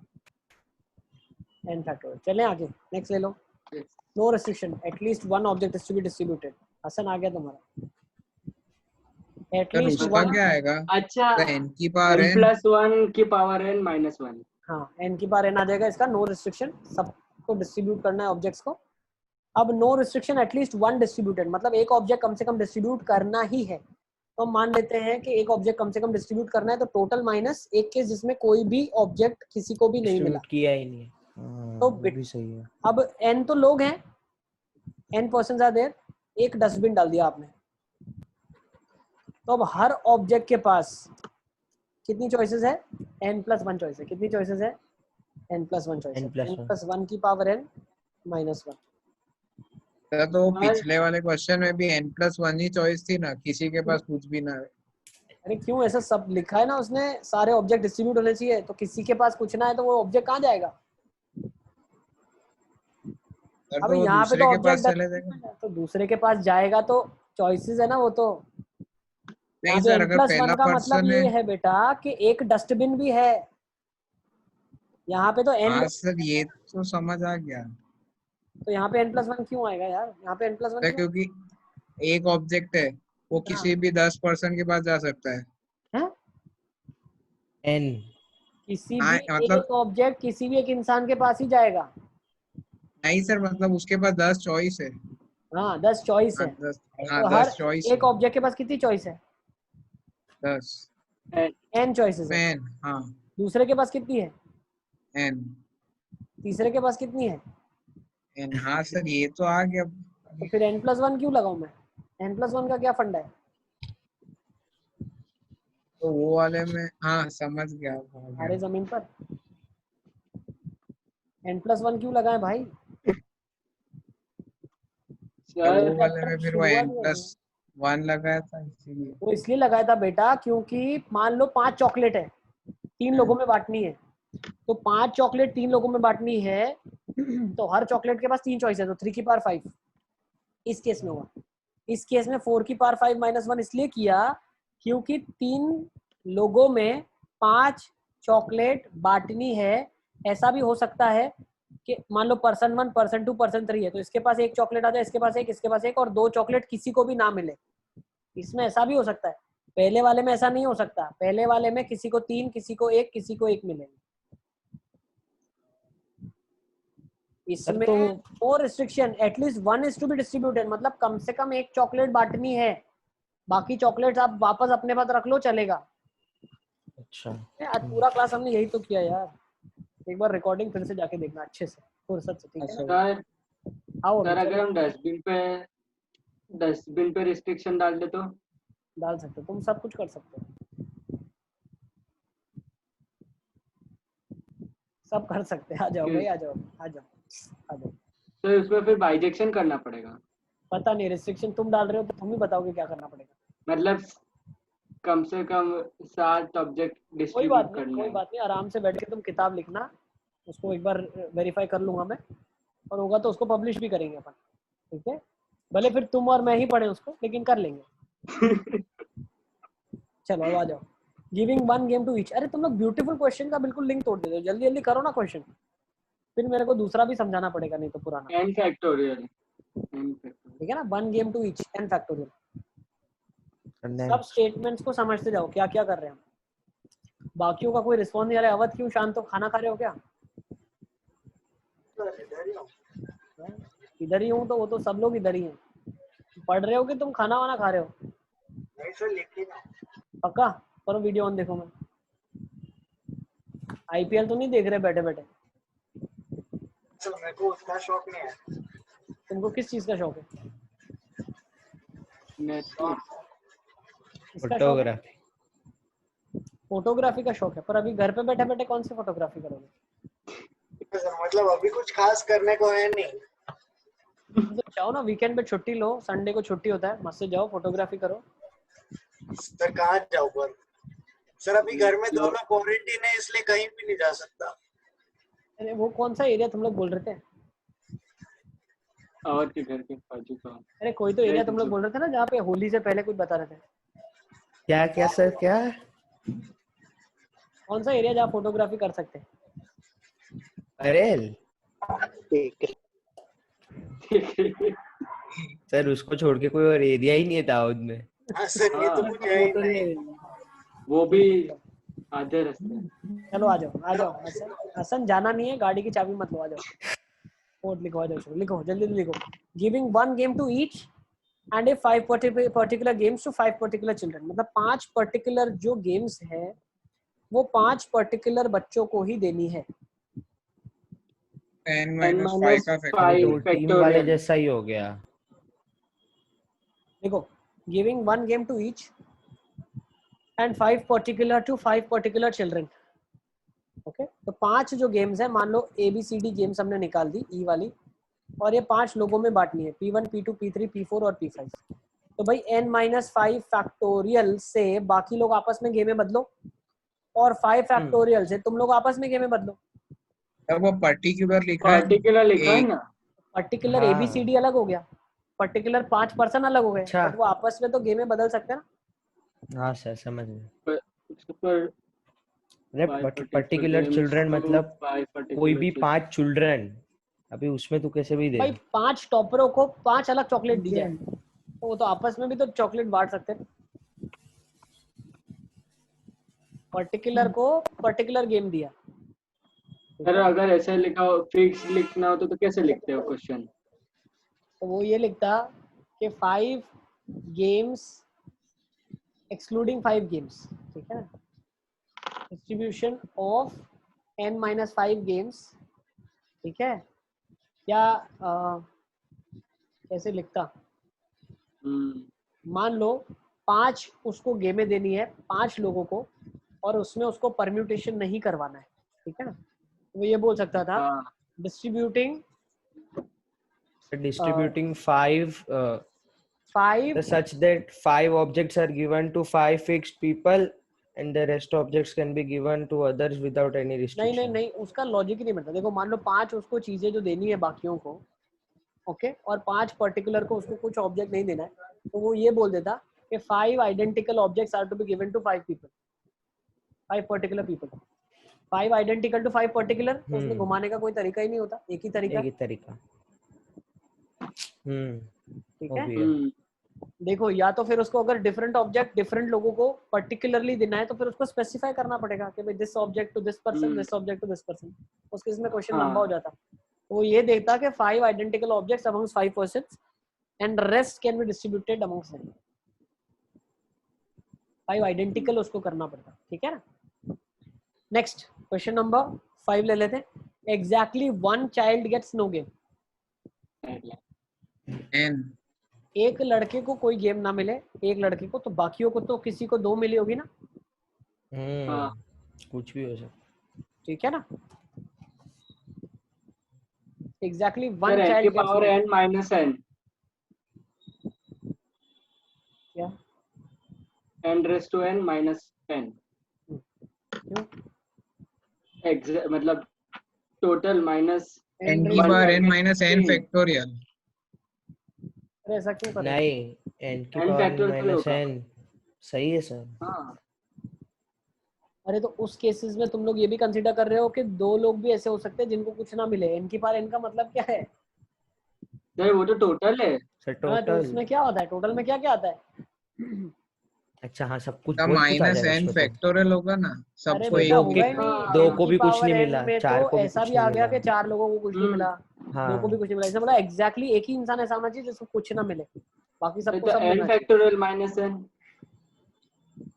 n factorial. चलें आगे, नेक्स्ट ले लो। No restriction, at least 1 object is to be distributed. Hasan आ गया तुम्हारा। सर एटलीस्ट उसका 1। क्या आएगा? अच्छा, एन की पावर एन। n+1 की पावर n-1। हाँ n की पावर n आ जाएगा इसका। नो रिस्ट्रिक्शन, सबको डिस्ट्रीब्यूट करना है ऑब्जेक्ट्स को। अब नो रिस्ट्रिक्शन एटलीस्ट 1 डिस्ट्रीब्यूटेड, मतलब एक ऑब्जेक्ट कम से कम डिस्ट्रीब्यूट करना ही है। तो हम मान लेते हैं कि एक ऑब्जेक्ट कम से कम डिस्ट्रीब्यूट करना है, तो टोटल माइनस एक केस जिसमें कोई भी ऑब्जेक्ट किसी को भी नहीं मिला। डिस्ट्रीब्यूट किया ही नहीं। हाँ, तो वो भी सही है। अब n तो लोग हैं, n पर्सन आर देयर, एक डस्टबिन डाल दिया आपने। तो अब हर ऑब्जेक्ट के पास कितनी चॉइसेस है? n+1 चॉइस है। कितनी चॉइसेस है? n+1 चॉइस है। n+1 n+1 की पावर n -1। सर तो और पिछले वाले क्वेश्चन में भी n+1 ही चॉइस थी ना, किसी के पास कुछ भी ना है। अरे क्यों, ऐसा सब लिखा है ना उसने, सारे ऑब्जेक्ट डिस्ट्रीब्यूट होने चाहिए, तो किसी के पास कुछ ना है तो वो ऑब्जेक्ट कहाँ जाएगा? सर अब तो वो यहाँ पे तो दूसरे के पास ऑब्जेक्ट चले जाएगा। तो दूसरे के पास जाएगा, तो चॉइसेस है ना वो तो। यहाँ नहीं पे सर, अगर n+1 पहला का मतलब पर्सन है। ये है बेटा कि एक डस्टबिन भी है। यहाँ पे तो n, हाँ सर, ये तो समझ आ गया। तो यहाँ पे n+1 क्यों आएगा यार? यहाँ पे n+1 सर क्यों? क्योंकि एक ऑब्जेक्ट है, वो हाँ किसी भी 10 पर्सन के पास जा सकता है। है? n किसी हाँ भी मतलब, एक ऑब्जेक्ट किसी भी एक इंसान के पास ही जाएगा। नहीं सर, मतलब उसके पास 10 चॉइस है। हाँ 10 चॉइस हाँ है। 10। हाँ तो हर 10 चॉइस एक है। ऑब्जेक्ट के पास कितनी चॉइस है? 10 n चॉइसेस है। n। हाँ दूसरे के पास कितनी है? n। तीसरे के पास कितनी है? n। हाँ सर, ये तो आ गया। तो फिर n+1 क्यों लगाऊं मैं? n+1 का क्या फंडा है? तो वो वाले में हाँ समझ गया, आ गया। हमारे जमीन पर n+1 क्यों लगाए भाई? तो सर वो वाले में फिर वो शुरुआत ही ऐसे है। n+1 लगाया था इसीलिए। वो इसलिए लगाया था बेटा क्योंकि मान लो 5 चॉकलेट है, 3 लोगों में बांटनी है। तो 5 चॉकलेट 3 लोगों में बांटनी है, तो हर चॉकलेट के पास 3 चॉइस है, तो 3 की पावर 5 इस केस में हुआ। इस केस में 4 की पावर 5 -1 इसलिए किया क्योंकि 3 लोगों में 5 चॉकलेट बांटनी है, ऐसा भी हो सकता है कि मान लो पर्सन 1 पर्सन 2 पर्सन 3 है, तो इसके पास एक चॉकलेट आ जाए, इसके पास एक, इसके पास एक, और 2 चॉकलेट किसी को भी ना मिले। इसमें ऐसा भी हो सकता है। पहले वाले में ऐसा नहीं हो सकता। पहले वाले में किसी को 3, किसी को 1, किसी को 1 मिलेंगे। इसमें और restriction at least 1 is to be distributed, मतलब कम से कम एक चॉकलेट बांटनी है, बाकी चॉकलेट्स आप वापस अपने पास रख लो, चलेगा। अच्छा आज पूरा क्लास हमने यही तो किया यार। एक बार रिकॉर्डिंग फिर से जाके देखना अच्छे से, फुर्सत से, ठीक है ना? आओ सर अगर हम डस्टबिन पे रिस्ट्रिक्शन डाल दे तो डाल सकते हो, तुम सब कुछ कर सकते हो, सब कर सकते हैं। आ जाओ भाई, आ जाओ आ जाओ आ जाओ। तो उसमें फिर बाइजेक्शन करना पड़ेगा। पता नहीं, रिस्ट्रिक्शन तुम डाल रहे हो तो तुम ही बताओगे क्या करना पड़ेगा। मतलब कम से कम 7 ऑब्जेक्ट डिस्ट्रीब्यूट करने कोई बात नहीं, आराम से बैठ के तुम किताब लिखना, उसको एक बार वेरीफाई कर लूंगा मैं, और होगा तो उसको पब्लिश भी करेंगे अपन, ठीक है? भले फिर तुम और मैं ही पढ़े उसको, लेकिन कर लेंगे। चलो अब आ जाओ। Giving 1 game to each. अरे तुम लोग ब्यूटीफुल क्वेश्चन का बिल्कुल लिंक तोड़ देते हो, जल्दी जल्दी करो ना क्वेश्चन, फिर मेरे को दूसरा भी समझाना पड़ेगा, नहीं तो पुराना। n फैक्टोरियल, ठीक है ना? 1 game to each, n factorial. सब स्टेटमेंट्स को समझते जाओ क्या क्या कर रहे हैं हम। बाकियों का कोई रिस्पॉन्स नहीं आ रहा है। अवध क्यों शांत हो? खाना खा रहे हो क्या? इधर ही हूँ तो वो तो सब लोग इधर ही हैं। पढ़ रहे हो कि तुम खाना वाना खा रहे हो? नहीं सर, लिखी ना। पक्का करो, वीडियो ऑन देखो। मैं आईपीएल तो नहीं देख रहे बैठे बैठे? सर मेरे को उतना शौक नहीं है। तुमको किस चीज का शौक है? फोटोग्राफी। फोटोग्राफी का शौक है, पर अभी घर पे बैठे बैठे कौन सी फोटोग्राफी करोगे? सर मतलब अभी कुछ खास करने को है नहीं। तो जाओ ना, वीकेंड पे छुट्टी लो, संडे को छुट्टी होता है, मस्त से जाओ फोटोग्राफी करो। सर कहाँ जाऊँ पर? सर अभी घर में दोनों क्वारंटीन है, इसलिए कहीं भी नहीं जा सकता। अरे वो कौन सा एरिया तुम लोग बोल रहे थे? और के घर के बाजू का। अरे कोई तो एरिया तुम लोग बोल रहे थे ना, जहाँ पे होली से पहले कुछ बता रहे थे। क्या क्या सर, क्या? कौन सा एरिया जहाँ फोटोग्राफी कर सकते हैं? अरेल ठीक है सर, उसको छोड़ के कोई और एरिया ही नहीं है दाऊद में। हाँ सर, ये तो मुझे है ही नहीं। वो भी आधे रास्ते। चलो आ जाओ आ जाओ। हसन जाना नहीं है, गाड़ी की चाबी मत लो, आ जाओ। कोड लिखो, आ जाओ, लिखो जल्दी लिखो। Giving 1 game to each and a 5 particular games to 5 particular children. मतलब 5 पर्टिकुलर जो गेम्स है वो 5 पर्टिकुलर बच्चों को ही देनी है। n-5 का तो टीम वाले जैसा ही हो गया। देखो, giving 1 game to each and 5 particular to 5 particular children. Okay, तो 5 जो गेम्स है, मान लो ABCD गेम्स हमने निकाल दी, ई वाली, और ये 5 लोगों में बांटनी है, P1 P2 P3 P4 और P5। तो भाई n-5 फैक्टोरियल से बाकी लोग आपस में गेमें बदलो, और 5 फैक्टोरियल से तुम लोग आपस में गेमें बदलो। वो पर्टिकुलर लिखा है ना। पर्टिकुलर ABCD अलग हो गया, पर्टिकुलर 5 पर्सन अलग हो गए, बट वो आपस में तो गेमें बदल सकते हैं ना। हाँ सर, समझ गए। पर पर्टिकुलर चिल्ड्रन मतलब कोई भी 5 चिल्ड्रन, अभी उसमें तू कैसे भी दे भाई 5 टॉपरों को 5 अलग चॉकलेट दी जाए, तो वो तो आपस में भी तो चॉकलेट बांट सकते हैं। पर्टिकुलर को पर्टिकुलर गेम दिया। सर अगर ऐसे लिखा हो, फिक्स लिखना हो तो कैसे लिखते हो क्वेश्चन? तो वो ये लिखता कि 5 गेम्स एक्सक्लूडिंग 5 गेम्स, ठीक है ना, डिस्ट्रीब्यूशन ऑफ n-5 गेम्स, ठीक है, या कैसे लिखता, मान लो 5 उसको गेमें देनी है 5 लोगों को, और उसमें उसको परम्यूटेशन नहीं करवाना है, ठीक है ना। वो ये बोल सकता था distributing 5 such that 5 objects are given to 5 fixed people and the rest objects can be given to others without any restriction. नहीं, उसका लॉजिक ही नहीं बनता। देखो मान लो 5 उसको चीजें जो देनी है बाकियों को, ओके, और 5 पर्टिकुलर को उसको कुछ ऑब्जेक्ट नहीं देना है, तो वो ये बोल देता कि 5 identical objects are to be given to 5 people, 5 particular people, 5 identical to 5 particular, तो उसमें घुमाने का कोई तरीका ही नहीं होता, एक ही तरीका। एक ही तरीका। ठीक है। देखो या तो फिर उसको अगर डिफरेंट ऑब्जेक्ट डिफरेंट लोगों को पर्टिकुलरली देना है तो फिर उसको स्पेसिफाई करना पड़ेगा कि भाई this object to this person, this object to this person. उस केस में क्वेश्चन लंबा हो जाता। तो ये देखता कि 5 identical objects amongst 5 persons and rest can be distributed amongst them. 5 identical उसको करना पड़ता। ठीक है ना। नेक्स्ट क्वेश्चन नंबर 5 ले लेते हैं। Exactly 1 child gets no game. n एक लड़के को कोई गेम ना मिले, एक लड़के को, तो बाकियों को तो किसी को 2 मिली होगी ना। कुछ भी हो सकता। ठीक है ना। Exactly 1 child gets power n minus n, क्या n raise to n minus n, मतलब टोटल माइनस n की power n minus n factorial. अरे ऐसा क्यों कर रहे नहीं, n की n पावर फैक्टोरियल माइनस होगा। n सही है सर। हाँ अरे तो उस केसेस में तुम लोग ये भी कंसीडर कर रहे हो कि 2 लोग भी ऐसे हो सकते हैं जिनको कुछ ना मिले। n की पावर n का मतलब क्या है? सर वो तो टोटल है सर हाँ, तो टोटल। उसमें क्या होता है? टोटल में क्या क्या आता है? अच्छा हाँ, सब कुछ का बहुत कुछ आ माइनस जाएगा n उसमें तो। फैक्टोरियल होगा ना, अरे सबको बेटा दो एक के होगा ही मिलेगा। नहीं। दो n को की भी कुछ पावर नहीं n मिला, में 4 तो को भी ऐसा कुछ भी नहीं आ गया मिला। कि 4 लोगों को कुछ नहीं मिला, 2 को भी हाँ कुछ नहीं मिला। ऐसा मतलब एग्जैक्टली एक ही इंसान ऐसा होना चाहिए जिसको कुछ ना मिले, बाकी सबको तो सब n मिलना चाहिए। Factorial minus n।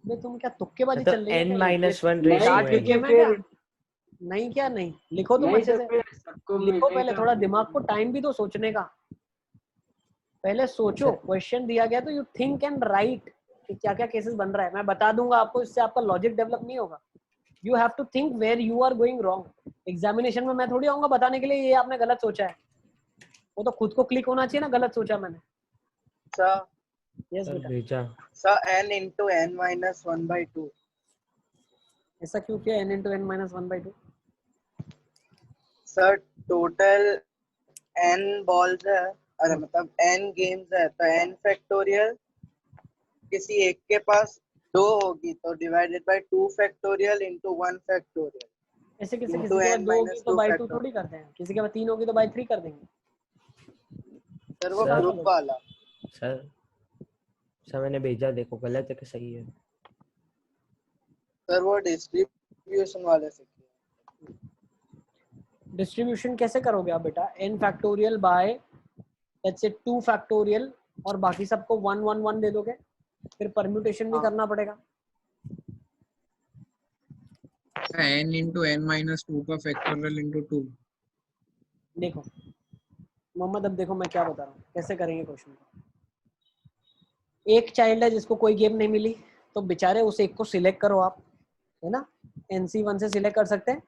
बे तुम क्या तुक्केबाजी तो चल रही है n क्या? माइनस 1 नहीं रेस टू चार्ट की n। गेम है क्या? नहीं क्या नहीं? लिखो तुम नहीं अच्छे सर, से, फिर सबको लिखो पहले, मिलेगा। थोड़ा दिमाग को टाइम भी दो सोचने का। पहले सोचो, क्वेश्चन दिया गया तो यू थिंक एंड राइट कि क्या क्या केसेस बन रहा है। मैं बता दूंगा आपको, इससे आपका लॉजिक डेवलप नहीं होगा। You have to think where you are going wrong. Examination में मैं थोड़ी आऊंगा बताने के लिए ये आपने गलत सोचा है। वो तो खुद को क्लिक होना चाहिए ना, गलत सोचा मैंने। सर यस सर बेटा। भेजा। Sir n into n minus 1/2। ऐसा क्यों किया n into n minus 1/2? Sir total n balls है, अरे मतलब n गेम्स है, तो n फैक्टोरियल किसी एक के पास 2 होगी तो divided by 2 factorial into 1 factorial ऐसे किसी इनटू के पास n 2 होगी minus तो 2 by 2 थोड़ी फैक्टोरियल। करते हैं, किसी के पास 3 होगी तो by 3 कर देंगे। सर वो सर ग्रुप वाला। सर मैंने भेजा, देखो गलत है कि सही है। सर वो डिस्ट्रीब्यूशन वाले से किया। डिस्ट्रीब्यूशन कैसे करोगे आप बेटा? n factorial by let's say 2 factorial और बाकी सबको 1 1 1 दे दोगे, फिर परम्यूटेशन भी करना पड़ेगा। n into n minus 2 का फैक्टोरियल into 2। देखो मोहम्मद, अब देखो मैं क्या बता रहा हूँ, कैसे करेंगे क्वेश्चन को। एक चाइल्ड है जिसको कोई गेम नहीं मिली, तो बेचारे उस एक को सिलेक्ट करो आप, है ना। NC1 से सिलेक्ट कर सकते हैं।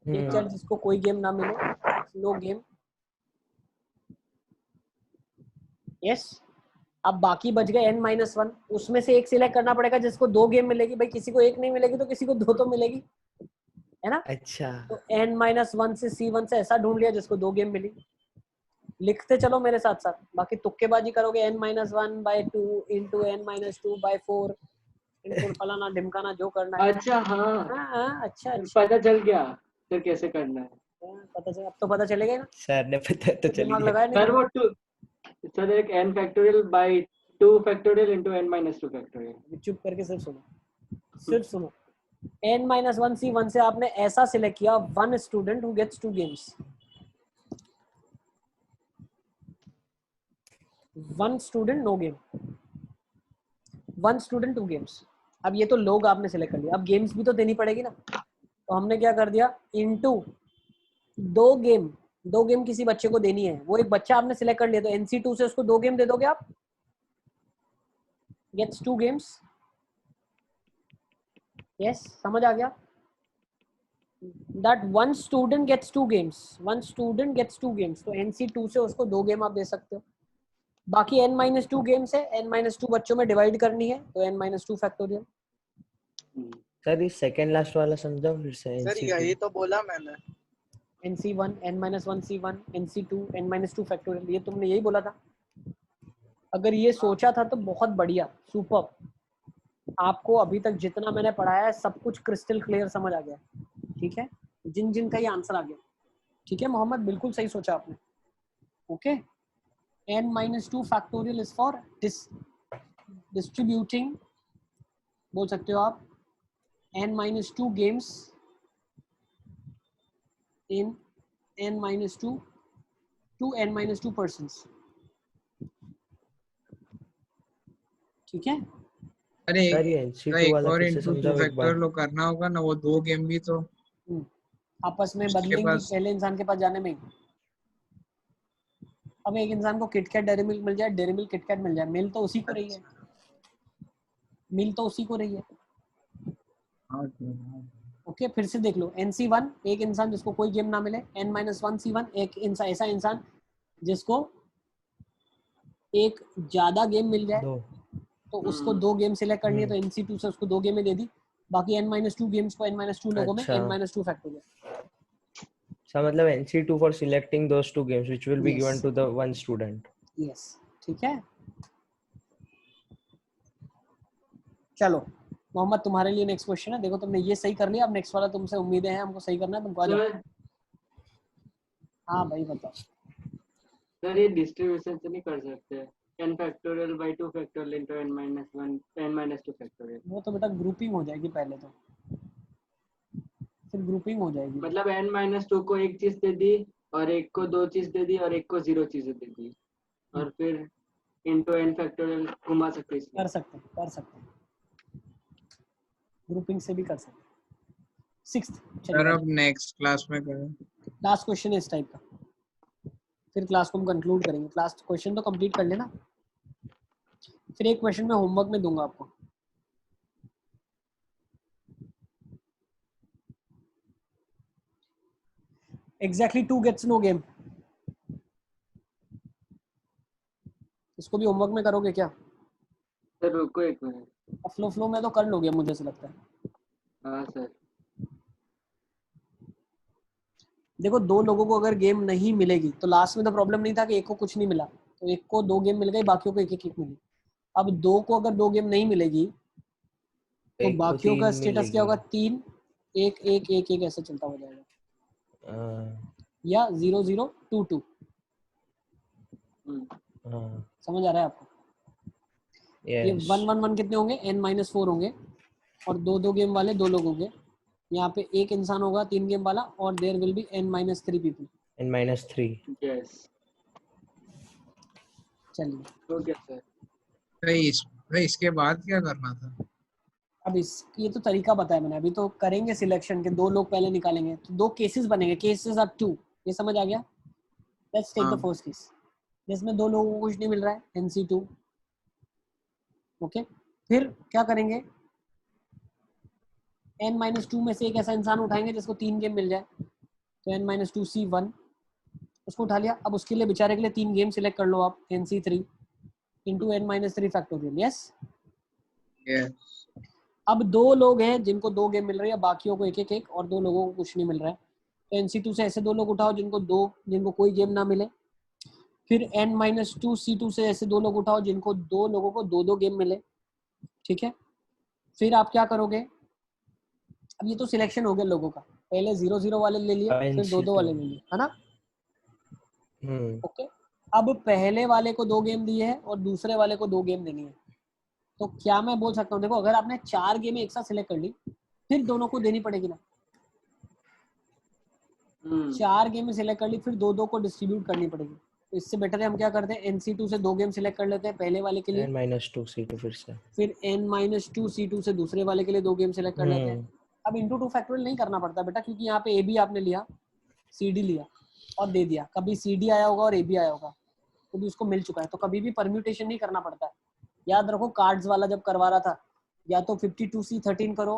एक चाइल्ड जिसको कोई गेम ना मिले, नो गेम। यस। अब बाकी बच गए n-1, उसमें से एक सिलेक्ट करना पड़ेगा जिसको 2 गेम मिलेगी। भाई किसी को एक नहीं मिलेगी तो किसी को 2 तो मिलेगी, है ना। अच्छा तो n-1 से C1 से ऐसा ढूंढ लिया जिसको 2 गेम मिली। लिखते चलो मेरे साथ साथ, बाकी तुक्केबाजी करोगे n-1/2 into n-2/4 into फलाना ढिमकाना जो करना है। अच्छा हाँ, अच्छा पता चल गया फिर कैसे करना है। पता चल, अब तो पता चलेगा ना। सर ने पता तो चल दिमाग गया। लगाया नहीं सर तुमने? वो 2, सर एक n factorial by 2 factorial into n minus 2 factorial. चुप करके सिर्फ सुनो, सिर्फ सुनो। n-1 C1 से आपने ऐसा सिलेक्ट किया, 1 student who gets 2 games, 1 student no game, 1 student 2 games. अब ये तो लोग आपने सिलेक्ट कर लिया, अब गेम्स भी तो देनी पड़ेगी ना। तो हमने क्या कर दिया, इनटू 2 गेम। 2 गेम किसी बच्चे को देनी है, वो एक बच्चा आपने सिलेक्ट कर लिया, तो NC2 से उसको 2 गेम दे दोगे आप, गेट्स 2 गेम्स। यस, समझ आ गया। that 1 student gets 2 games, 1 student gets 2 games, तो NC2 से उसको 2 गेम आप दे सकते हो। बाकी n-2 गेम्स है, n-2 बच्चों में डिवाइड करनी है, तो n-2 फैक्टोरियल। सर ये सेकंड लास्ट वाला समझाओ फिर से। सर यही तो बोला मैंने। NC1 n-1 C1 NC2 n-2 factorial, ये तुमने यही बोला था। अगर ये सोचा था तो बहुत बढ़िया, सुपर। आपको अभी तक जितना मैंने पढ़ाया है सब कुछ क्रिस्टल क्लियर समझ आ गया। ठीक है, जिन जिन का ये आंसर आ गया। ठीक है मोहम्मद, बिल्कुल सही सोचा आपने। Okay, n-2 factorial is for distributing, बोल सकते हो आप, n-2 games in n-2 to n-2 persons। ठीक है, अरे सर ये तो NC2 एक वाला और फिर से इंटू टू समझाओ एक फैक्टोरियल बार। लो करना होगा ना, वो 2 गेम भी तो आपस में उसके बदलेंगी पास। पहले इंसान के पास जाने में ही। अब एक इंसान को किटकैट डेयरी मिल्क मिल जाए, डेयरी मिल्क किटकैट मिल जाए, मिल तो उसी को रही है, मिल तो उसी को रही है। ओके, फिर से देख लो, NC1 एक इंसान जिसको कोई गेम ना मिले, n-1 C1 एक इंसान, ऐसा इंसान जिसको एक ज्यादा गेम मिल जाए, दो। तो उसको 2 गेम सिलेक्ट करनी है, तो NC2 से उसको 2 गेमें दे दी, बाकी n-2 गेम्स को n-2 लोगों में अच्छा। n-2 factorial. So मतलब NC2 for selecting those 2 games which will be Yes. given to the one student. Yes, ठीक है। चलो मोहम्मद, तुम्हारे लिए नेक्स्ट क्वेश्चन है। देखो तुमने ये सही कर लिया, अब नेक्स्ट वाला तुमसे उम्मीदें हैं, हमको सही करना है, तुमको आ जाओ। सर हाँ भाई बताओ। सर ये डिस्ट्रीब्यूशन से नहीं कर सकते, n factorial by 2 factorial into n-1 n-2 factorial. वो तो बेटा ग्रुपिंग हो जाएगी पहले, तो फिर ग्रुपिंग हो जाएगी। मतलब n-2 को एक चीज दे दी और एक को 2 चीज दे दी और एक को 0 चीजें दे दी, और फिर इनटू n फैक्टोरियल घुमा सकते हैं। कर सकते हैं, कर सकते हैं, ग्रुपिंग से भी कर सकते हैं। 6th, सर अब नेक्स्ट क्लास में करें। लास्ट क्वेश्चन है इस टाइप का, फिर क्लास को हम कंक्लूड करेंगे। लास्ट क्वेश्चन तो कंप्लीट कर लेना, फिर एक क्वेश्चन मैं होमवर्क में दूंगा आपको। एग्जैक्टली 2 गेट्स नो गेम, इसको भी होमवर्क में करोगे क्या? सर रुको एक मिनट। फ्लो में तो कर लोगे मुझे से लगता है। हाँ सर। देखो 2 लोगों को अगर गेम नहीं मिलेगी, तो लास्ट में तो प्रॉब्लम नहीं था कि एक को कुछ नहीं मिला, तो एक को 2 गेम मिल गई, बाकियों को एक एक मिली। अब 2 को अगर 2 गेम नहीं मिलेगी, तो एक को बाकियों का 3 स्टेटस क्या होगा? मिलेगी। 3 1 1 1 1 ऐसे चलता हो जाएगा, या 0 0 2 2। समझ आ रहा है आपको? ये 1 1 1 कितने होंगे? n-4 होंगे, और 2 2 गेम वाले 2 लोग होंगे। यहाँ पे एक इंसान होगा 3 गेम वाला, और there will be n-3 people. n-3। Yes, चलिए, हो गया सर। भाई इसके बाद क्या करना था? अब ये तो तरीका बताया मैंने, अभी तो करेंगे सिलेक्शन के। 2 लोग पहले निकालेंगे, तो 2 केसेस बनेंगे, केसेस आर 2। ये समझ आ गया? Let's take the first case जिसमें 2 लोगों को कुछ नहीं मिल रहा है, NC2। ओके, फिर क्या करेंगे? n-2 में से एक ऐसा इंसान उठाएंगे जिसको 3 गेम मिल जाए, तो n-2 C1 उसको उठा लिया। अब उसके लिए, बेचारे के लिए 3 गेम सिलेक्ट कर लो आप, NC3 into n-3 factorial. Yes, अब 2 लोग हैं जिनको 2 गेम मिल रही है, बाकियों को एक एक एक, और 2 लोगों को कुछ नहीं मिल रहा है, तो NC2 से ऐसे 2 लोग उठाओ जिनको कोई गेम ना मिले। फिर n-2 C2 से ऐसे 2 लोग उठाओ जिनको 2 लोगों को 2 2 गेम मिले। ठीक है, फिर आप क्या करोगे? अब ये तो सिलेक्शन हो गया लोगों का, पहले 0 0 वाले ले लिए, फिर 2 2 वाले ले लिए, है ना? ओके, अब पहले वाले को 2 गेम दिए हैं और दूसरे वाले को 2 गेम देनी है, तो क्या मैं बोल सकता हूँ? देखो, अगर आपने 4 गेम एक साथ सिलेक्ट कर ली, फिर दोनों को देनी पड़ेगी ना। 4 गेम सिलेक्ट कर ली, फिर 2 2 को डिस्ट्रीब्यूट करनी पड़ेगी। तो इससे बेटर है हम क्या करते हैं, NC2 से 2 गेम सिलेक्ट कर लेते हैं पहले वाले के लिए, n-2 C2 फिर n-2 C2 से दूसरे वाले के लिए 2 गेम सिलेक्ट कर लेते हैं। अब इंटू 2 फैक्टोरियल नहीं करना पड़ता बेटा, क्योंकि यहाँ पे AB आपने लिया, CD लिया और दे दिया। कभी CD आया होगा और AB आया होगा, तो भी उसको मिल चुका है, तो कभी भी परम्यूटेशन नहीं करना पड़ता है। याद रखो, कार्ड्स वाला जब करवा रहा था, या तो 52C13 करो,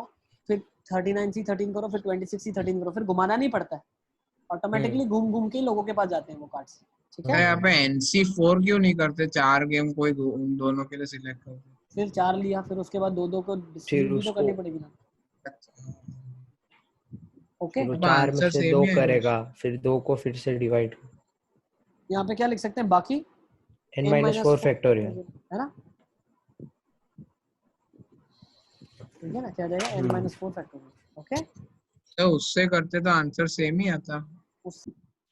फिर 39C13 करो, फिर 26C13 करो, फिर घुमाना नहीं पड़ता है, ऑटोमेटिकली घूम घूम के लोगों के पास जाते हैं वो कार्ड्स। ठीक है, यहाँ पे NC4 क्यों नहीं करते? 4 गेम कोई उन दोनों के लिए सिलेक्ट करते। फिर 4 लिया, फिर उसके बाद 2 2 को डिस्ट्रीब्यूट भी तो करनी पड़ेगी ना। ओके, फिर 4 में से 2 करेगा, फिर 2 को फिर से डिवाइड। यहाँ पे क्या लिख सकते हैं? बाकी n-4 फैक्टोरियल, है ना? ठीक है ना, क्या आ जाएगा? n-4 factorial. ओके, तो उससे करते तो आंसर सेम ही आता। उस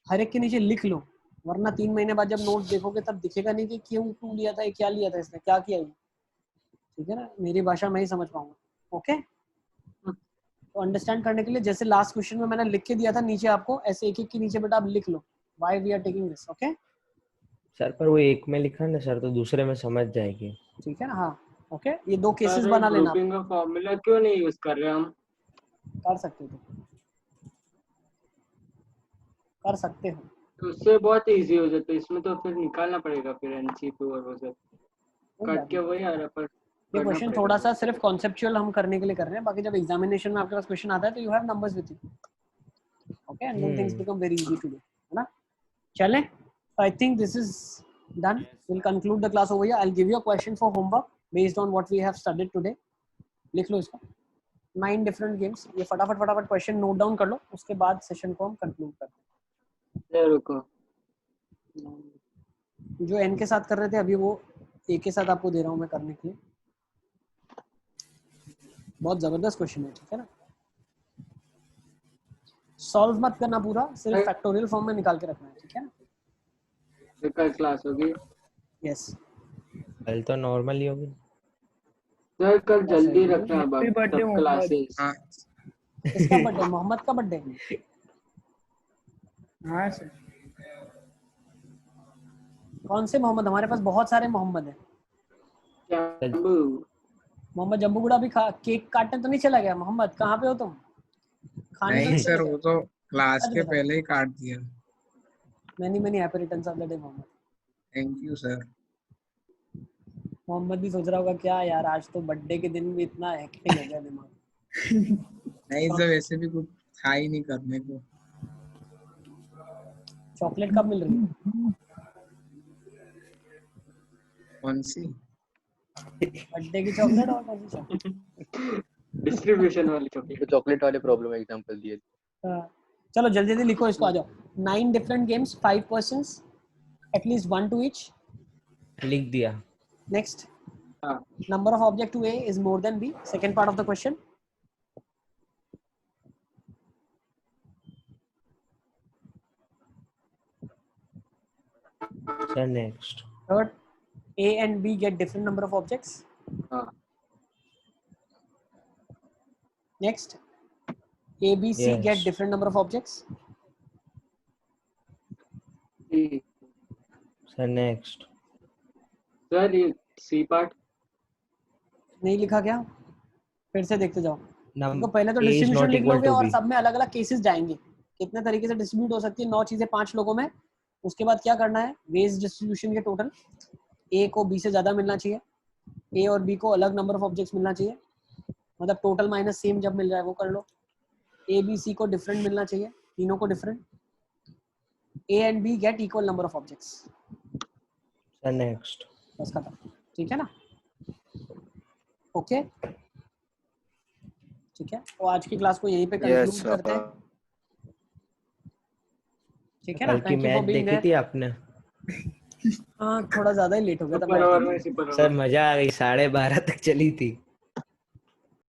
हर एक के नीचे लिख लो, वरना 3 महीने बाद जब नोट देखोगे तब दिखेगा नहीं कि क्यों क्यों लिया था, क्या लिया था इसने, क्या किया ये। ठीक है ना, मेरी भाषा में ही समझ पाऊंगा। ओके, तो अंडरस्टैंड करने के लिए जैसे लास्ट क्वेश्चन में मैंने लिख के दिया था नीचे आपको, ऐसे एक एक के नीचे बेटा आप लिख लो why we are taking this. Okay sir पर वो एक में लिखा ना सर, तो दूसरे में समझ जाएगी। ठीक है ना। हाँ ओके, ये 2 केसेस सर बना लेना आप। ग्रुपिंग का फॉर्मूला क्यों नहीं यूज कर रहे हम? कर सकते हो, कर सकते हो। तो उससे बहुत इजी हो जाता है, इसमें तो फिर निकालना पड़ेगा फिर एनसीपी और वो सब कोई कट बात के, नहीं। वही आ रहा पर ये करना क्वेश्चन पड़ेगा। थोड़ा सा सिर्फ कॉन्सेप्चुअल हम करने के लिए कर रहे हैं, बाकी जब एग्जामिनेशन में आपके पास क्वेश्चन आता है तो you have numbers with you. Okay, and then things become very easy to do, है ना। चलें, I think this is done, will conclude the class over here. I will give you a question for homework based on what we have studied today. लिख लो इसको, 9 different games. ये फटाफट फटाफट question note down कर लो, उसके बाद session को हम कंक्लूड करते ये रुको, हैं। जो एन के साथ कर रहे थे अभी, वो ए के साथ आपको दे रहा हूँ मैं करने के लिए। बहुत जबरदस्त क्वेश्चन है, ठीक है ना। सॉल्व मत करना पूरा, सिर्फ फैक्टोरियल फॉर्म में निकाल के रखना है, ठीक है ना। फिर कल क्लास होगी। यस, कल तो नॉर्मल ही होगी। सर कल जल्दी रखना अब हैप्पी बर्थडे सब मोहम्मद। क्लासेस। हाँ किसका बर्थडे? मोहम्मद का बर्थडे? हाँ सर। कौन से मोहम्मद? हमारे पास बहुत सारे मोहम्मद हैं। जम्बू। मोहम्मद जम्बूगुड़ा भी केक काटने तो नहीं चला गया? मोहम्मद कहाँ पे हो तुम? खाने तो नहीं नहीं सर, चले वो गए? तो क्लास सच के बताओ। पहले ही काट दिया। Many many happy returns of the day Mohammad. Thank you sir. Mohammad भी सोच रहा होगा क्या यार, आज तो बर्थडे के दिन भी इतना हेक्टिक हो गया दिमाग। नहीं सर, वैसे भी कुछ था ही नहीं करने को। चॉकलेट कब मिल रही है? कौन सी? बर्थडे की चॉकलेट और कौन सी चॉकलेट? डिस्ट्रीब्यूशन वाली चॉकलेट। तो चॉकलेट वाले प्रॉब्लम एग्जांपल दिए। चलो जल्दी जल्दी लिखो इसको, आ जाओ। 9 different games, 5 persons, at least 1 to each. लिख दिया। Next, हाँ number of object to A is more than B. Second part of the question. Sir next. Third, A and B get different number of objects. हाँ Next, A, B, C Yes. get different number of objects. ठीक। Sir next. Sir ये C part नहीं लिखा क्या? फिर से देखते जाओ। तो पहले तो A is डिस्ट्रीब्यूशन not लिख equal लोगे to और B. सब में अलग अलग केसेस जाएंगे, कितने तरीके से डिस्ट्रीब्यूट हो सकती है 9 चीजें 5 लोगों में। उसके बाद क्या करना है, वेज डिस्ट्रीब्यूशन के टोटल ए को बी से ज्यादा मिलना चाहिए, ए और बी को अलग नंबर ऑफ ऑब्जेक्ट्स मिलना चाहिए, मतलब टोटल माइनस सेम जब मिल जाए वो कर लो। ए बी सी को डिफरेंट मिलना चाहिए, तीनों को different. A and B get equal number of objects. Sir next. बस खत्म, ठीक है ना। ओके ठीक है, तो आज की क्लास को यहीं पे कंक्लूड करते हैं, ठीक है ना। कल की thank you for match being देखी थी देयर। आपने? हाँ थोड़ा ज्यादा ही लेट हो गया था सुपर मैच ओवर देखने में में। Super sir over. मजा आ गई, 12:30 तक चली थी।